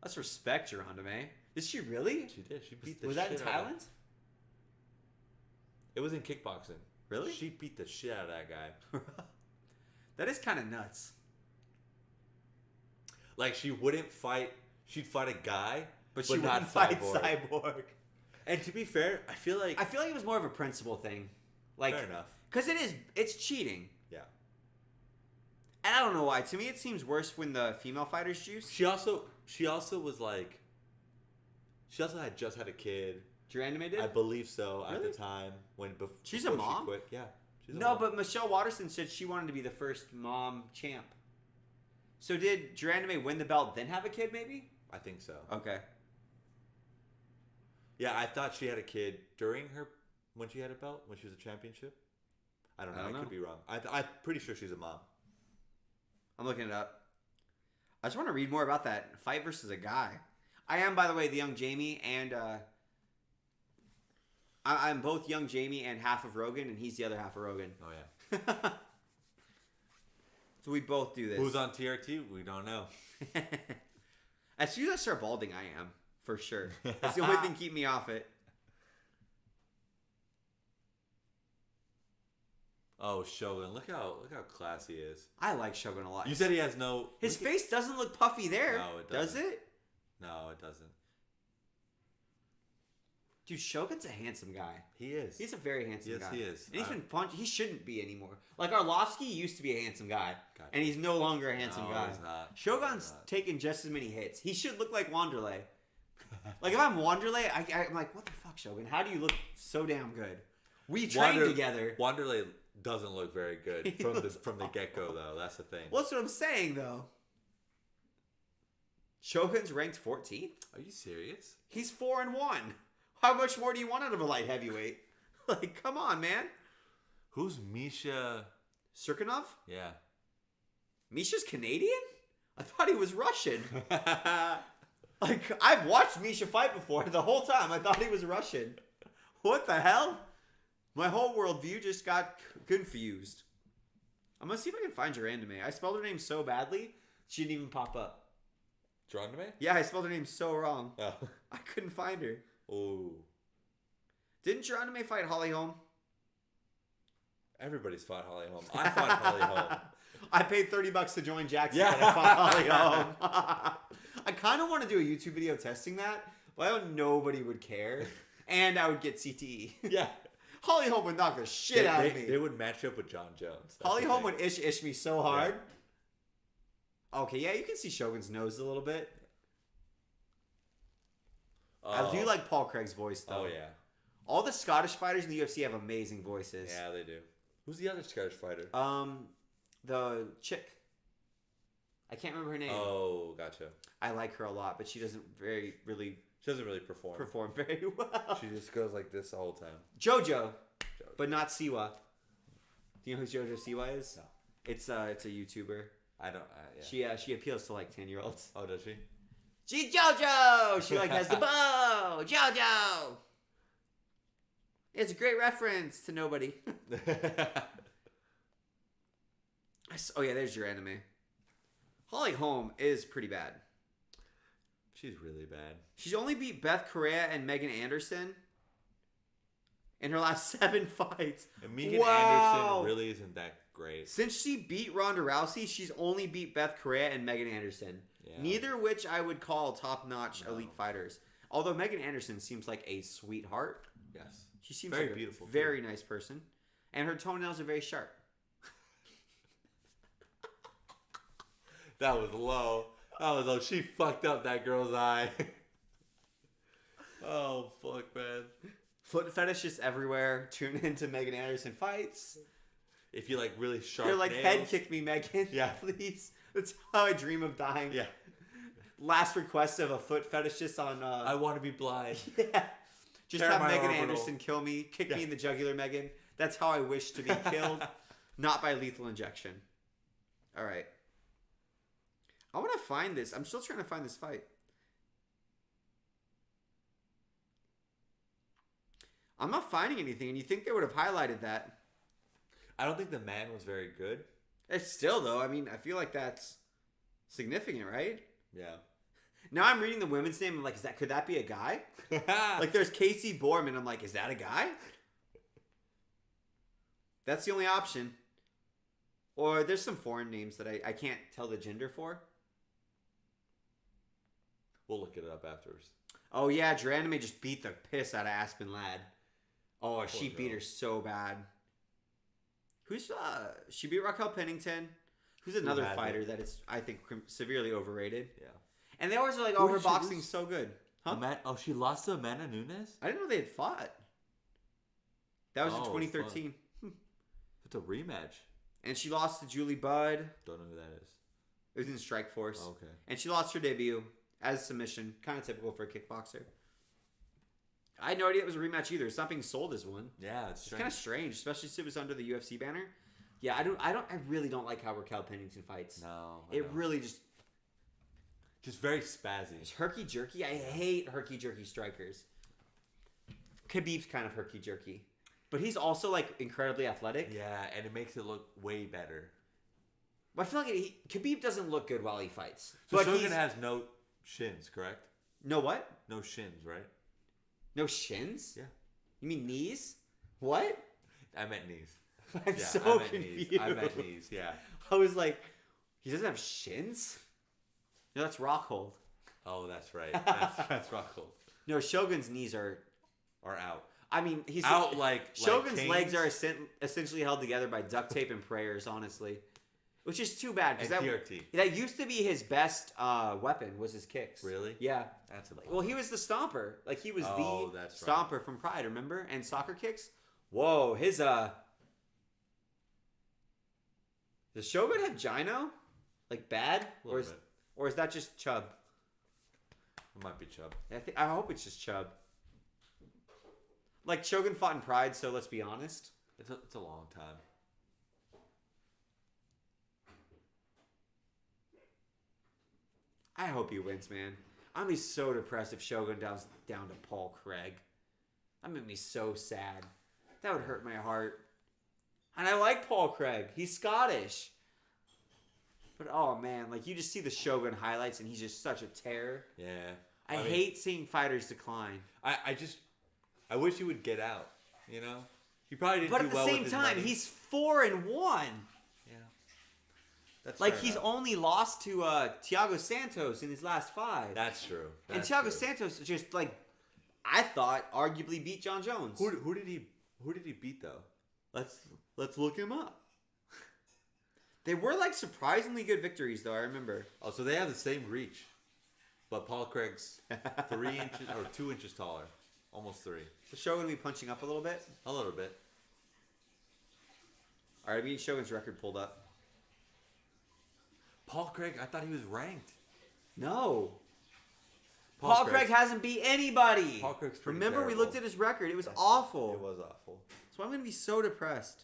Let's respect Durandame. Did she really? She did. She beat the Was shit that in out of him. Thailand? It was in kickboxing. Really? She beat the shit out of that guy. That is kind of nuts. Like, she wouldn't fight. She'd fight a guy, But she not wouldn't fight Cyborg. Cyborg. And to be fair, I feel like it was more of a principle thing. Like, fair enough. because it's cheating. Yeah. And I don't know why. To me, it seems worse when the female fighters juice. She also was like. She also had just had a kid. Durandame did? I believe so at Really? the time when She's a before mom? She quit. Yeah. She's a No, mom. but Michelle Watterson said she wanted to be the first mom champ. So did Durandame win the belt, then have a kid, maybe? I think so. Okay. Yeah, I thought she had a kid during when she had a belt when she was a championship. I don't know. I, know. could be wrong. I'm pretty sure she's a mom. I'm looking it up. I just want to read more about that fight versus a guy. I am, by the way, the young Jamie, and I'm both young Jamie and half of Rogan, and he's the other half of Rogan. Oh yeah. So we both do this. Who's on TRT? We don't know. As soon as I start balding, I am, for sure. That's the only thing keep me off it. Oh, Shogun! Look how classy he is. I like Shogun a lot. You said he has no. His face doesn't look puffy there. No, it does doesn't. it? No, it doesn't. Dude, Shogun's a handsome guy. He is. He's a very handsome Yes, guy. he is. And he's been punched. He shouldn't be anymore. Like, Arlovsky used to be a handsome guy. Gotcha. And he's no longer a handsome No, guy. he's not. Shogun's He's not. taken just as many hits. He should look like Wanderlei. Like, if I'm Wanderlei, I'm like, what the fuck, Shogun? How do you look so damn good? We trained together. Wanderlei doesn't look very good from the get go though. That's the thing. Well, that's what I'm saying, though. Shogun's ranked 14th. Are you serious? He's 4-1. How much more do you want out of a light heavyweight? Like, come on, man. Who's Misha? Serkinov? Yeah. Misha's Canadian? I thought he was Russian. Like, I've watched Misha fight before. The whole time I thought he was Russian. What the hell? My whole worldview just got confused. I'm gonna see if I can find Durandame. I spelled her name so badly, she didn't even pop up. Durandame? Yeah, I spelled her name so wrong. Oh. I couldn't find her. Oh. Didn't Durandame fight Holly Holm? Everybody's fought Holly Holm. I fought Holly Holm. I paid $30 to join Jackson. Yeah. And I fought Holly Holm. I kind of want to do a YouTube video testing that, but I know nobody would care, and I would get CTE. Yeah. Holly Holm would knock the shit out of me. They would match up with John Jones. That's Holly the Holm thing. would ish me so hard. Okay, yeah, you can see Shogun's nose a little bit. I do like Paul Craig's voice, though. Oh, yeah. All the Scottish fighters in the UFC have amazing voices. Yeah, they do. Who's the other Scottish fighter? The chick. I can't remember her name. Oh, gotcha. I like her a lot, but she doesn't really She doesn't really perform. perform very well. She just goes like this the whole time. JoJo, but not Siwa. Do you know who JoJo Siwa is? No. It's a YouTuber. I don't. Yeah. She appeals to like 10-year-olds. Oh, does she? She's JoJo. She like has the bow. JoJo. It's a great reference to nobody. Oh yeah, there's your anime. Holly Holm is pretty bad. She's really bad. She's only beat Beth Correa and Megan Anderson in her last 7 fights. And Megan Anderson really isn't that great. Since she beat Ronda Rousey, she's only beat Beth Correa and Megan Anderson. Yeah. Neither of which I would call top-notch elite fighters. Although Megan Anderson seems like a sweetheart. Yes. She seems very like beautiful, a very nice person. And her toenails are very sharp. That was low. That was low. She fucked up that girl's eye. Oh, fuck, man. Foot fetishes everywhere. Tune into Megan Anderson fights. If you like really sharp You're like, nails. head kick me, Megan. Yeah. Please. That's how I dream of dying. Yeah. Last request of a foot fetishist on... I want to be blind. Yeah. Just Tear have my Megan orbital. Anderson kill me. Kick me in the jugular, Megan. That's how I wish to be killed. Not by lethal injection. All right. I want to find this. I'm still trying to find this fight. I'm not finding anything, and you think they would have highlighted that. I don't think the man was very good. It's still, though, I mean, I feel like that's significant, right? Yeah. Now I'm reading the women's name. I'm like, could that be a guy? Like, there's Casey Borman. I'm like, is that a guy? That's the only option. Or there's some foreign names that I can't tell the gender for. We'll look it up afterwards. Oh, yeah, Geranime just beat the piss out of Aspen Ladd. Oh, she Poor beat girl. her so bad. Who's, she beat Raquel Pennington. Who's another hasn't? fighter that is, I think, severely overrated. Yeah. And they always are like, Who oh, did her she boxing's lose? so good. Huh? She lost to Amanda Nunes? I didn't know they had fought. That was in Oh, 2013. It's a rematch. And she lost to Julie Budd. Don't know who that is. It was in Strike Force. Oh, okay. And she lost her debut as submission. Kind of typical for a kickboxer. I had no idea it was a rematch either. It's not being sold as one. Yeah, It's kind of strange, especially since it was under the UFC banner. Yeah, I really don't like how Raquel Pennington fights. No. I It know. really just Just very spazzy. it's herky jerky. I hate herky jerky strikers. Khabib's kind of herky jerky, but he's also like incredibly athletic. Yeah, and it makes it look way better. But I feel like Khabib doesn't look good while he fights. So but Shogun has no shins, correct? no what? No shins, right? No shins? Yeah. You mean knees? What? I meant knees. I'm Yeah, so I meant confused. knees. I meant knees, yeah. I was like, he doesn't have shins? No, that's Rockhold. Oh, that's right. That's Rockhold. No, Shogun's knees are Out. I mean, he's Out like Shogun's Kane's legs are essentially held together by duct tape and prayers, honestly, which is too bad and because TRT. that used to be his best weapon was his kicks. Really? Yeah. That's a Well, he was the stomper. Like he was Oh, the that's stomper from Pride, remember? And soccer kicks. Whoa, his Does Shogun have gyno? Like bad, A little bit. or is that just chub? It might be Chubb. I hope it's just chub. Like Shogun fought in Pride, so let's be honest. It's a long time. I hope he wins, man. I'm gonna be so depressed if Shogun down to Paul Craig. That made me so sad. That would hurt my heart. And I like Paul Craig. He's Scottish. But oh man, like you just see the Shogun highlights and he's just such a terror. Yeah. I mean, hate seeing fighters decline. I wish he would get out. You know, he probably didn't But do at the well same with his time, money. he's 4-1. Yeah. That's Like fair he's enough. only lost to Thiago Santos in his last 5. That's true. And That's Thiago true. Santos just like I thought arguably beat John Jones. Who did he beat though? Let's look him up. They were like surprisingly good victories though, I remember. Oh, so they have the same reach, but Paul Craig's 3 inches or 2 inches taller, almost 3, The Shogun be punching up a little bit. a little bit. All right, I mean Shogun's record pulled up. Paul Craig, I thought he was ranked. No. Paul Craig hasn't beat anybody. Paul Craig's pretty Remember, we terrible. looked at his record. It was awful. It was awful. So I'm going to be so depressed.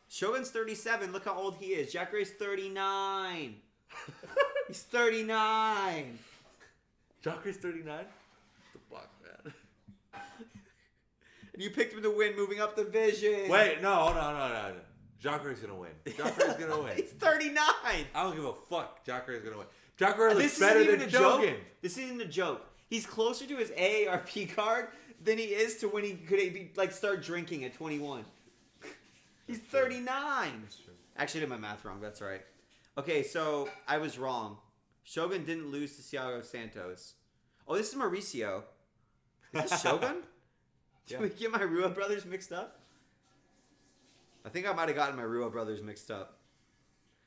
Shogun's 37. Look how old he is. Jacaré's 39. He's 39. Jacaré's 39? The fuck, man. And you picked him to win, moving up the division. Wait, no. Jacaré's gonna win. Jacaré's gonna win. He's 39. I don't give a fuck. Jacaré's gonna win. Jacaré looks This better isn't even than a joke. Shogun. This isn't a joke. He's closer to his AARP card than he is to when he could be, like, start drinking at 21. He's 39. Actually, I did my math wrong. That's right. Okay, so I was wrong. Shogun didn't lose to Thiago Santos. Oh, this is Mauricio. Is this Shogun? Did we get my Rua brothers mixed up? I think I might have gotten my Rua brothers mixed up.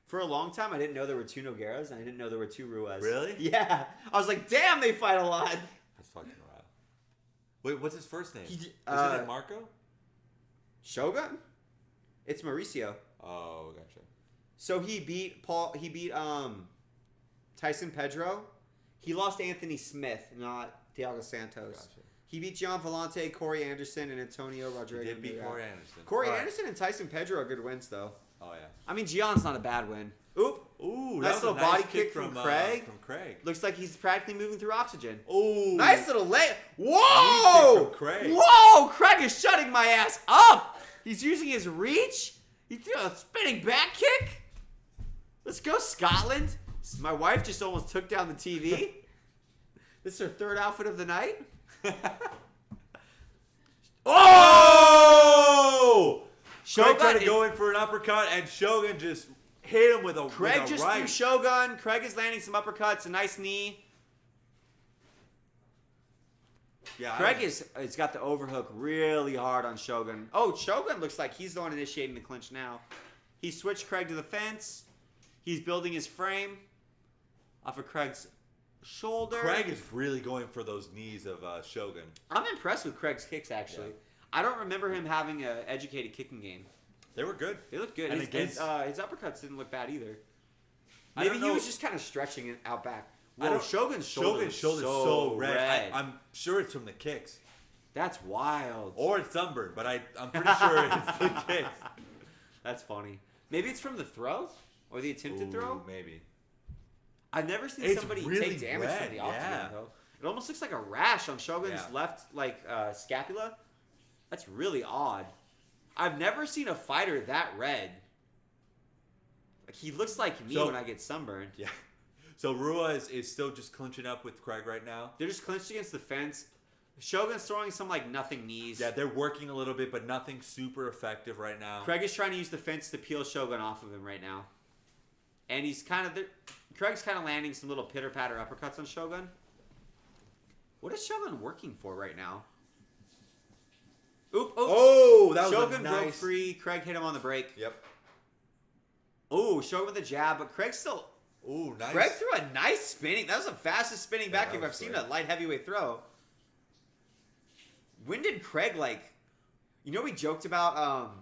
For a long time, I didn't know there were 2 Nogueiras, and I didn't know there were 2 Ruas. Really? Yeah. I was like, damn, they fight a lot. That's fucking wild. Wait, what's his first name? Isn't it Marco? Shogun? It's Mauricio. Oh, gotcha. So he beat Tyson Pedro. He lost Anthony Smith, not Thiago Santos. Gotcha. He beat Gian Vellante, Corey Anderson, and Antonio He Rodriguez. did beat Corey Anderson. Corey All right. Anderson and Tyson Pedro are good wins, though. Oh, yeah. I mean, Gian's not a bad win. Oop. Ooh, Nice that was little a nice body kick from Craig. From Craig. Looks like he's practically moving through oxygen. Ooh. Nice little lay. Nice Whoa! kick from Craig. Whoa! Craig is shutting my ass up. He's using his reach. He threw a spinning back kick. Let's go, Scotland. My wife just almost took down the TV. This is her 3rd outfit of the night. Oh! Shogun Craig tried to go in for an uppercut, and Shogun just hit him with a Craig with a just right. threw Shogun. Craig is landing some uppercuts. A nice knee. Yeah, Craig has got the overhook really hard on Shogun. Oh, Shogun looks like he's the one initiating the clinch now. He switched Craig to the fence. He's building his frame off of Craig's shoulder. Craig is really going for those knees of Shogun. I'm impressed with Craig's kicks, actually. Yeah. I don't remember him having an educated kicking game. They were good. They looked good. And His uppercuts didn't look bad either. I Maybe don't he know- was just kind of stretching it out back. I Whoa, don't- Shogun's shoulder is so red. I'm sure it's from the kicks. That's wild. Or it's sunburned, but I'm pretty sure it's the kicks. That's funny. Maybe it's from the throw? Or the attempted throw? Maybe. I've never seen It's somebody really take damage red, from the octagon, yeah. though. It almost looks like a rash on Shogun's Yeah. left, scapula. That's really odd. I've never seen a fighter that red. Like, he looks like me So- when I get sunburned. Yeah. So Rua is still just clinching up with Craig right now. They're just clinched against the fence. Shogun's throwing some, nothing knees. Yeah, they're working a little bit, but nothing super effective right now. Craig is trying to use the fence to peel Shogun off of him right now. And he's Craig's kind of landing some little pitter-patter uppercuts on Shogun. What is Shogun working for right now? Oop, Oh, that was Shogun a broke nice... free. Craig hit him on the break. Yep. Oh, Shogun with a jab, but Craig still... Ooh, nice. Craig threw a nice spinning... That was the fastest spinning Yeah, back that kick was I've seen great. a light heavyweight throw. When did Craig, we joked about...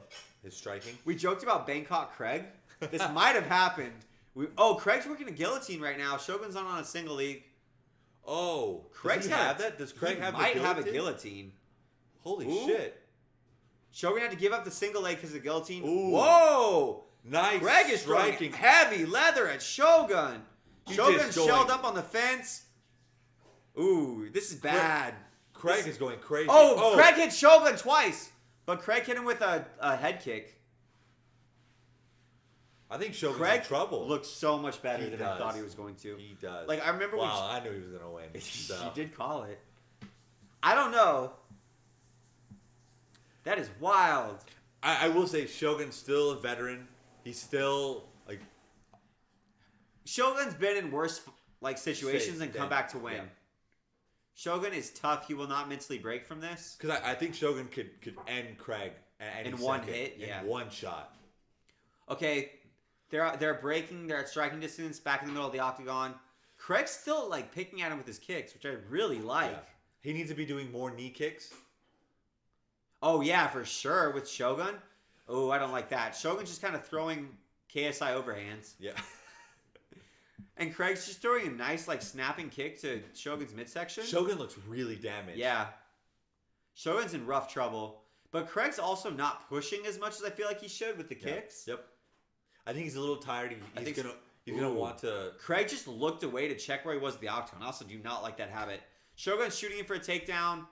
His striking. We joked about Bangkok Craig. This might have happened. Craig's working a guillotine right now. Shogun's on a single league. Oh, Craig's does he have that? Does Craig have might the have a guillotine? guillotine. Holy Ooh. shit. Shogun had to give up the single leg because of the guillotine. Ooh. Whoa! Nice Craig is striking. striking heavy leather at Shogun. He Shogun just going- shelled up on the fence. Ooh, this is bad. Craig is going crazy. Oh, Craig hit Shogun twice. But Craig hit him with a head kick. I think Shogun's Craig in trouble. looks so much better He than I does. thought he was going to. He does. Like, I remember when Wow, I knew he was going to win. So. You did call it. I don't know. That is wild. I will say Shogun's still a veteran. He's still, Shogun's been in worse situations Safe, and come yeah. back to win. Yeah. Shogun is tough. He will not mentally break from this. because I think Shogun could end Craig at any In one second, hit, yeah. In one shot. Okay, they're breaking. They're at striking distance, back in the middle of the octagon. Craig's still picking at him with his kicks, which I really like. Yeah. He needs to be doing more knee kicks. Oh yeah, for sure with Shogun. Oh, I don't like that. Shogun's just kind of throwing KSI overhands, Yeah. and Craig's just throwing a nice snapping kick to Shogun's midsection. Shogun looks really damaged. Yeah. Shogun's in rough trouble. But Craig's also not pushing as much as I feel like he should with the kicks. Yep. I think he's a little tired. He's gonna Ooh. want to. Craig just looked away to check where he was at the octagon. I also do not like that habit. Shogun's shooting him for a takedown,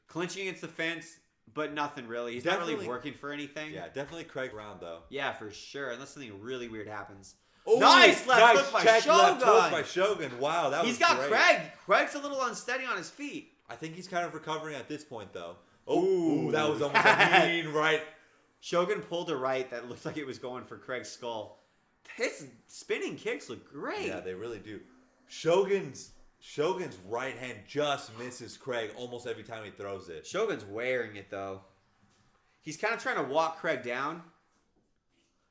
clinching against the fence, but nothing really. He's not really working for anything. Yeah, definitely Craig round though. Yeah, for sure. Unless something really weird happens. Ooh, Nice left hook by check left hook Shogun. by Shogun. Wow, that was He's got great. Craig. Craig's a little unsteady on his feet. I think he's kind of recovering at this point though. Ooh. Ooh, that was almost a mean right. Shogun pulled a right that looked like it was going for Craig's skull. His spinning kicks look great. Yeah, they really do. Shogun's right hand just misses Craig almost every time he throws it. Shogun's wearing it though. He's kind of trying to walk Craig down.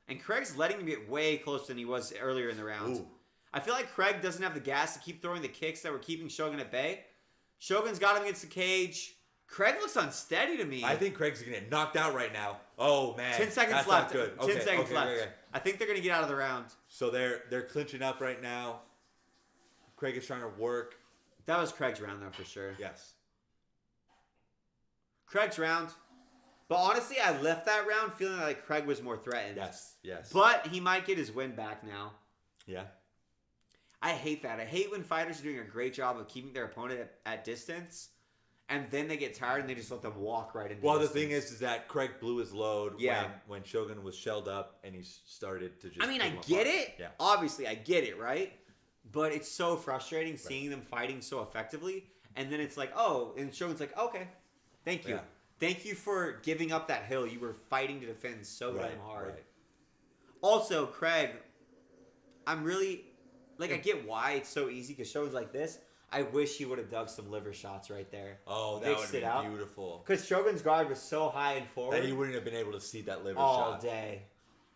And Craig's letting him get way closer than he was earlier in the round. Ooh. I feel like Craig doesn't have the gas to keep throwing the kicks that were keeping Shogun at bay. Shogun's got him against the cage. Craig looks unsteady to me. I think Craig's gonna get knocked out right now. Oh man, 10 seconds that's left. Not good. 10 seconds left. Okay. I think they're going to get out of the round. So they're clinching up right now. Craig is trying to work. That was Craig's round though for sure. Yes. Craig's round. But honestly, I left that round feeling like Craig was more threatened. Yes. But he might get his win back now. Yeah. I hate that. I hate when fighters are doing a great job of keeping their opponent at distance, and then they get tired and they just let them walk right into Well, the distance. thing is that Craig blew his load Yeah. when Shogun was shelled up and he started to just. I mean, I pull him get apart. it. Yeah. Obviously, I get it, right? But it's so frustrating seeing them fighting so effectively, and then it's like, oh, and Shogun's like, okay, thank you. Yeah. Thank you for giving up that hill. You were fighting to defend so damn hard. Right. Also, Craig, I'm really, like, I get why it's so easy because Shogun's like this. I wish he would have dug some liver shots right there. Oh, that Mixed would it have out. been beautiful. Because Shogun's guard was so high and forward. That he wouldn't have been able to see that liver all shot. day.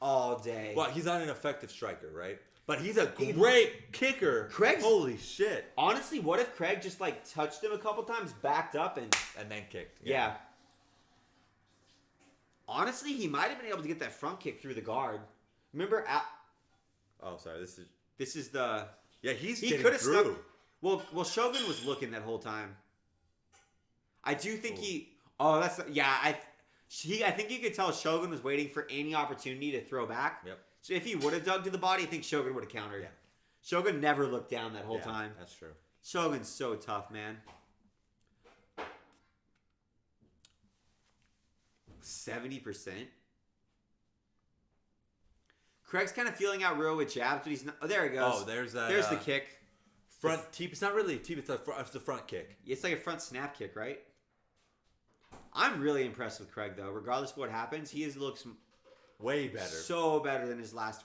All day. Well, he's not an effective striker, right? But he's a great kicker. Craig's- Holy shit. Honestly, what if Craig just, like, touched him a couple times, backed up, and... And then kicked. Yeah. Honestly, he might have been able to get that front kick through the guard. Remember, Oh, sorry. this is the... Yeah, he could could have stuck... Well, Shogun was looking that whole time. I do think he... Oh, that's... Yeah, I think you could tell Shogun was waiting for any opportunity to throw back. Yep. So if he would have dug to the body, I think Shogun would have countered. Yeah. Shogun never looked down that whole Yeah, time. That's true. Shogun's so tough, man. 70%. Craig's kind of feeling out real with jabs, but he's not. Oh, there he goes. Oh, there's that. There's the kick. Front teep. It's not really a teep. It's the front kick. It's like a front snap kick, right? I'm really impressed with Craig, though. Regardless of what happens, looks Way better. so better than his last.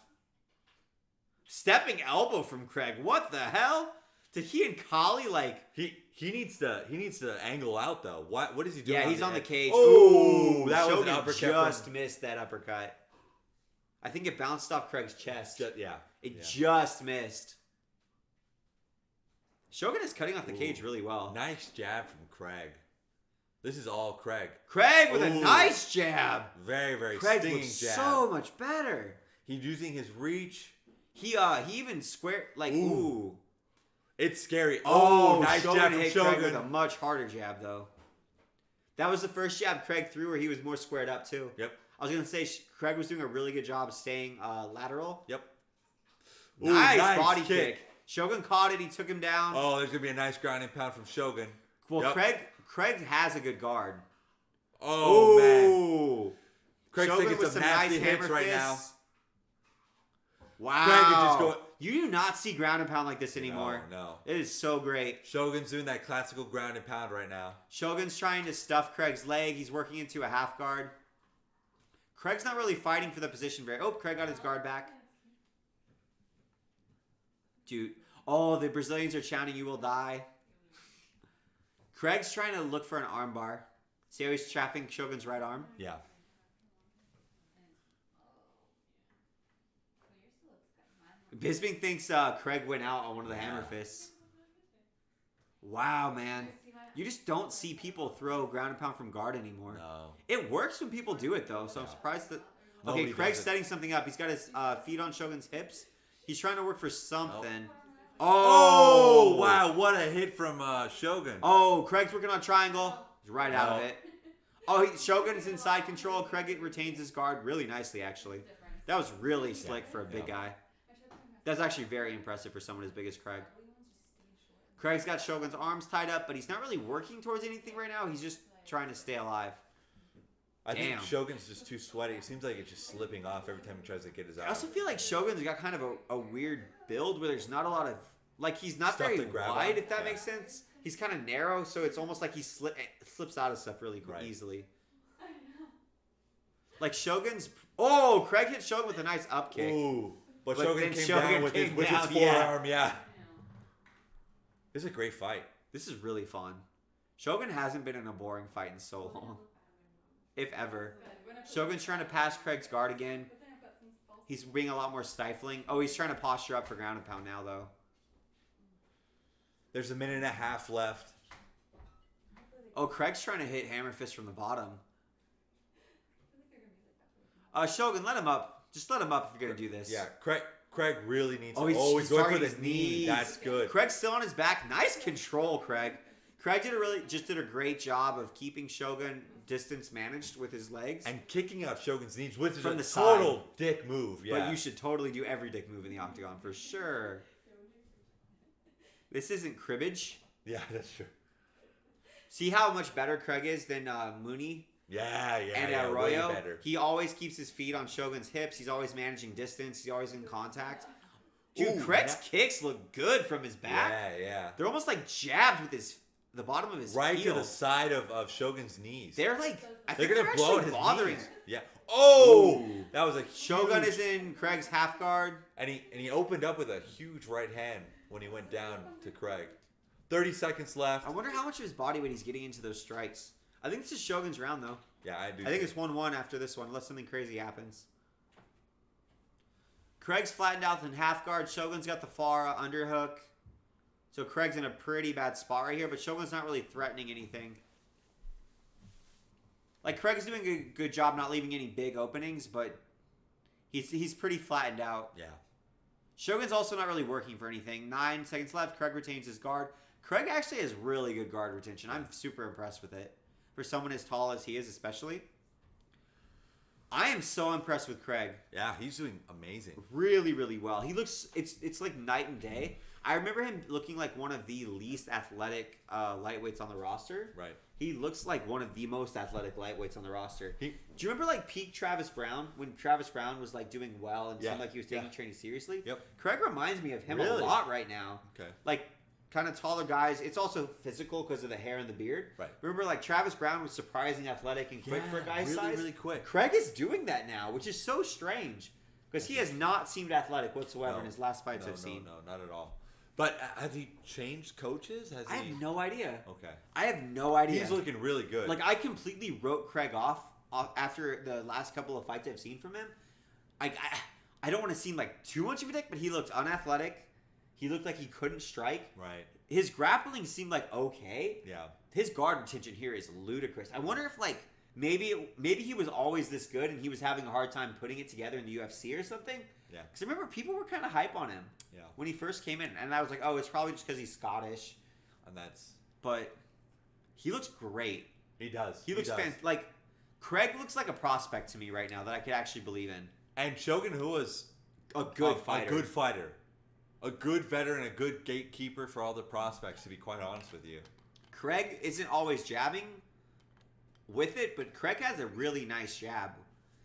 Stepping elbow from Craig. What the hell? Did he and Kali like? He needs to angle out though. What is he doing? Yeah, he's on the cage. Oh, that was Shogun an uppercut. just missed that uppercut. I think it bounced off Craig's chest. Yeah. It just missed. Shogun is cutting off the cage really well. Nice jab from Craig. This is all Craig. Craig with a Ooh. nice jab. Very, very Craig stinging looks jab. so much better. He's using his reach. He even squared like Ooh. ooh. It's scary. Oh, Nice Shogun jab from hit Craig with a Shogun. much harder jab though. That was the first jab Craig threw where he was more squared up too. Yep. I was gonna say Craig was doing a really good job staying lateral. Yep. Ooh, Nice body kick. Shogun caught it. He took him down. Oh, there's gonna be a nice grounding pound from Shogun. Well, Yep. Craig has a good guard. Oh man. Ooh. Craig's Shogun taking with some nasty hits hammer right fists. now. Wow. Craig is just going. You do not see ground and pound like this anymore. No. It is so great. Shogun's doing that classical ground and pound right now. Shogun's trying to stuff Craig's leg. He's working into a half guard. Craig's not really fighting for the position very... Oh, Craig got his guard back. Dude. Oh, the Brazilians are chanting, "You will die." Craig's trying to look for an armbar. See how he's trapping Shogun's right arm? Yeah. Bisping thinks Craig went out on one of the hammer fists. Wow, man. You just don't see people throw ground and pound from guard anymore. No. It works when people do it, though, so I'm surprised that... Nobody Okay, Craig's does it. setting something up. He's got his feet on Shogun's hips. He's trying to work for something. Oh, wow. What a hit from Shogun. Oh, Craig's working on triangle. He's right out of No. it. Oh, Shogun's inside control. Craig retains his guard really nicely, actually. That was really slick for a big guy. That's actually very impressive for someone as big as Craig. Craig's got Shogun's arms tied up, but he's not really working towards anything right now. He's just trying to stay alive. I think Damn. Shogun's just too sweaty. It seems like it's just slipping off every time he tries to get his I eye. also feel like Shogun's got kind of a weird build where there's not a lot of... Like, he's not Stuff very to grab wide, on. if that Yeah. makes sense. He's kind of narrow, so it's almost like he slips out of stuff really Right. easily. Like, Shogun's... Oh, Craig hit Shogun with a nice up kick. Ooh. But But Shogun then came Shogun down with came his down, forearm, yeah. This is a great fight. This is really fun. Shogun hasn't been in a boring fight in so long. If ever. Shogun's trying to pass Craig's guard again. He's being a lot more stifling. Oh, he's trying to posture up for ground and pound now, though. There's a minute and a half left. Oh, Craig's trying to hit hammer fist from the bottom. Shogun, let him up. Just let him up if you're going to do this. Yeah, Craig really needs Oh, to... he's going for targeting the his knee. knees. That's good. Craig's still on his back. Nice control, Craig. Craig did a great job of keeping Shogun distance managed with his legs. And kicking out Shogun's knees, which is From a the total side. dick move. Yeah. But you should totally do every dick move in the octagon for sure. This isn't cribbage. Yeah, that's true. See how much better Craig is than Mooney Yeah, and yeah, way Arroyo? better. He always keeps his feet on Shogun's hips. He's always managing distance. He's always in contact. Dude, Ooh, Craig's yeah. kicks look good from his back. Yeah. They're almost like jabs with the bottom of his Right heel. to the side of Shogun's knees. They're like, I They're think gonna they're blow actually at his bothering. knees. Yeah. Oh, Ooh. that was a Shogun huge- is in Craig's half guard. and he opened up with a huge right hand when he went down to Craig. 30 seconds left. I wonder how much of his body weight he's getting into those strikes. I think this is Shogun's round, though. Yeah, I do. I think it's 1-1 after this one, unless something crazy happens. Craig's flattened out in half guard. Shogun's got the far underhook. So Craig's in a pretty bad spot right here, but Shogun's not really threatening anything. Like, Craig's doing a good job not leaving any big openings, but he's pretty flattened out. Yeah. Shogun's also not really working for anything. 9 seconds left. Craig retains his guard. Craig actually has really good guard retention. I'm super impressed with it. For someone as tall as he is, especially. I am so impressed with Craig. Yeah, he's doing amazing. Really, really well. He looks, it's like night and day. I remember him looking like one of the least athletic lightweights on the roster. Right. He looks like one of the most athletic lightweights on the roster. He- Do you remember like peak Travis Brown? When Travis Brown was like doing well and Yeah. seemed like he was taking Yeah. training seriously? Yep. Craig reminds me of him Really? a lot right now. Okay. Like, kind of taller guys. It's also physical because of the hair and the beard. Right. Remember, like, Travis Brown was surprisingly athletic and quick for a guy's really, size? really quick. Craig is doing that now, which is so strange. Because he has not seemed athletic whatsoever No. in his last fights No, I've seen. No, not at all. But has he changed coaches? I have no idea. Okay. I have no idea. He's looking really good. Like, I completely wrote Craig off after the last couple of fights I've seen from him. I don't want to seem like too much of a dick, but he looked unathletic. He looked like he couldn't strike. Right. His grappling seemed like okay. Yeah. His guard retention here is ludicrous. I wonder if like maybe he was always this good and he was having a hard time putting it together in the UFC or something. Yeah. Because I remember people were kind of hype on him Yeah. when he first came in, and I was like, oh, it's probably just because he's Scottish. And that's... But he looks great. He does. He looks does. like Craig looks like a prospect to me right now that I could actually believe in. And Shogun, who was A good fighter. A good fighter. A good veteran, a good gatekeeper for all the prospects, to be quite honest with you. Craig isn't always jabbing with it, but Craig has a really nice jab.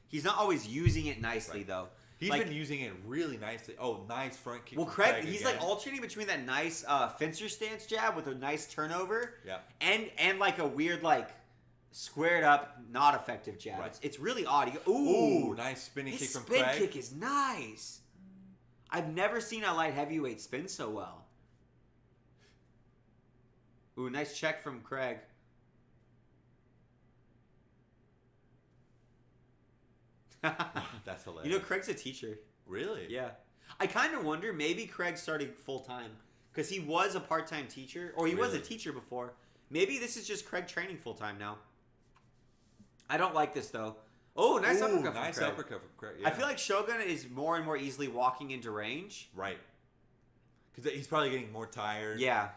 He's not always using it nicely, Right. though. He's Like- been using it really nicely. Oh, nice front kick. Well, from Craig, he's again. like alternating between that nice fencer stance jab with a nice turnover, Yeah. and like a weird like squared up, not effective jab. Right. It's really odd. Ooh, nice spinning his kick from spin Craig. kick is nice. I've never seen a light heavyweight spin so well. Ooh, nice check from Craig. That's hilarious. You know, Craig's a teacher. Really? Yeah. I kind of wonder, maybe Craig started full-time. Because he was a part-time teacher. Or he was a Really? teacher before. Maybe this is just Craig training full-time now. I don't like this, though. Oh, nice Ooh, uppercut from nice Craig. uppercut from Craig. Yeah. I feel like Shogun is more and more easily walking into range. Right. Because he's probably getting more tired. Yeah.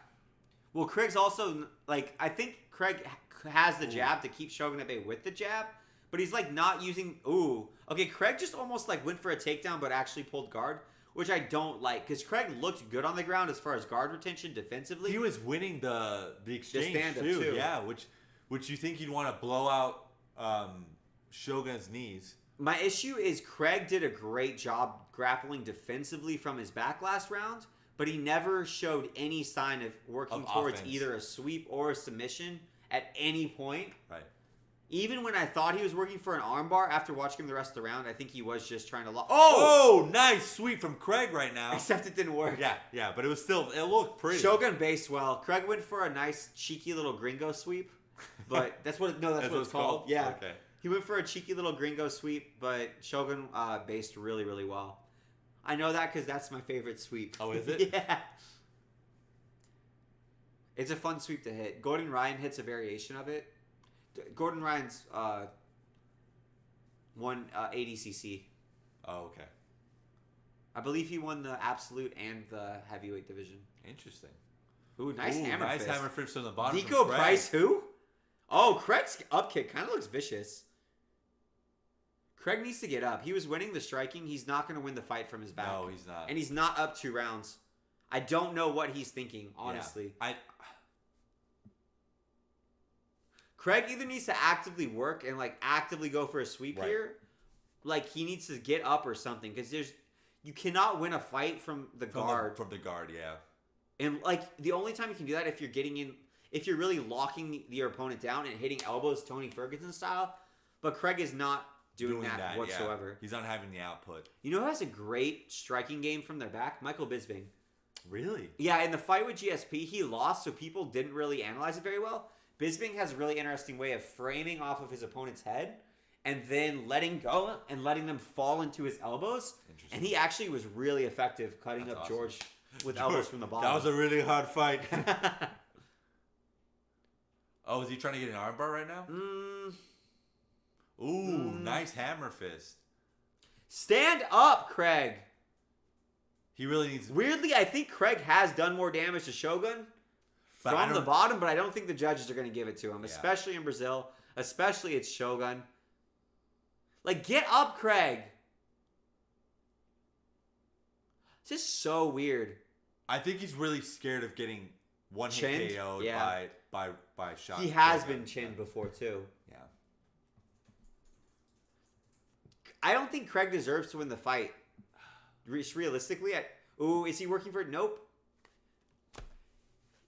Well, Craig's also, like, I think Craig has the jab to keep Shogun at bay with the jab, but he's like not using. Ooh, okay. Craig just almost like went for a takedown, but actually pulled guard, which I don't like because Craig looked good on the ground as far as guard retention defensively. He was winning the exchange stand-up too. Yeah, which you think you'd want to blow out Shogun's knees. My issue is Craig did a great job grappling defensively from his back last round, but he never showed any sign of working towards offense. either a sweep or a submission at any point. Right. Even when I thought he was working for an armbar, after watching him the rest of the round, I think he was just trying to lock. Oh, nice sweep from Craig right now. Except it didn't work. Yeah, but it looked pretty. Shogun based well. Craig went for a nice cheeky little gringo sweep, but that's what what it's called. Yeah. Okay. He went for a cheeky little gringo sweep, but Shogun based really, really well. I know that because that's my favorite sweep. Oh, is it? Yeah. It's a fun sweep to hit. Gordon Ryan hits a variation of it. Gordon Ryan's won ADCC. Oh, okay. I believe he won the absolute and the heavyweight division. Interesting. Ooh, nice hammer nice fist. hammer fist on the bottom. Deco Price, who? Oh, Craig's up kick kind of looks vicious. Craig needs to get up. He was winning the striking. He's not going to win the fight from his back. No, he's not. And he's not up 2 rounds. I don't know what he's thinking, honestly. Yeah. Craig either needs to actively work and like actively go for a sweep here, like he needs to get up or something because you cannot win a fight from the guard. From the guard, yeah. And like the only time you can do that if you're really locking your opponent down and hitting elbows Tony Ferguson style. But Craig is not doing that whatsoever. Yeah. He's not having the output. You know who has a great striking game from their back? Michael Bisping. Really? Yeah, in the fight with GSP, he lost, so people didn't really analyze it very well. Bisping has a really interesting way of framing off of his opponent's head and then letting go and letting them fall into his elbows. And he actually was really effective cutting up awesome. George with elbows from the bottom. That was a really hard fight. Oh, is he trying to get an armbar right now? Ooh, nice hammer fist. Stand up, Craig. He really needs... Weirdly, I think Craig has done more damage to Shogun from the bottom, but I don't think the judges are going to give it to him, especially in Brazil. Especially it's Shogun. Like, get up, Craig. It's just so weird. I think he's really scared of getting one-hit KO'd by a shot. He has been chinned before, too. Yeah. I don't think Craig deserves to win the fight. Realistically, is he working for it? Nope.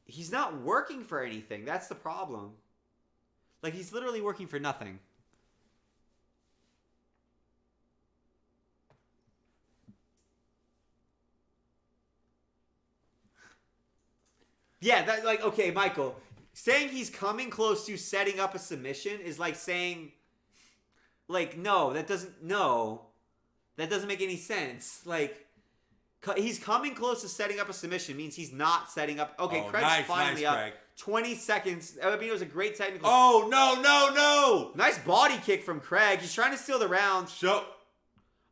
He's not working for anything. That's the problem. Like, he's literally working for nothing. Yeah, okay, Michael. Saying he's coming close to setting up a submission is like saying, like, no, that doesn't make any sense. Like, he's coming close to setting up a submission means he's not setting up. Okay, Craig's finally up. Craig. 20 seconds. I mean, it was a great technical. Oh, no. Nice body kick from Craig. He's trying to steal the round. No,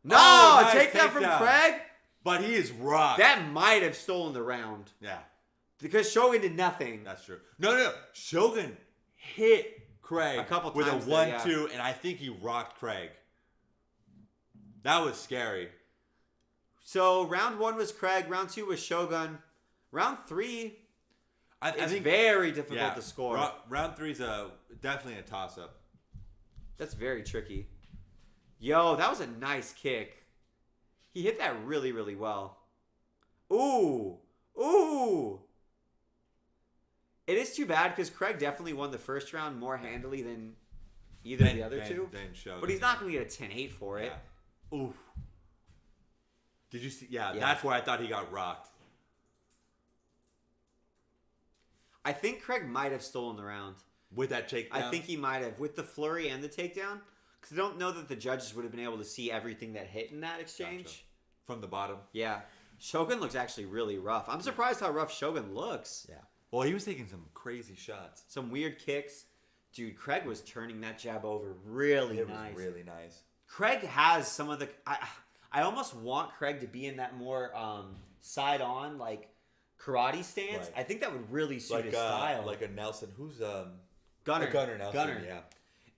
nice take that from Craig. But he is rocked. That might have stolen the round. Yeah. Because Shogun did nothing. That's true. No. Shogun hit Craig a couple with times a 1-2, and I think he rocked Craig. That was scary. So round 1 was Craig. Round 2 was Shogun. Round 3 I think very difficult to score. Round 3 is definitely a toss-up. That's very tricky. Yo, that was a nice kick. He hit that really, really well. Ooh. It is too bad because Craig definitely won the first round more handily than either of the other two. But he's not going to get a 10-8 for it. Yeah. Oof. Did you see? Yeah, that's where I thought he got rocked. I think Craig might have stolen the round. With that takedown? I think he might have. With the flurry and the takedown. Because I don't know that the judges would have been able to see everything that hit in that exchange. Gotcha. From the bottom? Yeah. Shogun looks actually really rough. I'm surprised how rough Shogun looks. Yeah. Well, he was taking some crazy shots. Some weird kicks. Dude, Craig was turning that jab over really nice. It was really nice. Craig has some of the... I almost want Craig to be in that more side-on, like, karate stance. Right. I think that would really suit his style. Like a Nelson. Who's Gunner. Gunner Nelson. Gunner. Yeah.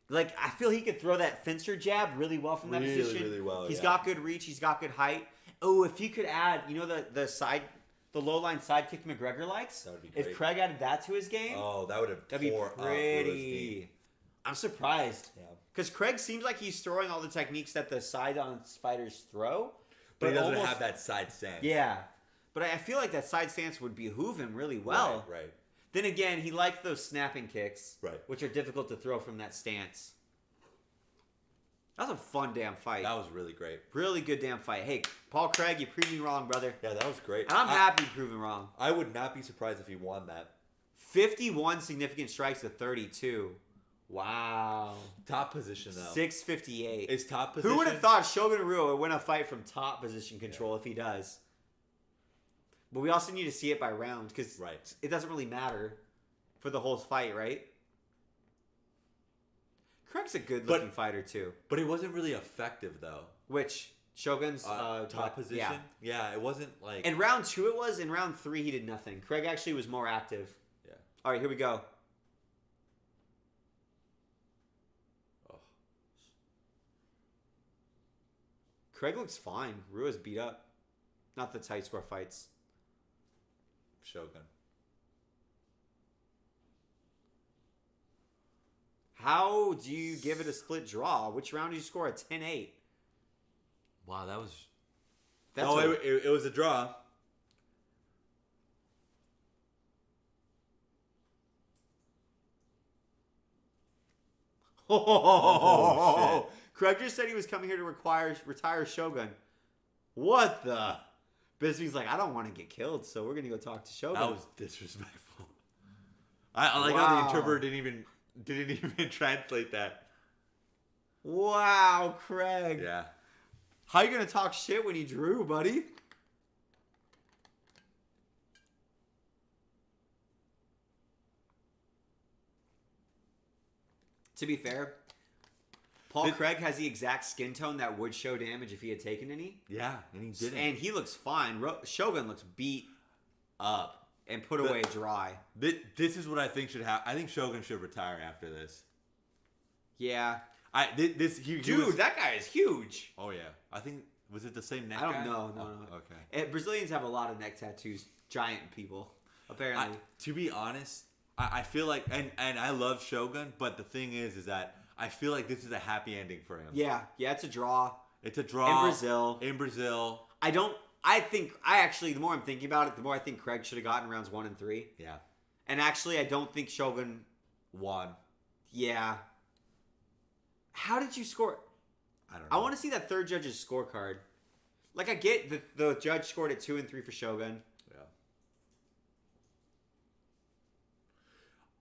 Like, I feel he could throw that fencer jab really well from that Really, position. really well, He's yeah. got good reach. He's got good height. Oh, if he could add, the low line side kick McGregor likes. That would be great. If Craig added that to his game, Oh, that would have that'd be tore up Rua's pretty. game. I'm surprised. Yeah. Because Craig seems like he's throwing all the techniques that the side on fighters throw. But he doesn't almost- have that side stance. Yeah. But I feel like that side stance would behoove him really well. Right. Then again, he likes those snapping kicks, Right. which are difficult to throw from that stance. That was a fun damn fight. That was really great. Really good damn fight. Hey, Paul Craig, you proved me wrong, brother. Yeah, that was great. And I'm happy you proved me wrong. I would not be surprised if he won that. 51 significant strikes to 32. Wow. Top position, though. 658. Is top position. Who would have thought Shogun Rua would win a fight from top position control if he does? But we also need to see it by round because Right. it doesn't really matter for the whole fight, right? Craig's a good-looking fighter too. But it wasn't really effective, though. Which Shogun's top position? Yeah, it wasn't like... In round 2 it was. In round 3 he did nothing. Craig actually was more active. Yeah. All right, here we go. Oh. Craig looks fine. Rua's beat up. Not the tight score fights. Shogun. How do you give it a split draw? Which round did you score a 10-8? Wow, that was... That's no, a- it was a draw. Oh, shit. Craig just said he was coming here to retire Shogun. What the? Bisbee's like, I don't want to get killed, so we're gonna go talk to Shogun. That was disrespectful. I like how the interpreter didn't even translate that. Wow, Craig. Yeah. How you gonna talk shit when he drew, buddy? To be fair, Paul Craig has the exact skin tone that would show damage if he had taken any. Yeah, and he didn't. And he looks fine. Shogun looks beat up and put away dry. This is what I think should happen. I think Shogun should retire after this. Yeah. Dude, that guy is huge. Oh yeah, I think was it the same neck? I don't guy? know. No. Okay. Brazilians have a lot of neck tattoos. Giant people, apparently. To be honest, I feel like, and I love Shogun, but the thing is that I feel like this is a happy ending for him. Yeah, it's a draw. It's a draw. In Brazil. I think the more I'm thinking about it, the more I think Craig should have gotten rounds 1 and 3. Yeah. And actually, I don't think Shogun won. Yeah. How did you score? I don't know. I want to see that third judge's scorecard. Like, I get the judge scored at 2 and 3 for Shogun. Yeah.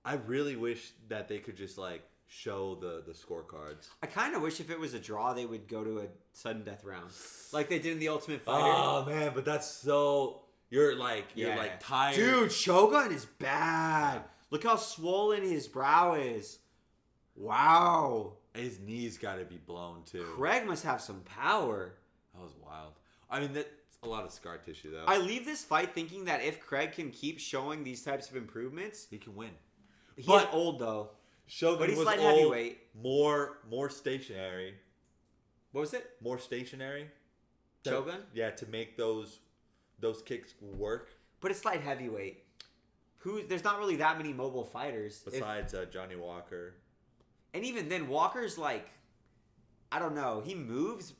I really wish that they could just like show the scorecards. I kind of wish if it was a draw, they would go to a sudden death round, like they did in the Ultimate Fighter. Oh man, but that's so you're tired, Dude, Shogun is bad. Look how swollen his brow is. Wow. His knees got to be blown too. Craig must have some power. That was wild. I mean, that's a lot of scar tissue though. I leave this fight thinking that if Craig can keep showing these types of improvements, he can win. He's But- old though. Shogun But he's was light old, heavyweight. more stationary. What was it? More stationary. Shogun? Yeah, to make those kicks work. But it's light heavyweight. There's not really that many mobile fighters. Besides Johnny Walker. And even then, Walker's like, I don't know. He moves,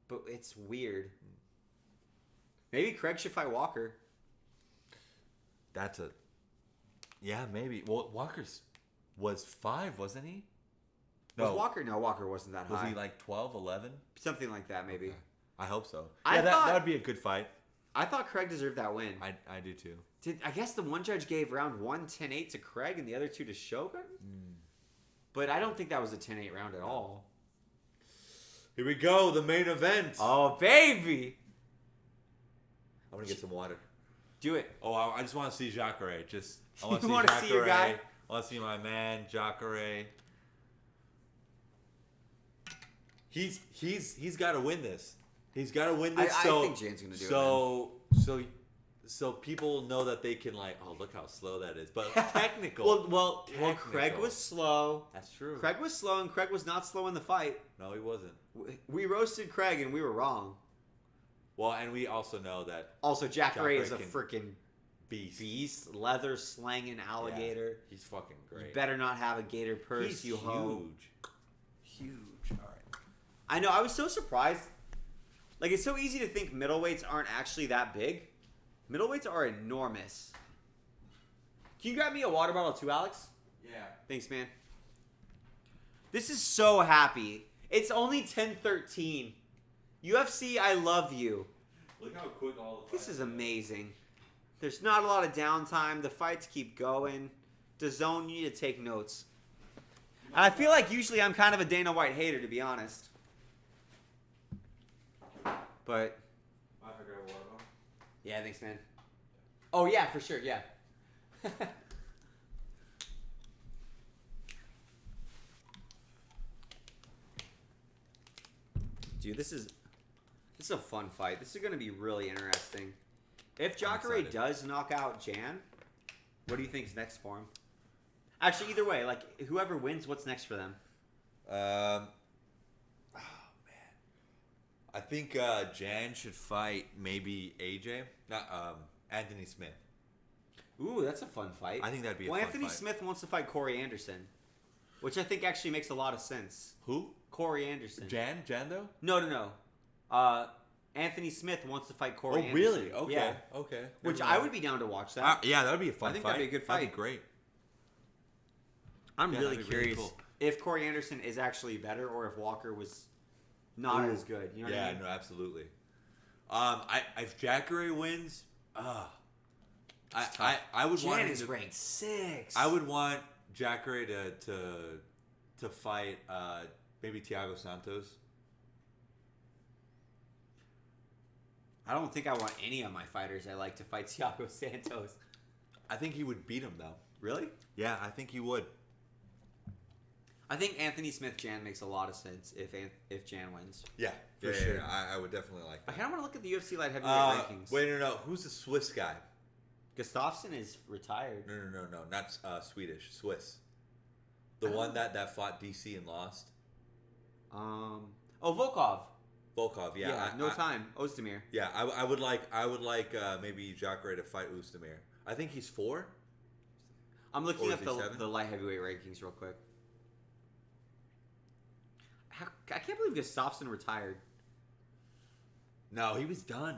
but it's weird. Maybe Craig should fight Walker. Yeah, maybe. Well, Walker's was 5, wasn't he? Was Walker? No, Walker wasn't that Was high. he like 12, 11? Something like that, maybe. Okay. I hope so. I Yeah, thought- that would be a good fight. I thought Craig deserved that win. I do too. I guess the one judge gave round 1 10-8 to Craig and the other 2 to Shogun? But I don't think that was a 10-8 round at all. Here we go, the main event. Oh, baby! I'm gonna get some water. Do it. Oh, I just want to see Jacaré. I want to You see wanna Jacaré. see your guy? I want to see my man Jacaré. He's got to win this. He's got to win this. I so, think Jane's gonna do it, So so people know that they can like, oh, look how slow that is. But technical. Well, Craig Technical. was slow. That's true. Craig was slow, and Craig was not slow in the fight. No, he wasn't. We roasted Craig, and we were wrong. Well, and we also know that Also, Jacaré is a can- freaking beast. leather slanging alligator. Yeah, he's fucking great. You better not have a gator purse, He's you huge. hoe. Huge. All right. I know. I was so surprised. Like, it's so easy to think middleweights aren't actually that big. Middleweights are enormous. Can you grab me a water bottle too, Alex? Yeah. Thanks, man. This is so happy. It's only 10:13. UFC, I love you. Look how quick all the This is amazing. There's not a lot of downtime. The fights keep going. DAZN, you need to take notes. And I feel like usually I'm kind of a Dana White hater, to be honest. But, I forgot water bottle. yeah, thanks, man. Oh, yeah, for sure, yeah. Dude, this is a fun fight. This is going to be really interesting. If Jacaré excited. does knock out Jan, what do you think is next for him? Actually, either way, like whoever wins, what's next for them? Oh man, I think Jan should fight maybe AJ, not Anthony Smith. Ooh, that's a fun fight. I think that'd be a well, fun Anthony fight. Smith wants to fight Corey Anderson, which I think actually makes a lot of sense. Who? Corey Anderson. Jan though? No. Anthony Smith wants to fight Corey Anderson. Really? Okay. Yeah. Okay. Which Never I mind. would be down to watch that. Yeah, that would be a fun I think fight. that'd be a good That'd fight. be great. I'm Yeah, really that'd be really curious cool. if Corey Anderson is actually better or if Walker was not Ooh. as good. You know what Yeah, I mean? no, absolutely. If Jacaré wins, I would want Jan him is to, ranked 6. I would want Jacaré to fight maybe Thiago Santos. I don't think I want any of my fighters I like to fight Thiago Santos. I think he would beat him though. Really? Yeah, I think he would. I think Anthony Smith Jan makes a lot of sense if Jan wins. Yeah, For sure. Yeah, I would definitely like I that. kind of want to look at the UFC light heavyweight rankings. Wait, no. Who's the Swiss guy? Gustafsson is retired. No. Not Swedish. Swiss. The one that fought DC and lost. Volkov. Volkov. Yeah. No time. Ozdemir. Yeah, I would like maybe Jacaré to fight Ozdemir. I think he's 4. I'm looking Or up is he 7? the light heavyweight rankings real quick. I can't believe Gustafsson retired. No, he was done.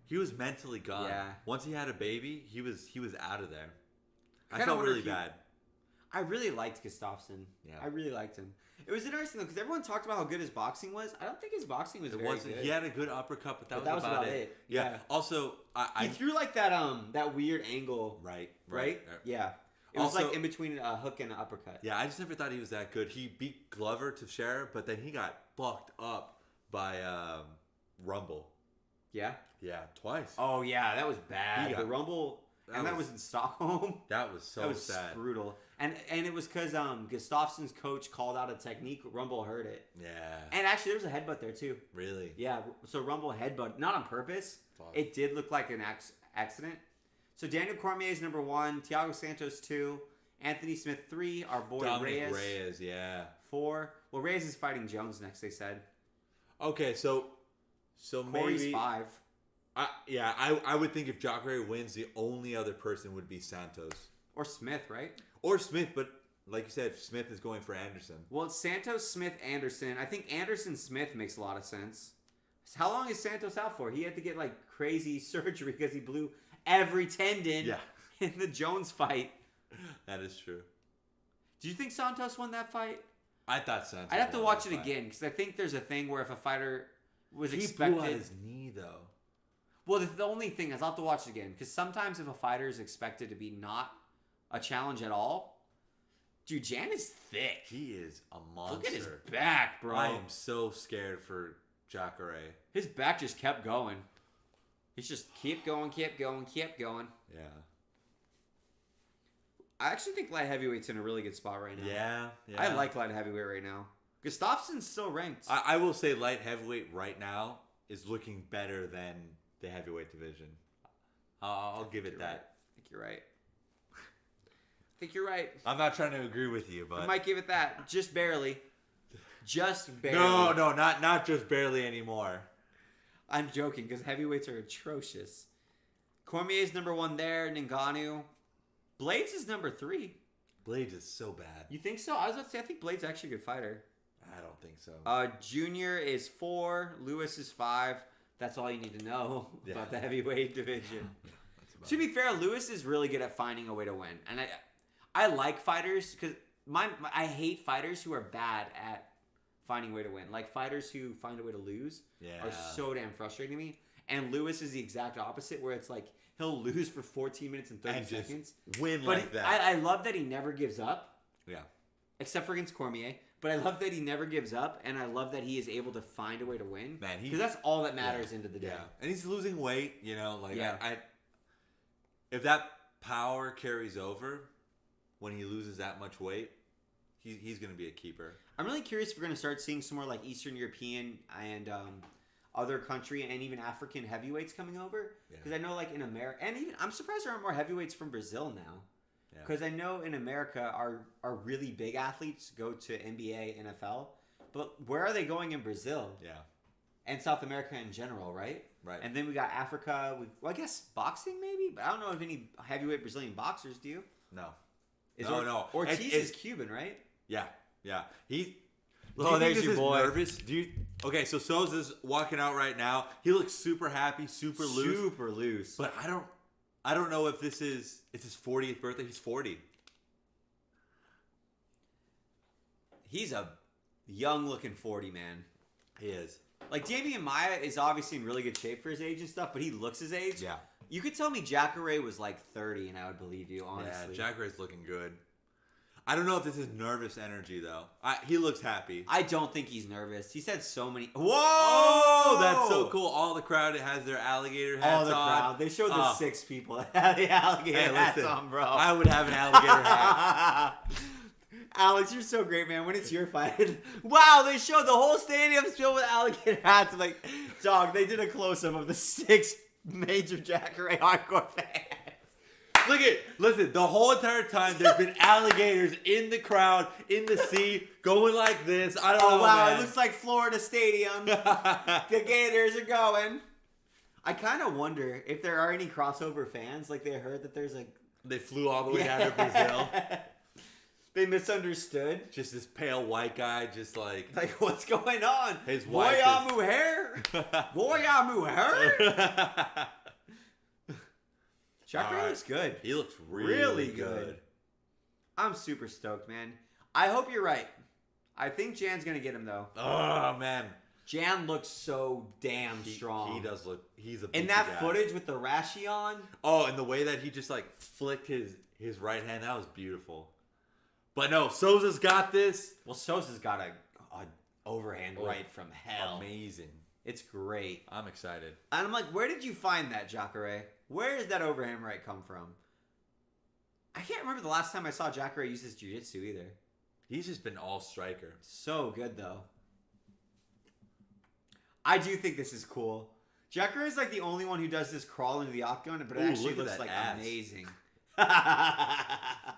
He was mentally gone. Yeah. Once he had a baby, he was out of there. I Kinda felt wonder really if he- bad. I really liked Gustafsson. Yeah. I really liked him. It was interesting though because everyone talked about how good his boxing was. I don't think his boxing was It very wasn't. good. He had a good uppercut, but that But was about it. Yeah. Yeah. Also, He threw like that weird angle. right. Yeah. It was Also- like in between a hook and an uppercut. Yeah, I just never thought he was that good. He beat Glover to share, but then he got fucked up by Rumble. Yeah. Yeah, twice. Oh yeah, that was bad. He got- The Rumble, that and that was- was in Stockholm. That was so That was sad. brutal. And it was because Gustafsson's coach called out a technique. Rumble heard it. Yeah. And actually, there was a headbutt there too. Really? Yeah. So Rumble headbutt, not on purpose. Fuck. It did look like an accident. So Daniel Cormier is number 1. Thiago Santos 2. Anthony Smith 3. Our boy Dominic Reyes, Reyes, yeah. 4. Well, Reyes is fighting Jones next. They said. Okay, so Corey's maybe 5. I would think if Jacaré wins, the only other person would be Santos Or Smith, right? or Smith. But like you said, Smith is going for Anderson. Well, it's Santos, Smith, Anderson. I think Anderson Smith makes a lot of sense. How long is Santos out for? He had to get like crazy surgery because he blew every tendon Yeah. in the Jones fight. That is true. Do you think Santos won that fight? I thought Santos. I'd have to won watch that it fight. again because I think there's a thing where if a fighter was He expected. blew out his knee though. Well, the only thing is I'll have to watch it again because sometimes if a fighter is expected to be not a challenge at all, dude, Jan is thick. He is a monster. Look at his back, bro. I am so scared for Jacaré. His back just kept going. He's just kept going. Yeah. I actually think light heavyweight's in a really good spot right now. Yeah. I like light heavyweight right now. Gustafsson's still ranked. I will say light heavyweight right now is looking better than the heavyweight division. I'll give it You're that. right. I think you're right. I think you're right. I'm not trying to agree with you, but I might give it that. Just barely. Just barely. no, not just barely anymore. I'm joking because heavyweights are atrocious. Cormier's number 1 there. Ngannou. Blades is number 3. Blades is so bad. You think so? I was about to say I think Blades is actually a good fighter. I don't think so. Junior is 4. Lewis is 5. That's all you need to know about the heavyweight division. To be fair, Lewis is really good at finding a way to win, and I like fighters because I hate fighters who are bad at finding a way to win. Like fighters who find a way to lose are so damn frustrating to me. And Lewis is the exact opposite, where it's like he'll lose for 14 minutes and 30 seconds, win but like that. I love that he never gives up. Yeah. Except for against Cormier. But I love that he never gives up, and I love that he is able to find a way to win. Man, because that's all that matters end of the day. Yeah. And he's losing weight, I if that power carries over when he loses that much weight, he's going to be a keeper. I'm really curious if we're going to start seeing some more like Eastern European and other country and even African heavyweights coming over. Because I know like in America, and even I'm surprised there aren't more heavyweights from Brazil now. Because I know in America, our really big athletes go to NBA, NFL. But where are they going in Brazil? Yeah. And South America in general, right? Right. And then we got Africa. Well, I guess boxing maybe? But I don't know of any heavyweight Brazilian boxers, do you? No. No. Ortiz is Cuban, right? Yeah. Oh, there's your boy. Nervous? Okay, so Souza's walking out right now. He looks super happy, super loose. But I don't know if it's his 40th birthday. He's 40. He's a young-looking 40, man. He is. Like, Damian Maia is obviously in really good shape for his age and stuff, but he looks his age. Yeah. You could tell me Jacaré was like 30, and I would believe you, honestly. Yeah, Jacaré's looking good. I don't know if this is nervous energy, though. He looks happy. I don't think he's nervous. He's had so many... Whoa! Oh, that's so cool. All the crowd has their alligator hats on. All the crowd. They showed the 6 people that had the alligator hats on, bro. I would have an alligator hat. Alex, you're so great, man. When it's your fight. Wow, they showed the whole stadium filled with alligator hats. I'm like, dog, they did a close-up of the 6 major Jacaré hardcore fans. Listen, the whole entire time there's been alligators in the crowd, in the sea, going like this. I don't know, wow, man. It looks like Florida Stadium. The Gators are going. I kind of wonder if there are any crossover fans. Like, they heard that there's like... They flew all the way down to Brazil. They misunderstood. Just this pale white guy, just like... Like, what's going on? His wife Voya mujer. Voya mujer. Jacaré looks good. He looks really good. I'm super stoked, man. I hope you're right. I think Jan's going to get him, though. Oh, man. Jan looks so damn strong. He does look... He's a in that footage with the rashi on. Oh, and the way that he just, like, flicked his right hand, that was beautiful. But no, Souza's got this. Well, Souza's got a overhand right from hell. Amazing. It's great. I'm excited. And I'm like, where did you find that, Jacaré? Where does that overhand right come from? I can't remember the last time I saw Jacaré use his jiu-jitsu either. He's just been all striker. So good, though. I do think this is cool. Jacaré is like the only one who does this crawl into the octagon, but it actually looks like amazing.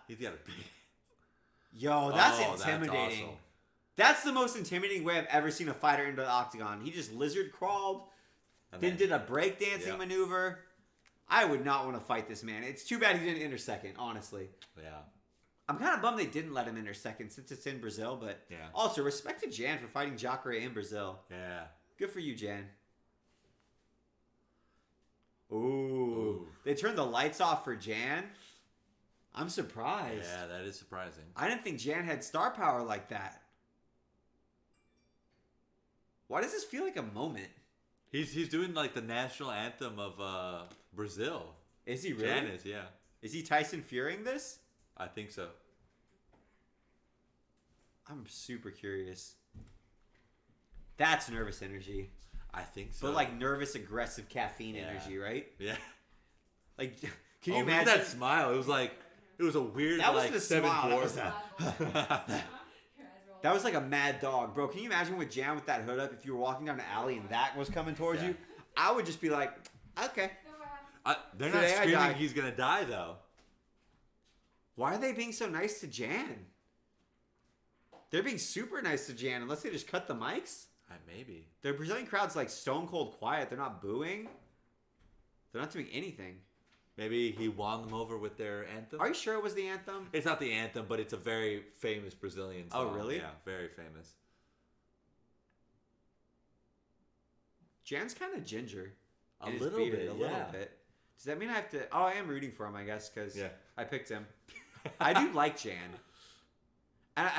He's got a big... Yo, that's intimidating. Awesome. That's the most intimidating way I've ever seen a fighter into the octagon. He just lizard crawled, then did a breakdancing maneuver. I would not want to fight this man. It's too bad he didn't enter second, honestly. Yeah. I'm kind of bummed they didn't let him enter second since it's in Brazil, but also respect to Jan for fighting Jacaré in Brazil. Yeah. Good for you, Jan. Ooh. They turned the lights off for Jan. I'm surprised. Yeah, that is surprising. I didn't think Jan had star power like that. Why does this feel like a moment? He's doing like the national anthem of Brazil. Is he really? Jan is, yeah. Is he Tyson Furying this? I think so. I'm super curious. That's nervous energy. I think so. But like nervous, aggressive caffeine energy, right? Yeah. Like, can you imagine that smile? It was like, it was a weird, that was like, the 7-4. That was like a mad dog, bro. Can you imagine with Jan with that hood up, if you were walking down an alley and that was coming towards you? I would just be like, okay. They're not Today I screaming died. he's gonna die though. Why are they being so nice to Jan? They're being super nice to Jan unless they just cut the mics. Maybe. The Brazilian crowd's like stone cold quiet. They're not booing. They're not doing anything. Maybe he won them over with their anthem. Are you sure it was the anthem? It's not the anthem, but it's a very famous Brazilian song. Oh, really? Yeah, very famous. Jan's kind of ginger. A in his little beard, bit, a little yeah. bit. Does that mean I have to? Oh, I am rooting for him, I guess, because Yeah. I picked him. I do like Jan. And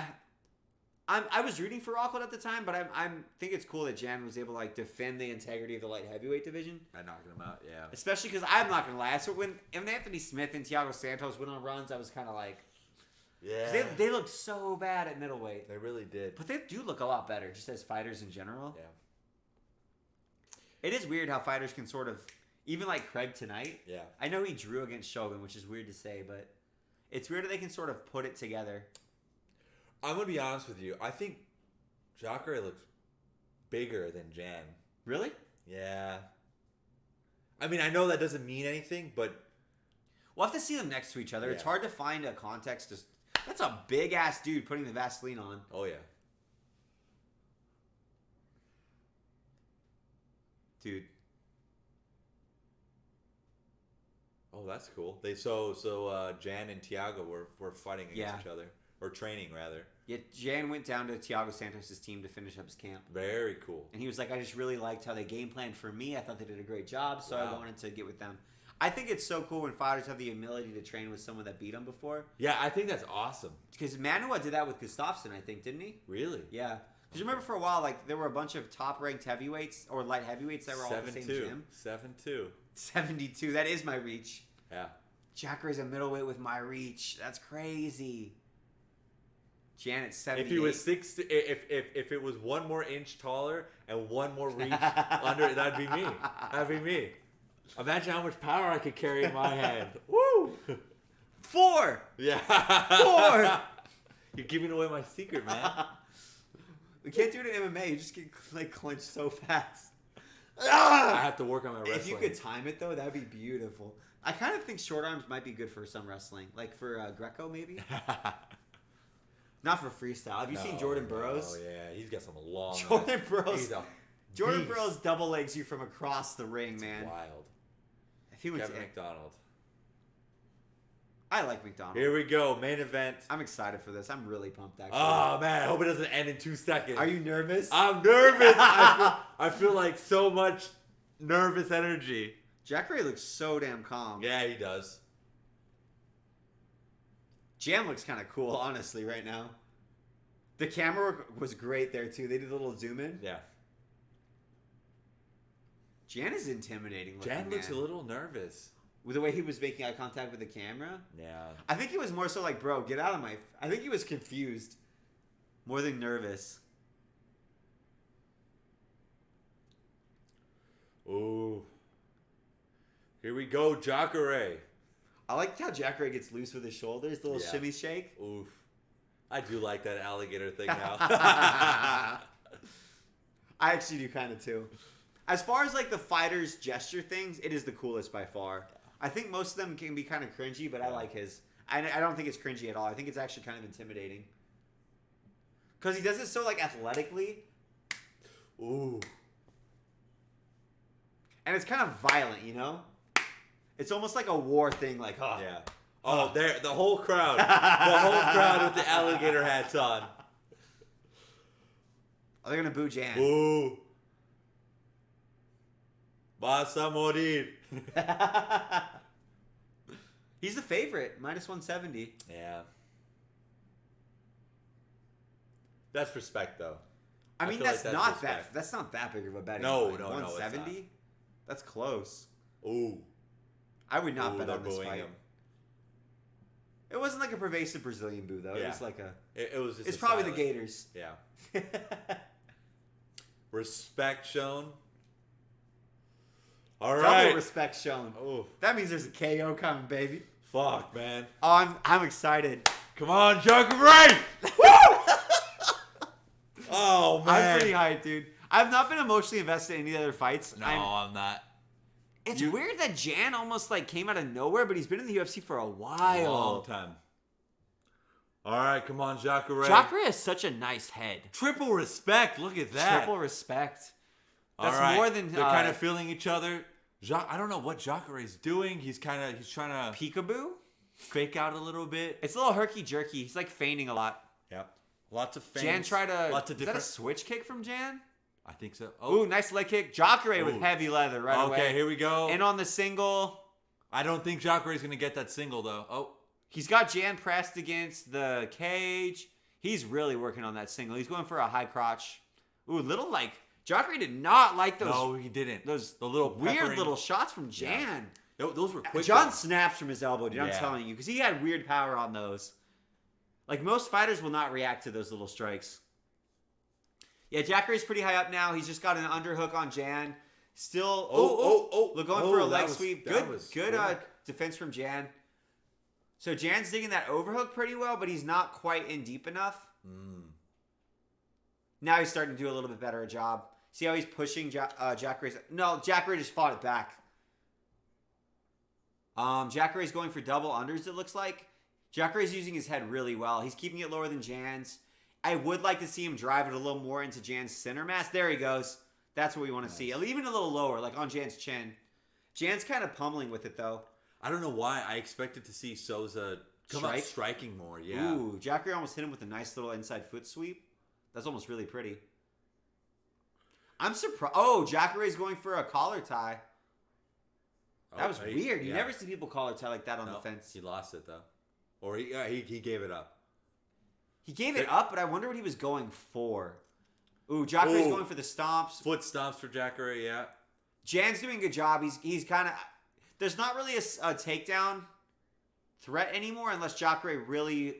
I was rooting for Rockhold at the time, but I think it's cool that Jan was able to like defend the integrity of the light heavyweight division. By knocking him out, yeah. Especially because I'm not gonna lie. So when Anthony Smith and Thiago Santos went on runs, I was kind of like, Yeah. 'cause they looked so bad at middleweight, They really did. but they do look a lot better just as fighters in general. Yeah. It is weird how fighters can sort of, even like Craig tonight. Yeah. I know he drew against Shogun, which is weird to say, but it's weird that they can sort of put it together. I'm gonna be honest with you. I think Jacaré looks bigger than Jan. Really? Yeah. I mean, I know that doesn't mean anything, but We'll have to see them next to each other. It's Yeah. hard to find a context. That's a big ass dude putting the Vaseline on. oh yeah. Dude. Oh, that's cool. Jan and Tiago were fighting against each other, or training rather. Yeah, Jan went down to Thiago Santos' team to finish up his camp. Very cool. And he was like, I just really liked how they game planned for me. I thought they did a great job, so I Wow. wanted to get with them. I think it's so cool when fighters have the ability to train with someone that beat them before. Yeah, I think that's awesome. Because Manua did that with Gustafsson, I think, didn't he? Really? Yeah. Because remember for a while, like, there were a bunch of top-ranked heavyweights or light heavyweights that were all in the same 7-2. gym. 7-2. 72. That is my reach. Yeah. Jacaré's a middleweight with my reach. That's crazy. Janet's 78. If he was if it was one more inch taller and one more reach under, that'd be me. That'd be me. Imagine how much power I could carry in my hand. Woo! 4! Yeah. 4! You're giving away my secret, man. We can't do it in MMA. You just get like clenched so fast. I have to work on my wrestling. If you could time it though, that'd be beautiful. I kind of think short arms might be good for some wrestling, like for Greco maybe. Not for freestyle. Have you seen Jordan Burroughs? Oh yeah, he's got some long. Jordan Burroughs. He's a Jordan beast. Burroughs double legs you from across the ring, It's man. wild. If he was, Kevin McDonald. I like McDonald. Here we go, main event. I'm excited for this. I'm really pumped actually. Oh man, I hope it doesn't end in 2 seconds. Are you nervous? I'm nervous. I feel like so much nervous energy. Jacaré looks so damn calm. Yeah, he does. Jam looks kind of cool, honestly, right now. The camera work was great there too. They did a little zoom in. Yeah. Jan is intimidating looking. Jan looks a man. little nervous. With the way he was making eye contact with the camera. Yeah. I think he was more so like, bro, get out of my... I think he was confused. More than nervous. Ooh. Here we go, Jacaré. I like how Jacaré gets loose with his shoulders. The little Yeah. shimmy shake. Oof. I do like that alligator thing now. I actually do kind of too. As far as like the fighters' gesture things, it is the coolest by far. I think most of them can be kind of cringy, but I like his. I don't think it's cringy at all. I think it's actually kind of intimidating. Because he does it so like athletically. Ooh. And it's kind of violent, you know? It's almost like a war thing, like, oh. Yeah. Oh, there, the whole crowd. The whole crowd with the alligator hats on. Oh, they're going to boo Jan. Ooh. Vas a morir. He's the favorite, minus 170. Yeah. That's respect, though. I mean, feel that's like not respect. that. That's not that big of a betting No, line. no, no, it's 170. not. That's close. Ooh. I would not Ooh, bet they're on this booing fight. him. It wasn't like a pervasive Brazilian boo, though. It Yeah. was like a. It was just. It's a probably silent- the Gators. Yeah. Respect shown. All Double right. respect shown. Oh, That means there's a KO coming, baby. fuck, man. Oh, I'm excited. Come on, Jacaré! Woo! Oh, man. I'm pretty hyped, dude. I've not been emotionally invested in any other fights. No, I'm not. It's weird that Jan almost like came out of nowhere, but he's been in the UFC for a while. Long time. All right, come on, Jacaré. Jacaré has such a nice head. Triple respect. Look at that. Triple respect. All That's right. more than They're kind of feeling each other. I don't know what Jacaré's doing. He's trying to peekaboo. fake out a little bit. It's a little herky jerky. He's like feigning a lot. Yep. Lots of feints. Jan tried to. Lots of Is that a different. switch kick from Jan? I think so. Ooh, nice leg kick. Jacaré with Ooh. heavy leather right away. Okay, here we go. And on the single, I don't think Jacaré's gonna get that single though. Oh. he's got Jan pressed against the cage. He's really working on that single. He's going for a high crotch. Ooh, little like Jacaré did not like those. No, he didn't. The little weird peppering. little shots from Jan. Those were quick. John though. snaps from his elbow, dude. I'm Yeah. telling you, because he had weird power on those. Like most fighters will not react to those little strikes. Yeah, Jacaré's pretty high up now. He's just got an underhook on Jan. Still, Look, going for a leg sweep. Good quick. Defense from Jan. So Jan's digging that overhook pretty well, but he's not quite in deep enough. Now he's starting to do a little bit better a job. See how he's pushing Jacaré's... No, Jacaré just fought it back. Jacaré's going for double unders, it looks like. Jacaré's using his head really well. He's keeping it lower than Jan's. I would like to see him drive it a little more into Jan's center mass. There he goes. That's what we want to see. Even a little lower, like on Jan's chin. Jan's kind of pummeling with it, though. I don't know why. I expected to see Souza come out striking more. Yeah. Ooh, Jacaré almost hit him with a nice little inside foot sweep. That's almost really pretty. I'm surprised. Oh, Jacaré's going for a collar tie. That was weird. You never see people collar tie like that on the fence. He lost it, though. Or he gave it up. He gave it up, but I wonder what he was going for. Ooh, Jacaré's going for the stomps. Foot stomps for Jacaré, yeah. Jan's doing a good job. He's kind of... There's not really a takedown threat anymore unless Jacaré really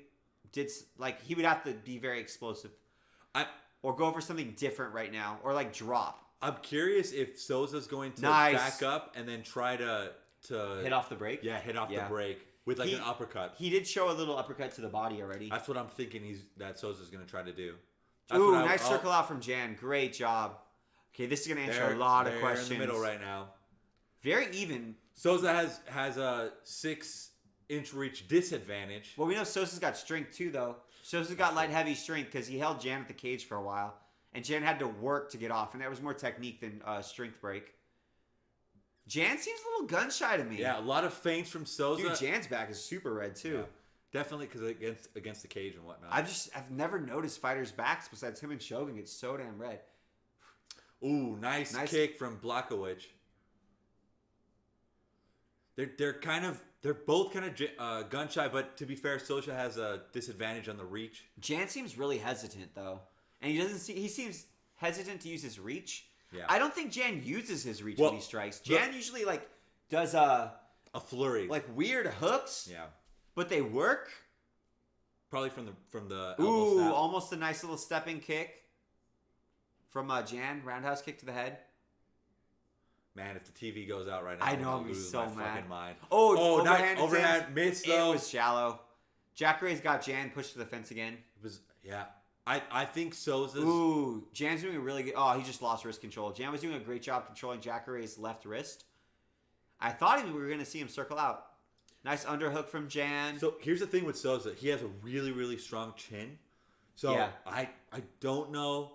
did... Like, he would have to be very explosive. Or go for something different right now. Or, like, drop. I'm curious if Souza's going to back up and then try to... Hit off the break? Yeah, hit off the break. With, like, an uppercut. He did show a little uppercut to the body already. That's what I'm thinking that Souza's going to try to do. Ooh, nice circle out from Jan. Great job. Okay, this is going to answer a lot of questions. In the middle right now. Very even. Souza has a 6-inch reach disadvantage. Well, we know Souza's got strength too, though. Souza's got light heavy strength because he held Jan at the cage for a while. And Jan had to work to get off. And that was more technique than strength break. Jan seems a little gun shy to me. Yeah, a lot of feints from Souza. Dude, Jan's back is super red too. Yeah. Definitely because against the cage and whatnot. I've never noticed fighters' backs besides him and Shogun get so damn red. Ooh, nice kick from Błachowicz. They're both kind of gun shy, but to be fair, Souza has a disadvantage on the reach. Jan seems really hesitant though, and he seems hesitant to use his reach. Yeah. I don't think Jan uses his reach when he strikes. Jan usually like does a flurry, like weird hooks. Yeah. But they work. Probably from the elbow snap. Almost a nice little stepping kick from Jan. Roundhouse kick to the head. Man, if the TV goes out right now, I know, I'll I'd be lose so my mad. fucking mind. Oh, overhand miss though. It was shallow. Jacaré's got Jan pushed to the fence again. It was I think Souza's. Ooh, Jan's doing a really good. Oh, he just lost wrist control. Jan was doing a great job controlling Jacaré's left wrist. I thought we were going to see him circle out. Nice underhook from Jan. So here's the thing with Souza. He has a really, really strong chin. So I don't know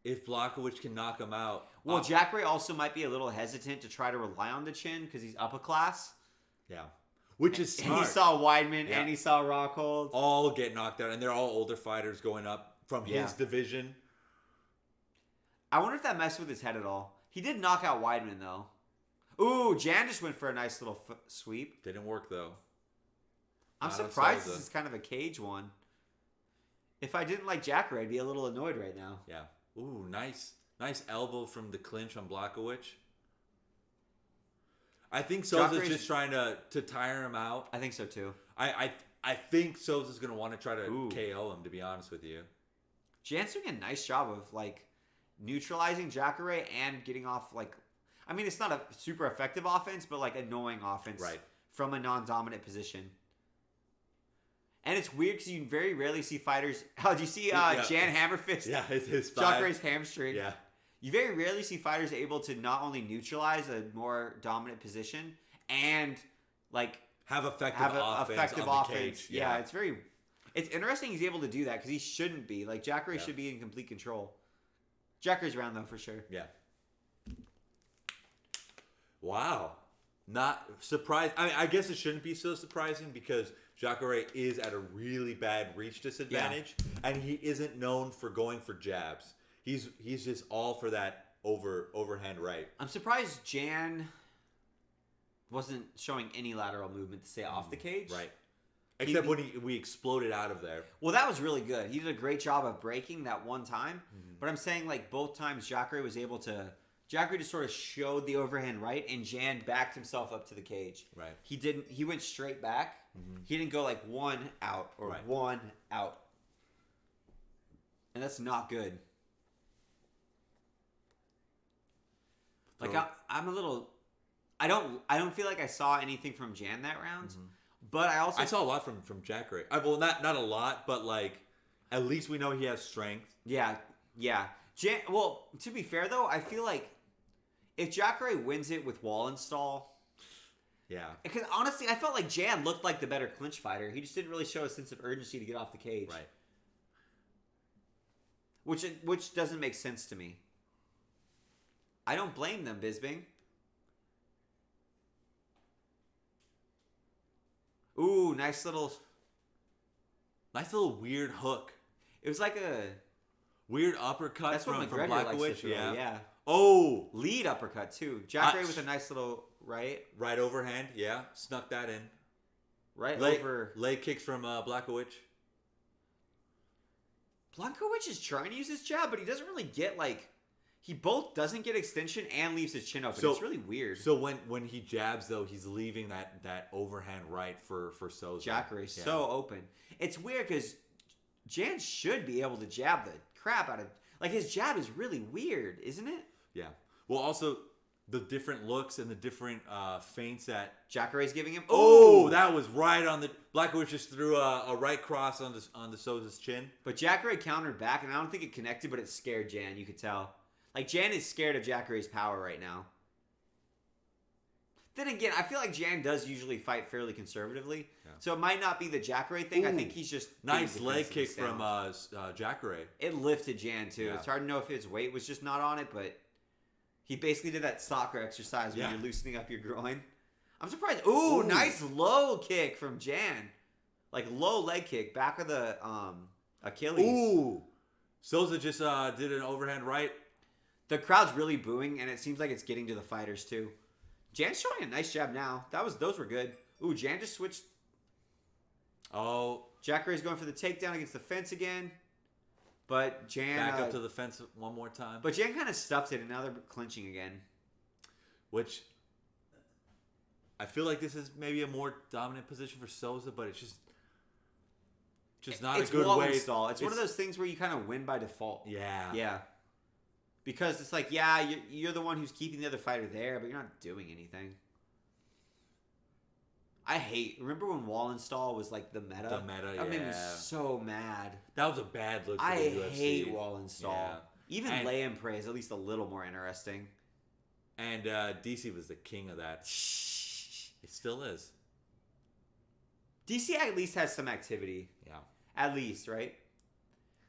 if Błachowicz can knock him out. Well, Jacaré also might be a little hesitant to try to rely on the chin because he's upper class. Yeah. Which is smart. And he saw Weidman and he saw Rockhold. All get knocked out, and they're all older fighters going up from his division. I wonder if that messed with his head at all. He did knock out Weidman, though. Ooh, Jan just went for a nice little sweep. Didn't work, though. I'm surprised this is kind of a cage one. If I didn't like Jacaré, I'd be a little annoyed right now. Yeah. Ooh, nice elbow from the clinch on Błachowicz. I think Souza's just trying to tire him out. I think so, too. I think Souza's going to want to try to KO him, to be honest with you. Jan's doing a nice job of, like, neutralizing Jacaré and getting off, like... I mean, it's not a super effective offense, but, like, annoying offense from a non-dominant position. And it's weird because you very rarely see fighters... Oh, do you see Jan Hammerfist? Yeah, his Jacaré's hamstring. Yeah. You very rarely see fighters able to not only neutralize a more dominant position and like have effective have an offense effective on the offense. cage. Yeah, it's interesting he's able to do that because he shouldn't be. Like Jacaré should be in complete control. Jacaré's round though for sure. Yeah. Wow. Not surprised. I mean, I guess it shouldn't be so surprising because Jacaré is at a really bad reach disadvantage, and he isn't known for going for jabs. He's just all for that overhand right. I'm surprised Jan wasn't showing any lateral movement to stay off the cage. Right. Except when we exploded out of there. Well, that was really good. He did a great job of breaking that one time. But I'm saying like both times Jacaré was able to. Jacaré just sort of showed the overhand right, and Jan backed himself up to the cage. Right. He didn't. He went straight back. He didn't go like one out or one out. And that's not good. Like I'm a little. I don't feel like I saw anything from Jan that round. But I saw a lot from Jacaré. Well, not a lot, but like at least we know he has strength. Yeah. Well, to be fair though, I feel like if Jacaré wins it with wall install, yeah. Because honestly, I felt like Jan looked like the better clinch fighter. He just didn't really show a sense of urgency to get off the cage, Right. Which doesn't make sense to me. I don't blame them, Bisbing. Ooh, nice little weird hook. It was like a weird uppercut that's from what McGregor likes to Błachowicz. throw, yeah. Oh, Lead uppercut too. Jacaré with a nice little right overhand. Yeah, snuck that in. over. Leg kicks from Błachowicz. Błachowicz is trying to use his jab, but he doesn't really get like. He both doesn't get extension and leaves his chin open. It's really weird. So when he jabs though, he's leaving that overhand right for Souza. Jacaré so open. It's weird because Jan should be able to jab the crap out of. Like his jab is really weird, isn't it? Yeah. Well, also the different looks and the different feints that Jacaré's giving him. Oh, that was right on the. Błachowicz just threw a right cross on the Souza's chin. But Jacaré countered back, and I don't think it connected, but it scared Jan. You could tell. Like Jan is scared of Jacaré's power right now. Then again, I feel like Jan does usually fight fairly conservatively, so it might not be the Jacaré thing. I think he's just nice leg kick from Jacaré. It lifted Jan too. Yeah. It's hard to know if his weight was just not on it, but he basically did that soccer exercise when you're loosening up your groin. I'm surprised. Ooh, nice low kick from Jan, like low leg kick back of the Achilles. Ooh, Souza just did an overhand right. The crowd's really booing, and it seems like it's getting to the fighters too. Jan's showing a nice jab now. Those were good. Ooh, Jan just switched. Oh, Jacaré's going for the takedown against the fence again, but Jan back up to the fence one more time. But Jan kind of stuffed it, and now they're clinching again. Which I feel like this is maybe a more dominant position for Souza, but it's just not a good wall way. Install. It's one of those things where you kind of win by default. Yeah. Yeah. Because it's like, you're the one who's keeping the other fighter there, but you're not doing anything. Remember when wall install was like the meta? The meta, That made me so mad. That was a bad look for the UFC. hate wall install. Yeah. Even lay and pray is at least a little more interesting. And DC was the king of that. It still is. DC at least has some activity. Yeah. At least, right?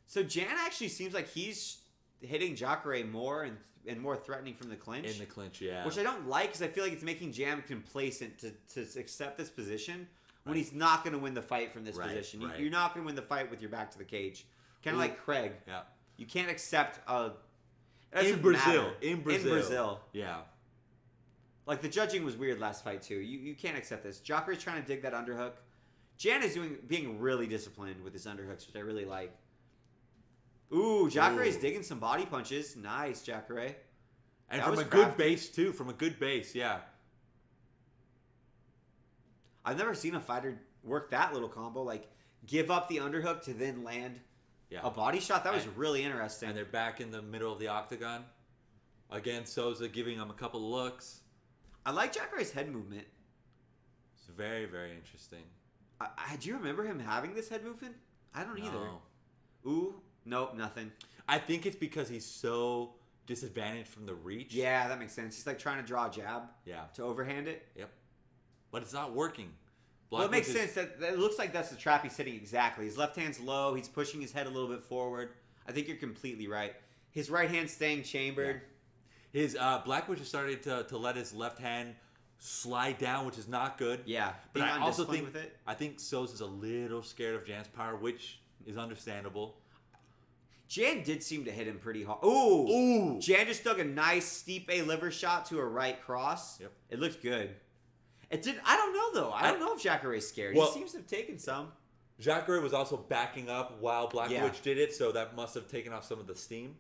So Jan actually seems like he's hitting Jacaré more and more threatening from the clinch. In the clinch, yeah. Which I don't like because I feel like it's making Jan complacent to accept this position when he's not going to win the fight from this position. Right. You're not going to win the fight with your back to the cage. Kind of like Craig. Yeah. You can't accept a... In Brazil. Yeah. Like the judging was weird last fight too. You can't accept this. Jacaré's trying to dig that underhook. Jan is being really disciplined with his underhooks, which I really like. Ooh, Jacaré's digging some body punches. Nice, Jacaré. And That from was a crafty. good base, too. From a good base, yeah. I've never seen a fighter work that little combo. Like, give up the underhook to then land a body shot. That was really interesting. And they're back in the middle of the octagon. Again, Souza giving him a couple of looks. I like Jacaré's head movement. It's very, very interesting. Do you remember him having this head movement? I don't either. No. Ooh, nope, nothing. I think it's because he's so disadvantage from the reach. Yeah, that makes sense. He's like trying to draw a jab. Yeah. To overhand it. Yep. But it's not working. Well, it makes sense that it looks like that's the trap he's setting exactly. His left hand's low. He's pushing his head a little bit forward. I think you're completely right. His right hand's staying chambered. Yeah. His Błachowicz has started to let his left hand slide down, which is not good. Yeah, but I also undisciplined think with it. I think Souza's a little scared of Jan's power, which is understandable. Jan did seem to hit him pretty hard. Ooh! Jan just dug a nice Stipe liver shot to a right cross. Yep. It looked good. It did. I don't know though. I don't know if Jacaré's scared. Well, he seems to have taken some. Jacaré was also backing up while Błachowicz Yeah. did it, so that must have taken off some of the steam.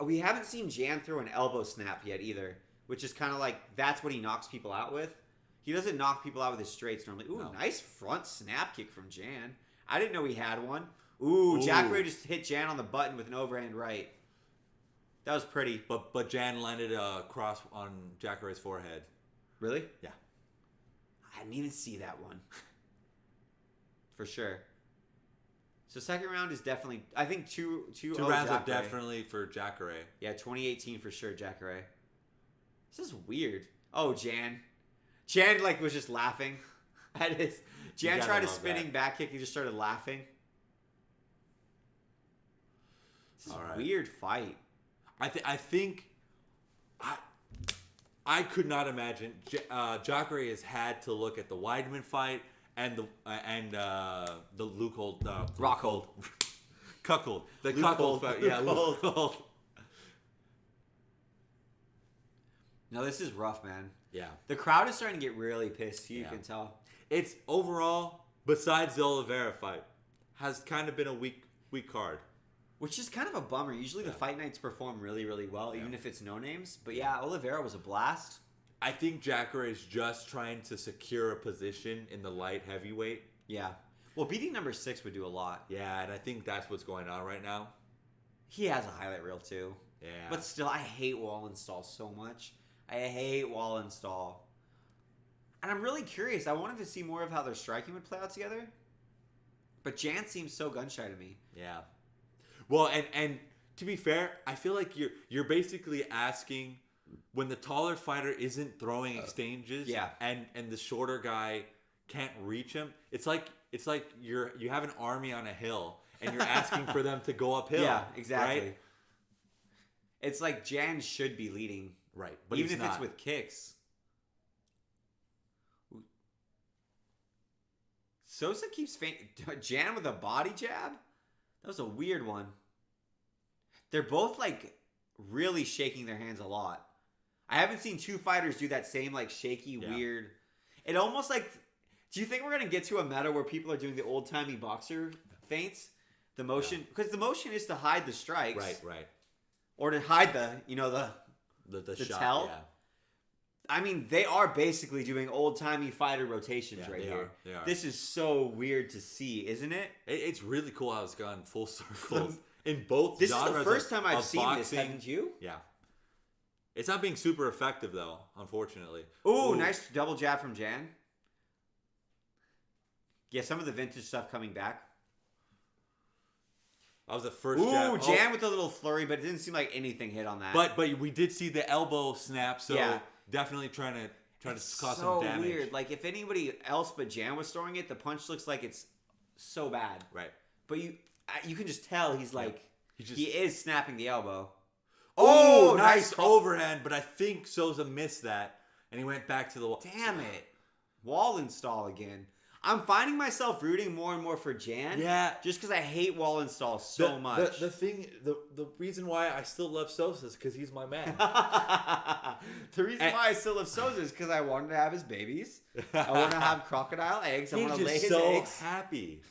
We haven't seen Jan throw an elbow snap yet either, which is kind of like that's what he knocks people out with. He doesn't knock people out with his straights normally. Ooh, No. Nice front snap kick from Jan. I didn't know he had one. Ooh, Jacaré just hit Jan on the button with an overhand right. That was pretty. But Jan landed a cross on Jacaré's forehead. Really? Yeah. I didn't even see that one. For sure. So second round is definitely, I think two rounds are Jacaré. definitely for Jacaré. Yeah, 2018 for sure, Jacaré. This is weird. Oh, Jan. Jan like was just laughing at his. Jan gotta tried a love spinning that. back kick. He just started laughing. This is All a right. weird fight. I think I could not imagine. Jacaré has had to look at the Weidman fight and the Lukehold Rockhold. Cuckold. The Lukehold. Cuckold fight. Yeah, Lukehold. Lukehold. No, this is rough, man. Yeah. The crowd is starting to get really pissed. You Yeah. can tell. It's overall, besides the Oliveira fight, has kind of been a weak card. Which is kind of a bummer. Usually the fight nights perform really, really well, even if it's no names. But yeah, Oliveira was a blast. I think Jacaré is just trying to secure a position in the light heavyweight. Yeah. Well, beating number 6 would do a lot. Yeah, and I think that's what's going on right now. He has a highlight reel too. Yeah. But still, I hate Wallenstall so much. I hate Wallenstall. And I'm really curious. I wanted to see more of how their striking would play out together. But Jan seems so gun-shy to me. Yeah. Well, and to be fair, I feel like you're basically asking when the taller fighter isn't throwing exchanges, yeah. and the shorter guy can't reach him. It's like you have an army on a hill and you're asking for them to go uphill. Yeah, exactly. Right? It's like Jan should be leading. Right. But even he's if it's not. with kicks. Sosa keeps Jan with a body jab? That was a weird one. They're both like really shaking their hands a lot. I haven't seen two fighters do that same like shaky, weird. It almost like. Do you think we're gonna get to a meta where people are doing the old timey boxer feints? The motion, because the motion is to hide the strikes, Right. or to hide the The The shot. tell? Yeah. I mean, they are basically doing old-timey fighter rotations Yeah, right they here. are. They are. This is so weird to see, isn't it? It's really cool how it's gone full circle in both This is genres the first of- time I've of seen this, boxing. haven't you? Yeah. It's not being super effective, though, unfortunately. Ooh, nice double jab from Jan. Yeah, some of the vintage stuff coming back. That was the first Ooh, jab. Jan with a little flurry, but it didn't seem like anything hit on that. But we did see the elbow snap, so Yeah. definitely trying to cause so some damage. weird. Like, if anybody else but Jan was throwing it, the punch looks like it's so bad. Right. But you can just tell he's like, He he is snapping the elbow. Oh, Oh, nice nice overhand, but I think Souza missed that, and he went back to the wall. Damn it. Wallenstall again. I'm finding myself rooting more and more for Jan. Yeah. Just because I hate Wallenstall so much. The reason why I still love Souza is because he's my man. The reason why I still love Souza is because I wanted to have his babies. I want to have crocodile eggs. I He's want to lay just his so eggs. happy.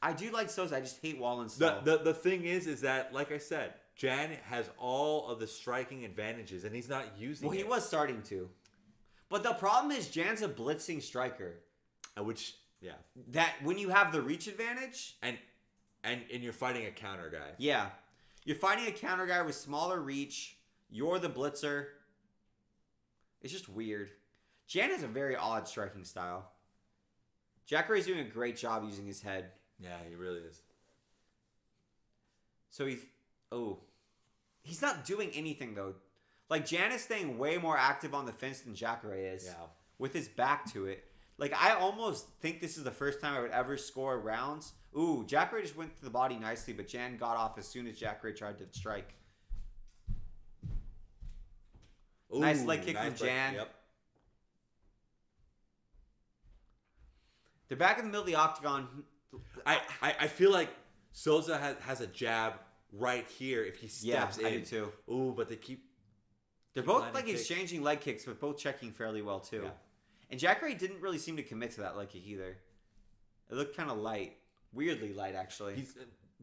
I do like Souza. I just hate Wallenstall. The thing is that, like I said, Jan has all of the striking advantages, and he's not using Well, it. he was starting to. But the problem is Jan's a blitzing striker. Which, yeah. That when you have the reach advantage, And you're fighting a counter guy. yeah. You're fighting a counter guy with smaller reach. You're the blitzer. It's just weird. Jan has a very odd striking style. Jacaré's doing a great job using his head. Yeah, he really is. So he's... Oh. he's not doing anything though. Like Jan is staying way more active on the fence than Jacaré is. Yeah. With his back to it. Like I almost think this is the first time I would ever score rounds. Ooh, Jacaré just went to the body nicely, but Jan got off as soon as Jacaré tried to strike. Ooh, Nice leg kick from leg. Jan. Yep. They're back in the middle of the octagon. I feel like Souza has a jab right here if he steps in. I do too. Ooh, but they keep. They're both landing like kicks. exchanging leg kicks, but both checking fairly well too. Yeah. And Jacaré didn't really seem to commit to that leg kick either. It looked kind of light, weirdly light actually.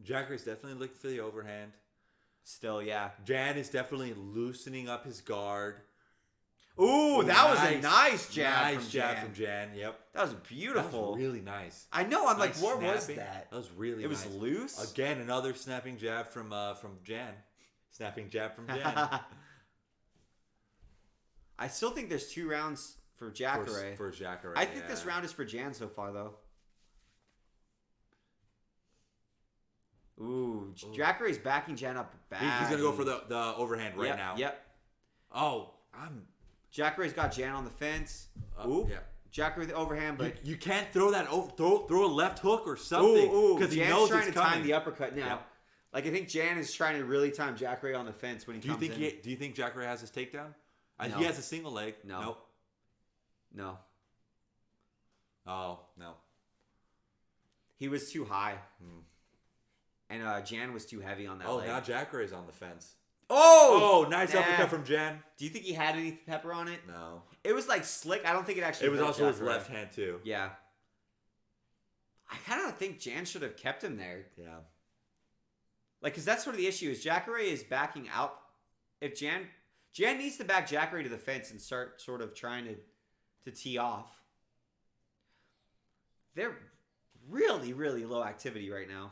Jacaré's definitely looking for the overhand. Still, yeah. Jan is definitely loosening up his guard. Ooh, that was a nice jab Nice from jab Jan. from Jan. Yep. That was beautiful. That was really nice. I know. I'm like, Nice what was snapping. that? That was really It nice. was loose. Again, another snapping jab from Jan. Snapping jab from Jan. I still think there's 2 rounds for Jacaré. For Jacaré. I think this round is for Jan so far, though. Ooh, Jacaré's backing Jan up bad. He's gonna go for the overhand right now. Yep. Oh, Jacaré's got Jan on the fence. Ooh. Yeah. Jacaré the overhand, but You can't throw that over. Throw a left hook or something because he Jan's knows trying it's to coming. time the uppercut now. Yeah. Like I think Jan is trying to really time Jacaré on the fence when he comes in. Do you think Jacaré has his takedown? No. He has a single leg. No. Nope. No, Oh no. he was too high, and Jan was too heavy on that leg. Now Jacaré's on the fence. Oh, Nice nah. uppercut from Jan. Do you think he had any pepper on it? No. It was like slick. I don't think it actually. It was hurt also his Jacaré. left hand too. Yeah. I kind of think Jan should have kept him there. Yeah. Like, because that's sort of the issue is Jacaré is backing out. If Jan needs to back Jacaré to the fence and start sort of trying to tee off. They're really, really low activity right now.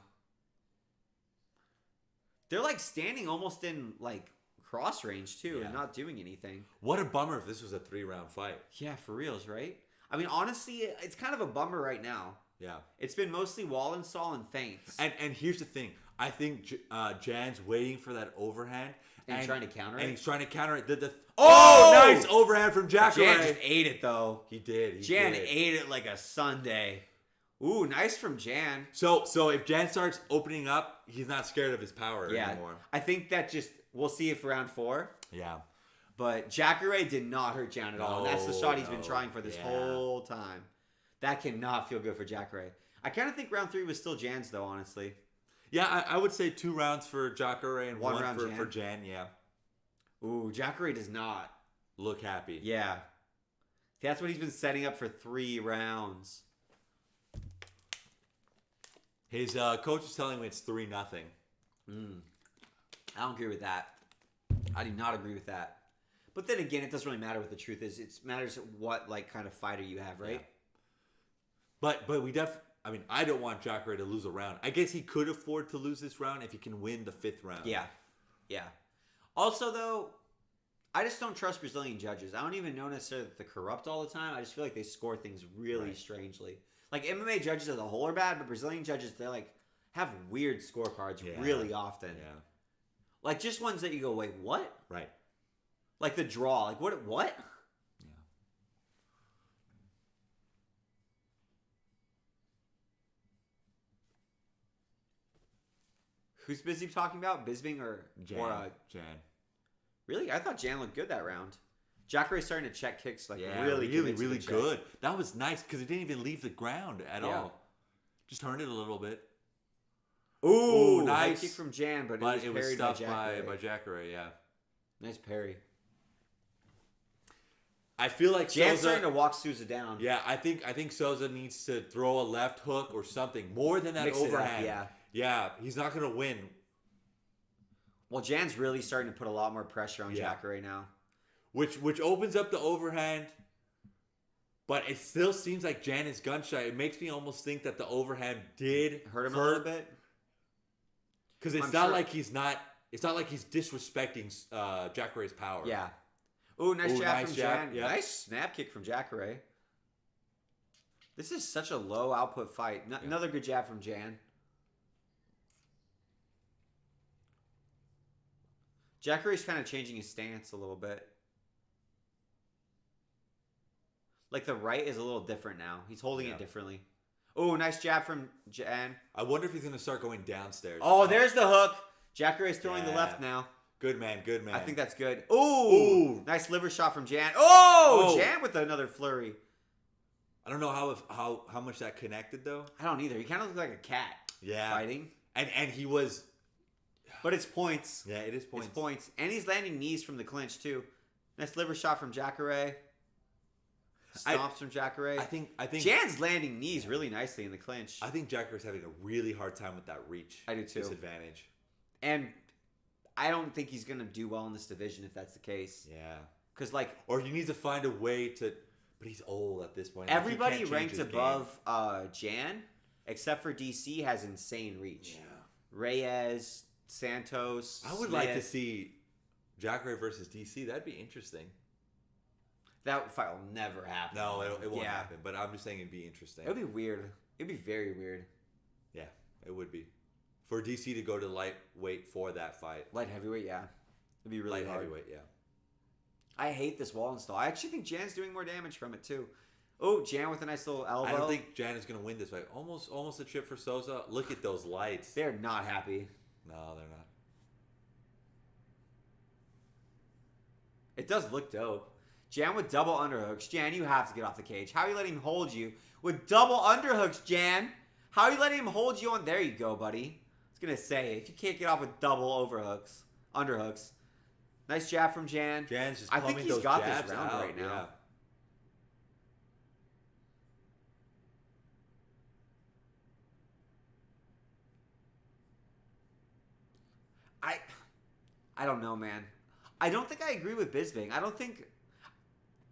They're like standing almost in like cross range too and not doing anything. What a bummer if this was a 3-round fight. Yeah, for reals, right? I mean, honestly, it's kind of a bummer right now. Yeah. It's been mostly wall install and feints. And here's the thing. I think Jan's waiting for that overhand. And trying to counter it. And he's trying to counter it. Oh! Nice overhand from Jacaré. Jan just ate it though. He did. Jan ate it like a sundae. Ooh, nice from Jan. So if Jan starts opening up, he's not scared of his power anymore. I think that we'll see if round 4. Yeah. But Jacaré did not hurt Jan at all. And that's the shot he's been trying for this Yeah. whole time. That cannot feel good for Jacaré. I kind of think round 3 was still Jan's though, honestly. Yeah, I would say 2 rounds for Jacaré and 1 round for Jan. Yeah. Ooh, Jacaré does not Look happy. Yeah. That's what he's been setting up for 3 rounds. His coach is telling me it's 3-0. I don't agree with that. I do not agree with that. But then again, it doesn't really matter what the truth is. It matters what like kind of fighter you have, right? Yeah. But we I mean, I don't want Jacaré to lose a round. I guess he could afford to lose this round if he can win the 5th round. Yeah. Yeah. Also, though, I just don't trust Brazilian judges. I don't even know necessarily that they're corrupt all the time. I just feel like they score things really strangely. Like, MMA judges as a whole are bad, but Brazilian judges, they like have weird scorecards really often. Yeah. Like, just ones that you go, wait, what? Right. Like the draw. Like, what? Yeah. Who's Bisping talking about? Bisping or Jan. Jan? Really? I thought Jan looked good that round. Jacaré's starting to check kicks like really good. That was nice because it didn't even leave the ground at all. Just turned it a little bit. Ooh, nice high kick from Jan, but it it was was parried stuffed by by Jacaré. Yeah. Nice parry. I feel like Jan's Souza, starting to walk Souza down. Yeah, I think Souza needs to throw a left hook or something more than that Mix it up, overhand. Yeah, he's not gonna win. Well, Jan's really starting to put a lot more pressure on Jacaré now. Which opens up the overhand, but it still seems like Jan is gun shy. It makes me almost think that the overhand did Hurt him a little bit. Because it's not like he's disrespecting Jacaré's power. Yeah. Ooh, nice jab nice from jab, Jan. yeah. Nice snap kick from Jacaré. This is such a low output fight. Another good jab from Jan. Jacaré's kind of changing his stance a little bit. Like the right is a little different now. He's holding it differently. Oh, nice jab from Jan. I wonder if he's going to start going downstairs. Oh, there's the hook. Jacaré's throwing the left now. Good man, good man. I think that's good. Ooh, nice liver shot from Jan. Oh, Jan with another flurry. I don't know how much that connected though. I don't either. He kind of looks like a cat. Yeah. Fighting. And he was. But it's points. Yeah, it is points. It's points. And he's landing knees from the clinch too. Nice liver shot from Jacaré. Stomps from Jacaré. I think Jan's landing knees really nicely in the clinch. I think Jacaré's having a really hard time with that reach. I do too. Disadvantage. And I don't think he's gonna do well in this division if that's the case. Yeah. Because or he needs to find a way to. But he's old at this point. Everybody ranked above Jan, except for DC, has insane reach. Yeah. Reyes, Santos. I would like to see Jacaré versus DC. That'd be interesting. That fight will never happen. No, it won't happen. But I'm just saying it'd be interesting. It would be weird. It'd be very weird. Yeah, it would be. For DC to go to lightweight for that fight. Light heavyweight, yeah. It'd be really hard. Light heavyweight, yeah. I hate this wall install. I actually think Jan's doing more damage from it too. Oh, Jan with a nice little elbow. I don't think Jan is going to win this fight. Almost a trip for Souza. Look at those lights. They're not happy. No, they're not. It does look dope. Jan with double underhooks. Jan, you have to get off the cage. How are you letting him hold you with double underhooks, Jan? How are you letting him hold you on? There you go, buddy. I was going to say, if you can't get off with double underhooks. Nice jab from Jan. Jan's just I think he's got this round out, right now. Yeah. I don't know, man. I don't think I agree with Bisping. I don't think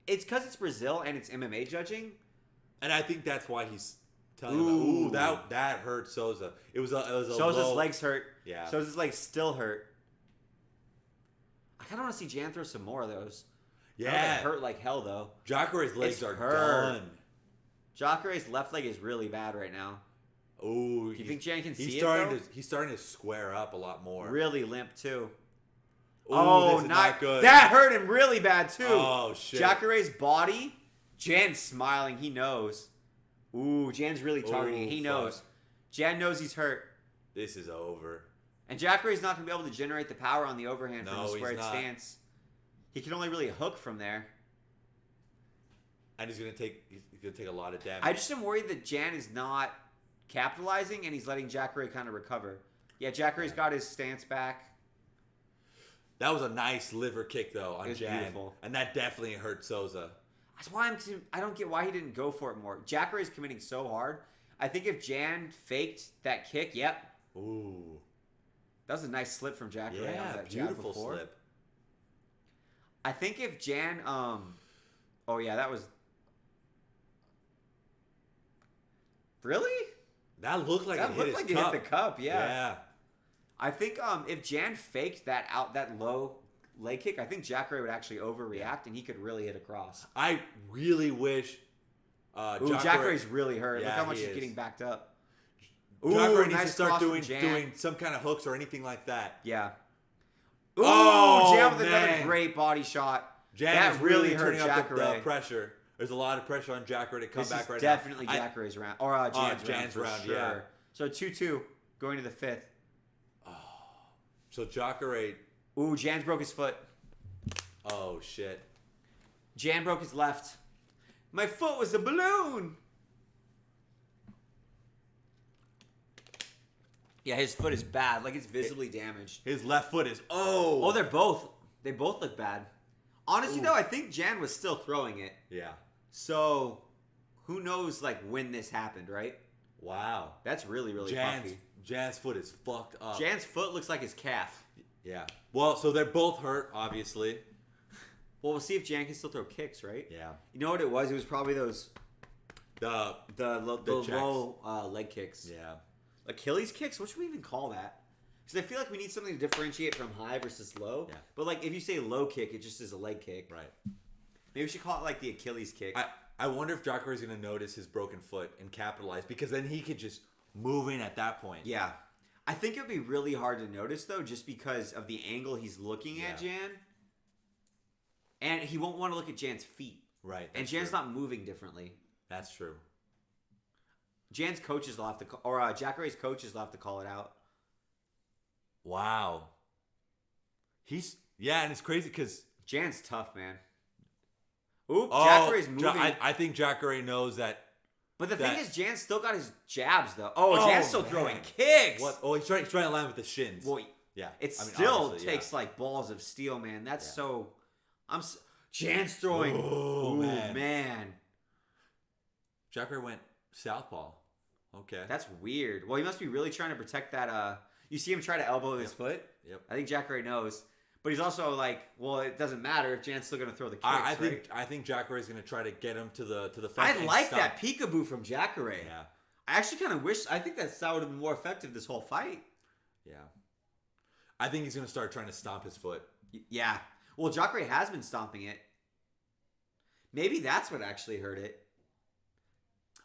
it's because it's Brazil and it's MMA judging, and I think that's why he's telling him. That hurt Souza. It was a Souza's legs hurt. Yeah, Souza's legs still hurt. I kind of want to see Jan throw some more of those. Yeah, it hurt like hell though. Jacaré's legs are hurt. done. Jacaré's left leg is really bad right now. Oh, do you think Jan can see it? He's starting to square up a lot more. Really limp too. Oh, not good. That hurt him really bad too. Oh shit. Jacaré's body. Jan's smiling. He knows. Ooh, Jan's really targeting. He knows. Jan knows he's hurt. This is over. And Jacaré's not going to be able to generate the power on the overhand from the squared not. stance. He can only really hook from there. And he's gonna take a lot of damage. I just am worried that Jan is not capitalizing and he's letting Jacaré kind of recover. Yeah, Jacaré's got his stance back. That was a nice liver kick though on Jan, beautiful. And that definitely hurt Souza. That's why I don't get why he didn't go for it more. Jacaré's committing so hard. I think if Jan faked that kick, Ooh. That was a nice slip from Jacaré. Yeah, that beautiful slip. I think if Jan, oh yeah, that was. Really? That looked like it hit the cup. Yeah. I think if Jan faked that low leg kick, I think Jacaré would actually overreact and he could really hit across. I really wish. Jacaré's really hurt. Yeah, Look how much he's getting backed up. Jacaré needs to start doing some kind of hooks or anything like that. Yeah. Jan with another great body shot. Jan that really hurt turning Jacaré. up the pressure. There's a lot of pressure on Jacaré to come back right now. Definitely Jacaré's round. Or Jan's round, sure. Yeah. So 2-2 going to the fifth. So Jacaré. Ooh, Jan's broke his foot. Oh, shit. Jan broke his left. My foot was a balloon. Yeah, his foot is bad. Like, it's visibly damaged. His left foot is... Oh, they both look bad. Honestly, though, I think Jan was still throwing it. Yeah. So, who knows, like, when this happened, right? Wow. That's really, really puffy. Jan's foot is fucked up. Jan's foot looks like his calf. Yeah. Well, so they're both hurt, obviously. Well, we'll see if Jan can still throw kicks, right? Yeah. You know what it was? It was probably those... The low leg kicks. Yeah. Achilles kicks? What should we even call that? Because I feel like we need something to differentiate from high versus low. Yeah. But, like, if you say low kick, it just is a leg kick. Right. Maybe we should call it, like, the Achilles kick. I wonder if Jacaré is going to notice his broken foot and capitalize, because then he could just move in at that point. Yeah. I think it would be really hard to notice, though, just because of the angle he's looking at Jan. And he won't want to look at Jan's feet. Right. And Jan's not moving differently. That's true. Jan's coaches will have to, or Jacaré's coaches will have to call it out. Wow. And it's crazy because Jan's tough, man. Oop, Jacaré's moving. I think Jacaré knows that. But the thing is, Jan's still got his jabs, though. Jan's still throwing kicks. What? Oh, he's trying to land with the shins. Boy, yeah. It still takes like balls of steel, man. That's so. Jan's throwing. Oh, man. Jacaré went southpaw. Okay. That's weird. Well, he must be really trying to protect that. You see him try to elbow his foot? Yep. I think Jacaré knows. But he's also like, well, it doesn't matter if Jan's still going to throw the kicks, I think Jacaré is going to try to get him to the fence. I like that peekaboo from Jacaré. Yeah. I actually kind of wish. I think that would have been more effective this whole fight. Yeah. I think he's going to start trying to stomp his foot. Yeah. Well, Jacaré has been stomping it. Maybe that's what actually hurt it.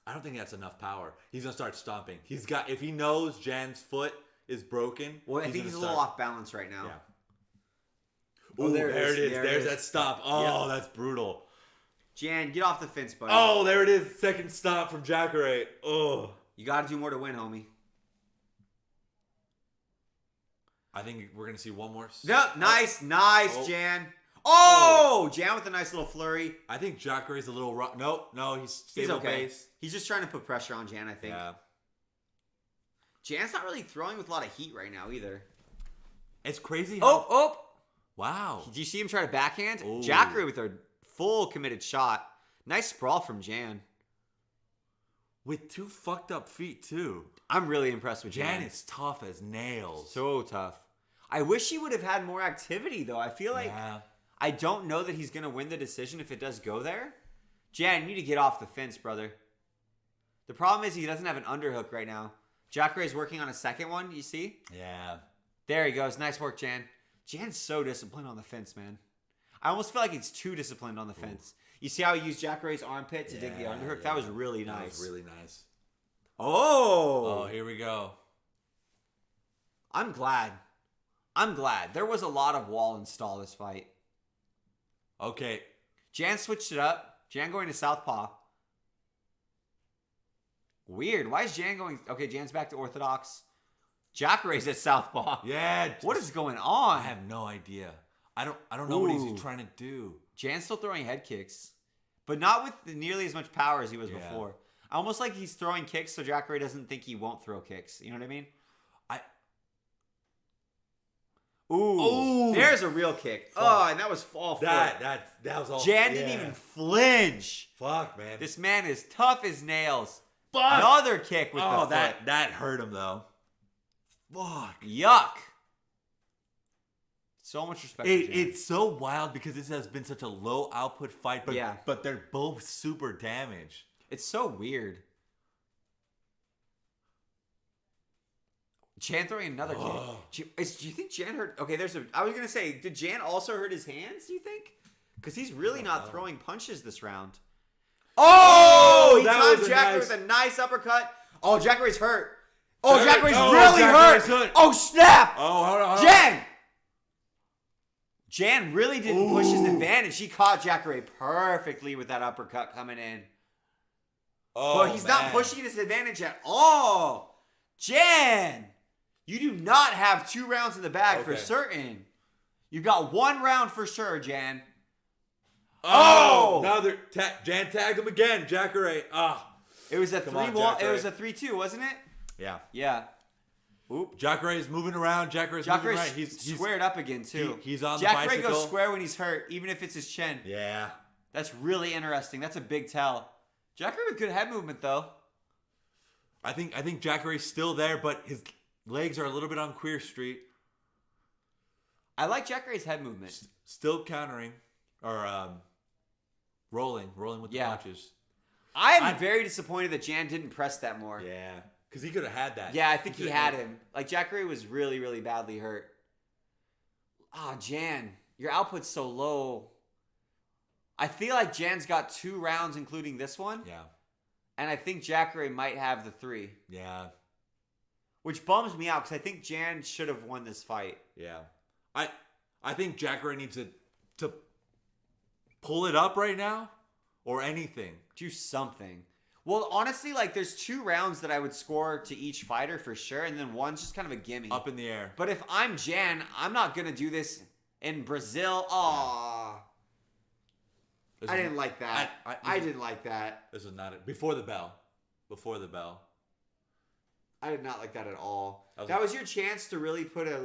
I don't think that's enough power. He's going to start stomping. If he knows Jan's foot is broken. Well, I think he's a little off balance right now. Yeah. Oh, there it is. There's that stomp. Oh, that's brutal. Jan, get off the fence, buddy. Oh, there it is. Second stomp from Jacaré. Oh. You got to do more to win, homie. I think we're going to see one more. No, nice, Jan. Jan with a nice little flurry. I think Jacaré's a little rough. No, he's stable okay. base. He's just trying to put pressure on Jan, I think. Yeah. Jan's not really throwing with a lot of heat right now either. It's crazy. Wow. Did you see him try to backhand? Ooh. Jacaré with a full committed shot. Nice sprawl from Jan. With two fucked up feet, too. I'm really impressed with Jan. Jan is tough as nails. So tough. I wish he would have had more activity, though. I feel like I don't know that he's going to win the decision if it does go there. Jan, you need to get off the fence, brother. The problem is he doesn't have an underhook right now. Jacaré's working on a second one, you see? Yeah. There he goes. Nice work, Jan. Jan's so disciplined on the fence, man. I almost feel like he's too disciplined on the fence. You see how he used Jacaré's armpit to dig the underhook? Yeah. That was really nice. That was really nice. Oh, here we go. I'm glad. There was a lot of wall and stall this fight. Okay. Jan switched it up. Jan going to southpaw. Weird. Why is Jan going... Okay, Jan's back to orthodox. Jacaré's at southpaw. Yeah. What is going on? I have no idea. I don't know what he's trying to do. Jan's still throwing head kicks, but not with nearly as much power as he was before. Almost like he's throwing kicks so Jacaré doesn't think he won't throw kicks. You know what I mean? Ooh. There's a real kick. Fuck. Oh, and that was fall foot. That was all. Jan didn't even flinch. Fuck, man. This man is tough as nails. Fuck. Another kick with the foot. That hurt him though. Fuck. Yuck. So much respect. It's so wild because this has been such a low output fight, but they're both super damaged. It's so weird. Jan throwing another kick. Do you think Jan hurt? Okay, I was going to say, did Jan also hurt his hands, do you think? Because he's really not throwing punches this round. Oh! He timed Jacaré with a nice uppercut. Oh, Jacaré's hurt. Oh, Jacaré's really hurt. Oh, snap! Oh, hold on. Jan really didn't push his advantage. He caught Jacaré perfectly with that uppercut coming in. Oh, but he's not pushing his advantage at all. Jan! You do not have 2 rounds in the bag for certain. You got 1 round for sure, Jan. Oh! Now Jan tagged him again, Jacaré. It was a 3-1. It was a 3-2, wasn't it? Yeah. Yeah. Oop. Jacaré's moving around. Jacaré's moving right. He's squared up again too. He's on the bicycle. bicycle. Jacaré goes square when he's hurt, even if it's his chin. Yeah. That's really interesting. That's a big tell. Jacaré with good head movement though. I think Jacaré's still there, but his legs are a little bit on Queer Street. I like Jacaré's head movement. Still countering or rolling with the punches. I'm very disappointed that Jan didn't press that more. Yeah, because he could have had that. Yeah, I think he had him. Like Jacaré was really, really badly hurt. Jan, your output's so low. I feel like Jan's got 2 rounds, including this one. Yeah. And I think Jacaré might have the 3. Yeah. which bums me out because I think Jan should have won this fight. Yeah. I think Jacaré needs to pull it up right now or anything. Do something. Well, honestly, like there's 2 rounds that I would score to each fighter for sure, and then one's just kind of a gimme. Up in the air. But if I'm Jan, I'm not gonna do this in Brazil. Aww. I didn't like that. I didn't like that. This is not it. Before the bell. Before the bell. I did not like that at all. That was your chance to really put a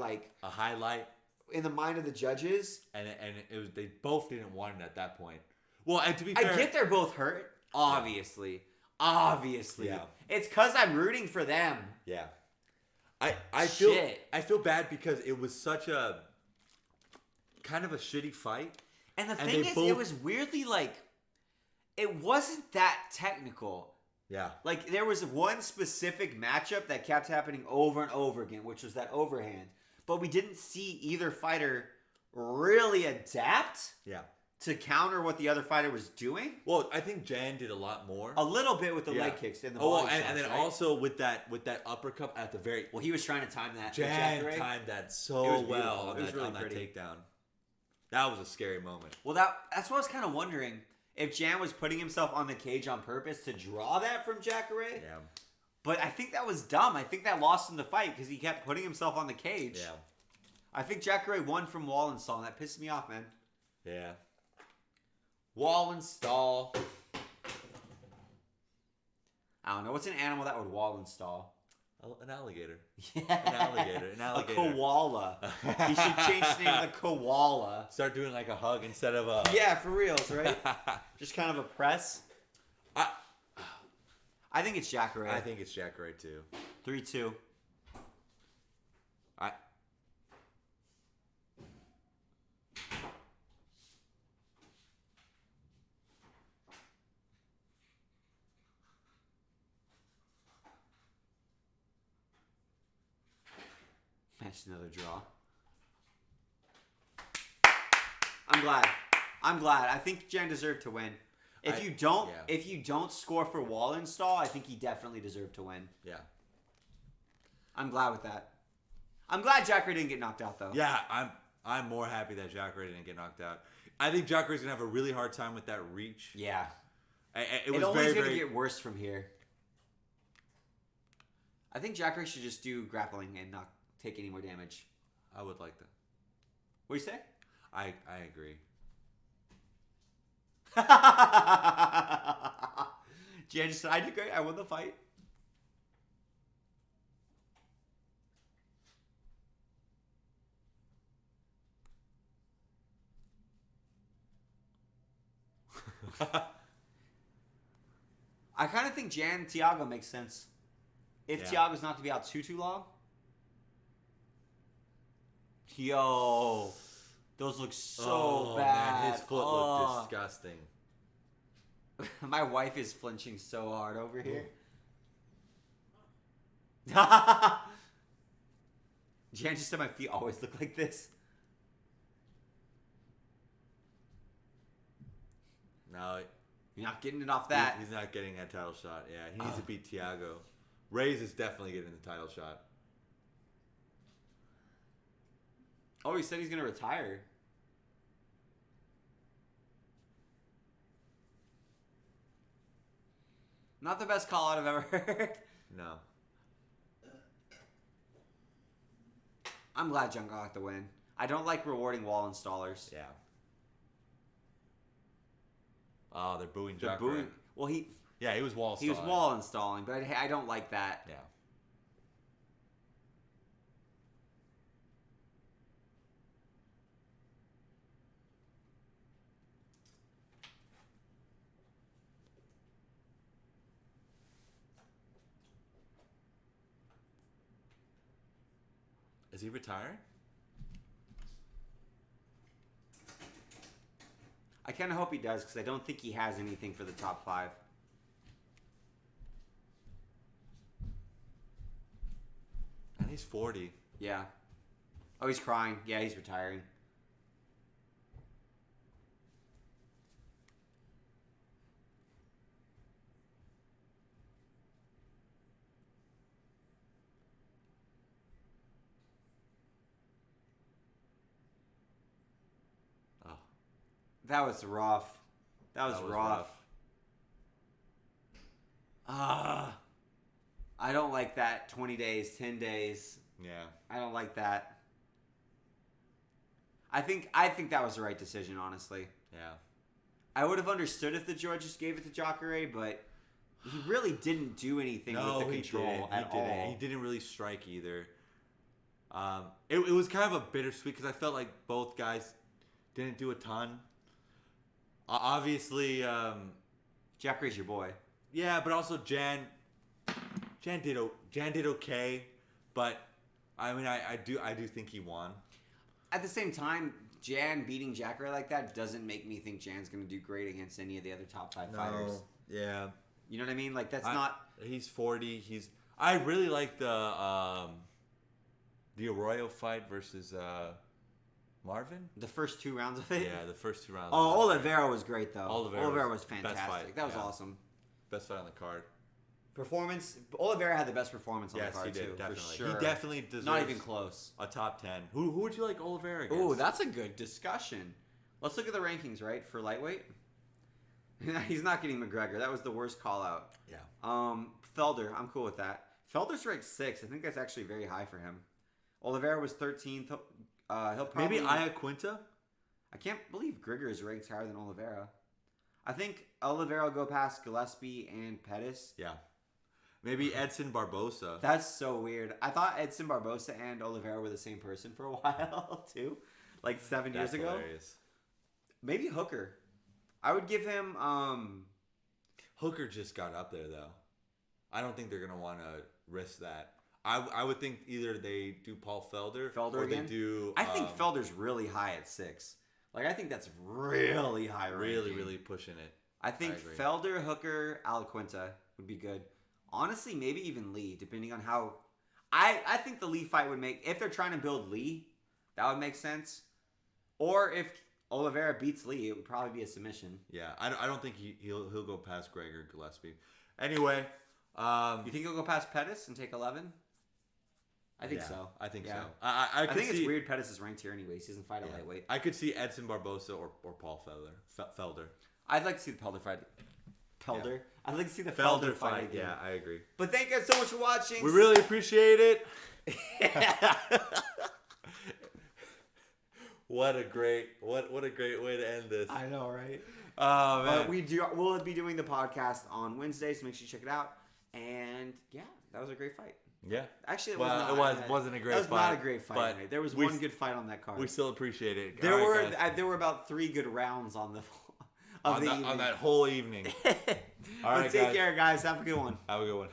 highlight in the mind of the judges. And it was, they both didn't want it at that point. Well, and to be fair, I get they're both hurt. Obviously. Yeah. It's because I'm rooting for them. Yeah. I feel bad because it was such a kind of a shitty fight. And the thing is, it was weirdly it wasn't that technical. Yeah. Like, there was one specific matchup that kept happening over and over again, which was that overhand. But we didn't see either fighter really adapt to counter what the other fighter was doing. Well, I think Jan did a lot more. A little bit with the leg kicks and the body shots, and then right? also with that uppercut at the very... Well, he was trying to time that. Jan timed that so well on it was really that pretty. takedown. That was a scary moment. Well, that's what I was kind of wondering. If Jan was putting himself on the cage on purpose to draw that from Jacaré. Yeah. But I think that was dumb. I think that lost him the fight because he kept putting himself on the cage. Yeah. I think Jacaré won from wall and stall, and that pissed me off, man. Yeah. Wall and stall. I don't know. What's an animal that would wall and stall? An alligator. Yeah. An alligator. A koala. You should change the name to koala. Start doing like a hug instead of a... Yeah, for reals, right? Just kind of a press. I think it's Jacaré. I think it's Jacaré too. 3-2. That's another draw. I'm glad. I think Jan deserved to win. If you don't score for wall install, I think he definitely deserved to win. Yeah. I'm glad with that. I'm glad Jacaré didn't get knocked out though. Yeah, I'm more happy that Jacaré didn't get knocked out. I think Jacaré's gonna have a really hard time with that reach. Yeah. It was only very, gonna get worse from here. I think Jacaré should just do grappling and not take any more damage. I would like that. What do you say? I agree. Jan just said, I did great. I won the fight. I kind of think Jan Thiago makes sense. If Thiago's not to be out too long. Yo, those look so bad. Man, his foot looked disgusting. My wife is flinching so hard over here. Jan just said my feet always look like this. No, you're not getting it off that. He's not getting that title shot. Yeah, he needs to beat Thiago. Reyes is definitely getting the title shot. Oh, he said he's going to retire. Not the best call out I've ever heard. No. I'm glad John got the win. I don't like rewarding wall installers. Yeah. Oh, they're booing Jacaré. Booing. Well, he was wall installing. He was wall installing, but I don't like that. Yeah. Is he retiring? I kind of hope he does because I don't think he has anything for the top 5. And he's 40. Yeah. Oh, he's crying. Yeah, he's retiring. That was rough. That was rough. I don't like that. 20 days, 10 days. Yeah. I don't like that. I think that was the right decision, honestly. Yeah. I would have understood if the judge just gave it to Jacaré, but he really didn't do anything with the control at all. He didn't really strike either. It was kind of a bittersweet because I felt like both guys didn't do a ton. Obviously, Jacaré's your boy. yeah, but also Jan did okay, but I mean I do think he won. At the same time, Jan beating Jacaré like that doesn't make me think Jan's going to do great against any of the other top 5 fighters. Yeah. You know what I mean? Like that's not. He's 40. I really like the Arroyo fight versus Marvin. The first 2 rounds of it. Yeah, the first 2 rounds. Oh, Oliveira was great though. Oliveira was fantastic. best fight, That was yeah. awesome. Best fight on the card. Performance. Oliveira had the best performance on Yes, the card he did, too. definitely. For sure. He definitely deserves Not even close. a top 10. Who would you like Oliveira against? Ooh, that's a good discussion. Let's look at the rankings, right, for lightweight. He's not getting McGregor. That was the worst call out. Yeah. Felder, I'm cool with that. Felder's ranked 6th. I think that's actually very high for him. Oliveira was 13th. He'll probably Maybe Iaquinta? I can't believe Grigor is ranked higher than Oliveira. I think Oliveira will go past Gillespie and Pettis. Yeah. Maybe Edson Barbosa. That's so weird. I thought Edson Barbosa and Oliveira were the same person for a while too, like 7 years That's ago. hilarious. Maybe Hooker. I would give him. Hooker just got up there though. I don't think they're gonna want to risk that. I would think either they do Paul Felder or again? they do. I think Felder's really high at 6. Like I think that's really high. really ranking. pushing it. I think agree. Felder, Hooker, Alaquinta would be good. Honestly, maybe even Lee, depending on how. I think the Lee fight would make, if they're trying to build Lee, that would make sense. Or if Oliveira beats Lee, it would probably be a submission. Yeah, I don't think he'll go past Gregor Gillespie. Anyway, You think he'll go past Pettis and take 11? I think yeah, so. I think Yeah. so. I I think see, it's weird Pettis is ranked here anyways. He doesn't fight a yeah. lightweight. I could see Edson Barbosa or Paul Felder. I'd like to see the Felder fight. Felder? Yeah. I'd like to see the Felder fight again. Yeah, I agree. But thank you guys so much for watching. We really appreciate it. What a great way to end this. I know, right? Oh man. But we'll be doing the podcast on Wednesday, so make sure you check it out. And yeah, that was a great fight. Yeah. Actually, it Well, was it wasn't a great That was fight. not a great fight. but Mate. There was we one s- good fight on that card. We still appreciate it. there All were right, guys. there were about 3 good rounds on the on that whole evening. All right, But take guys. care, guys. Have a good one. Have a good one.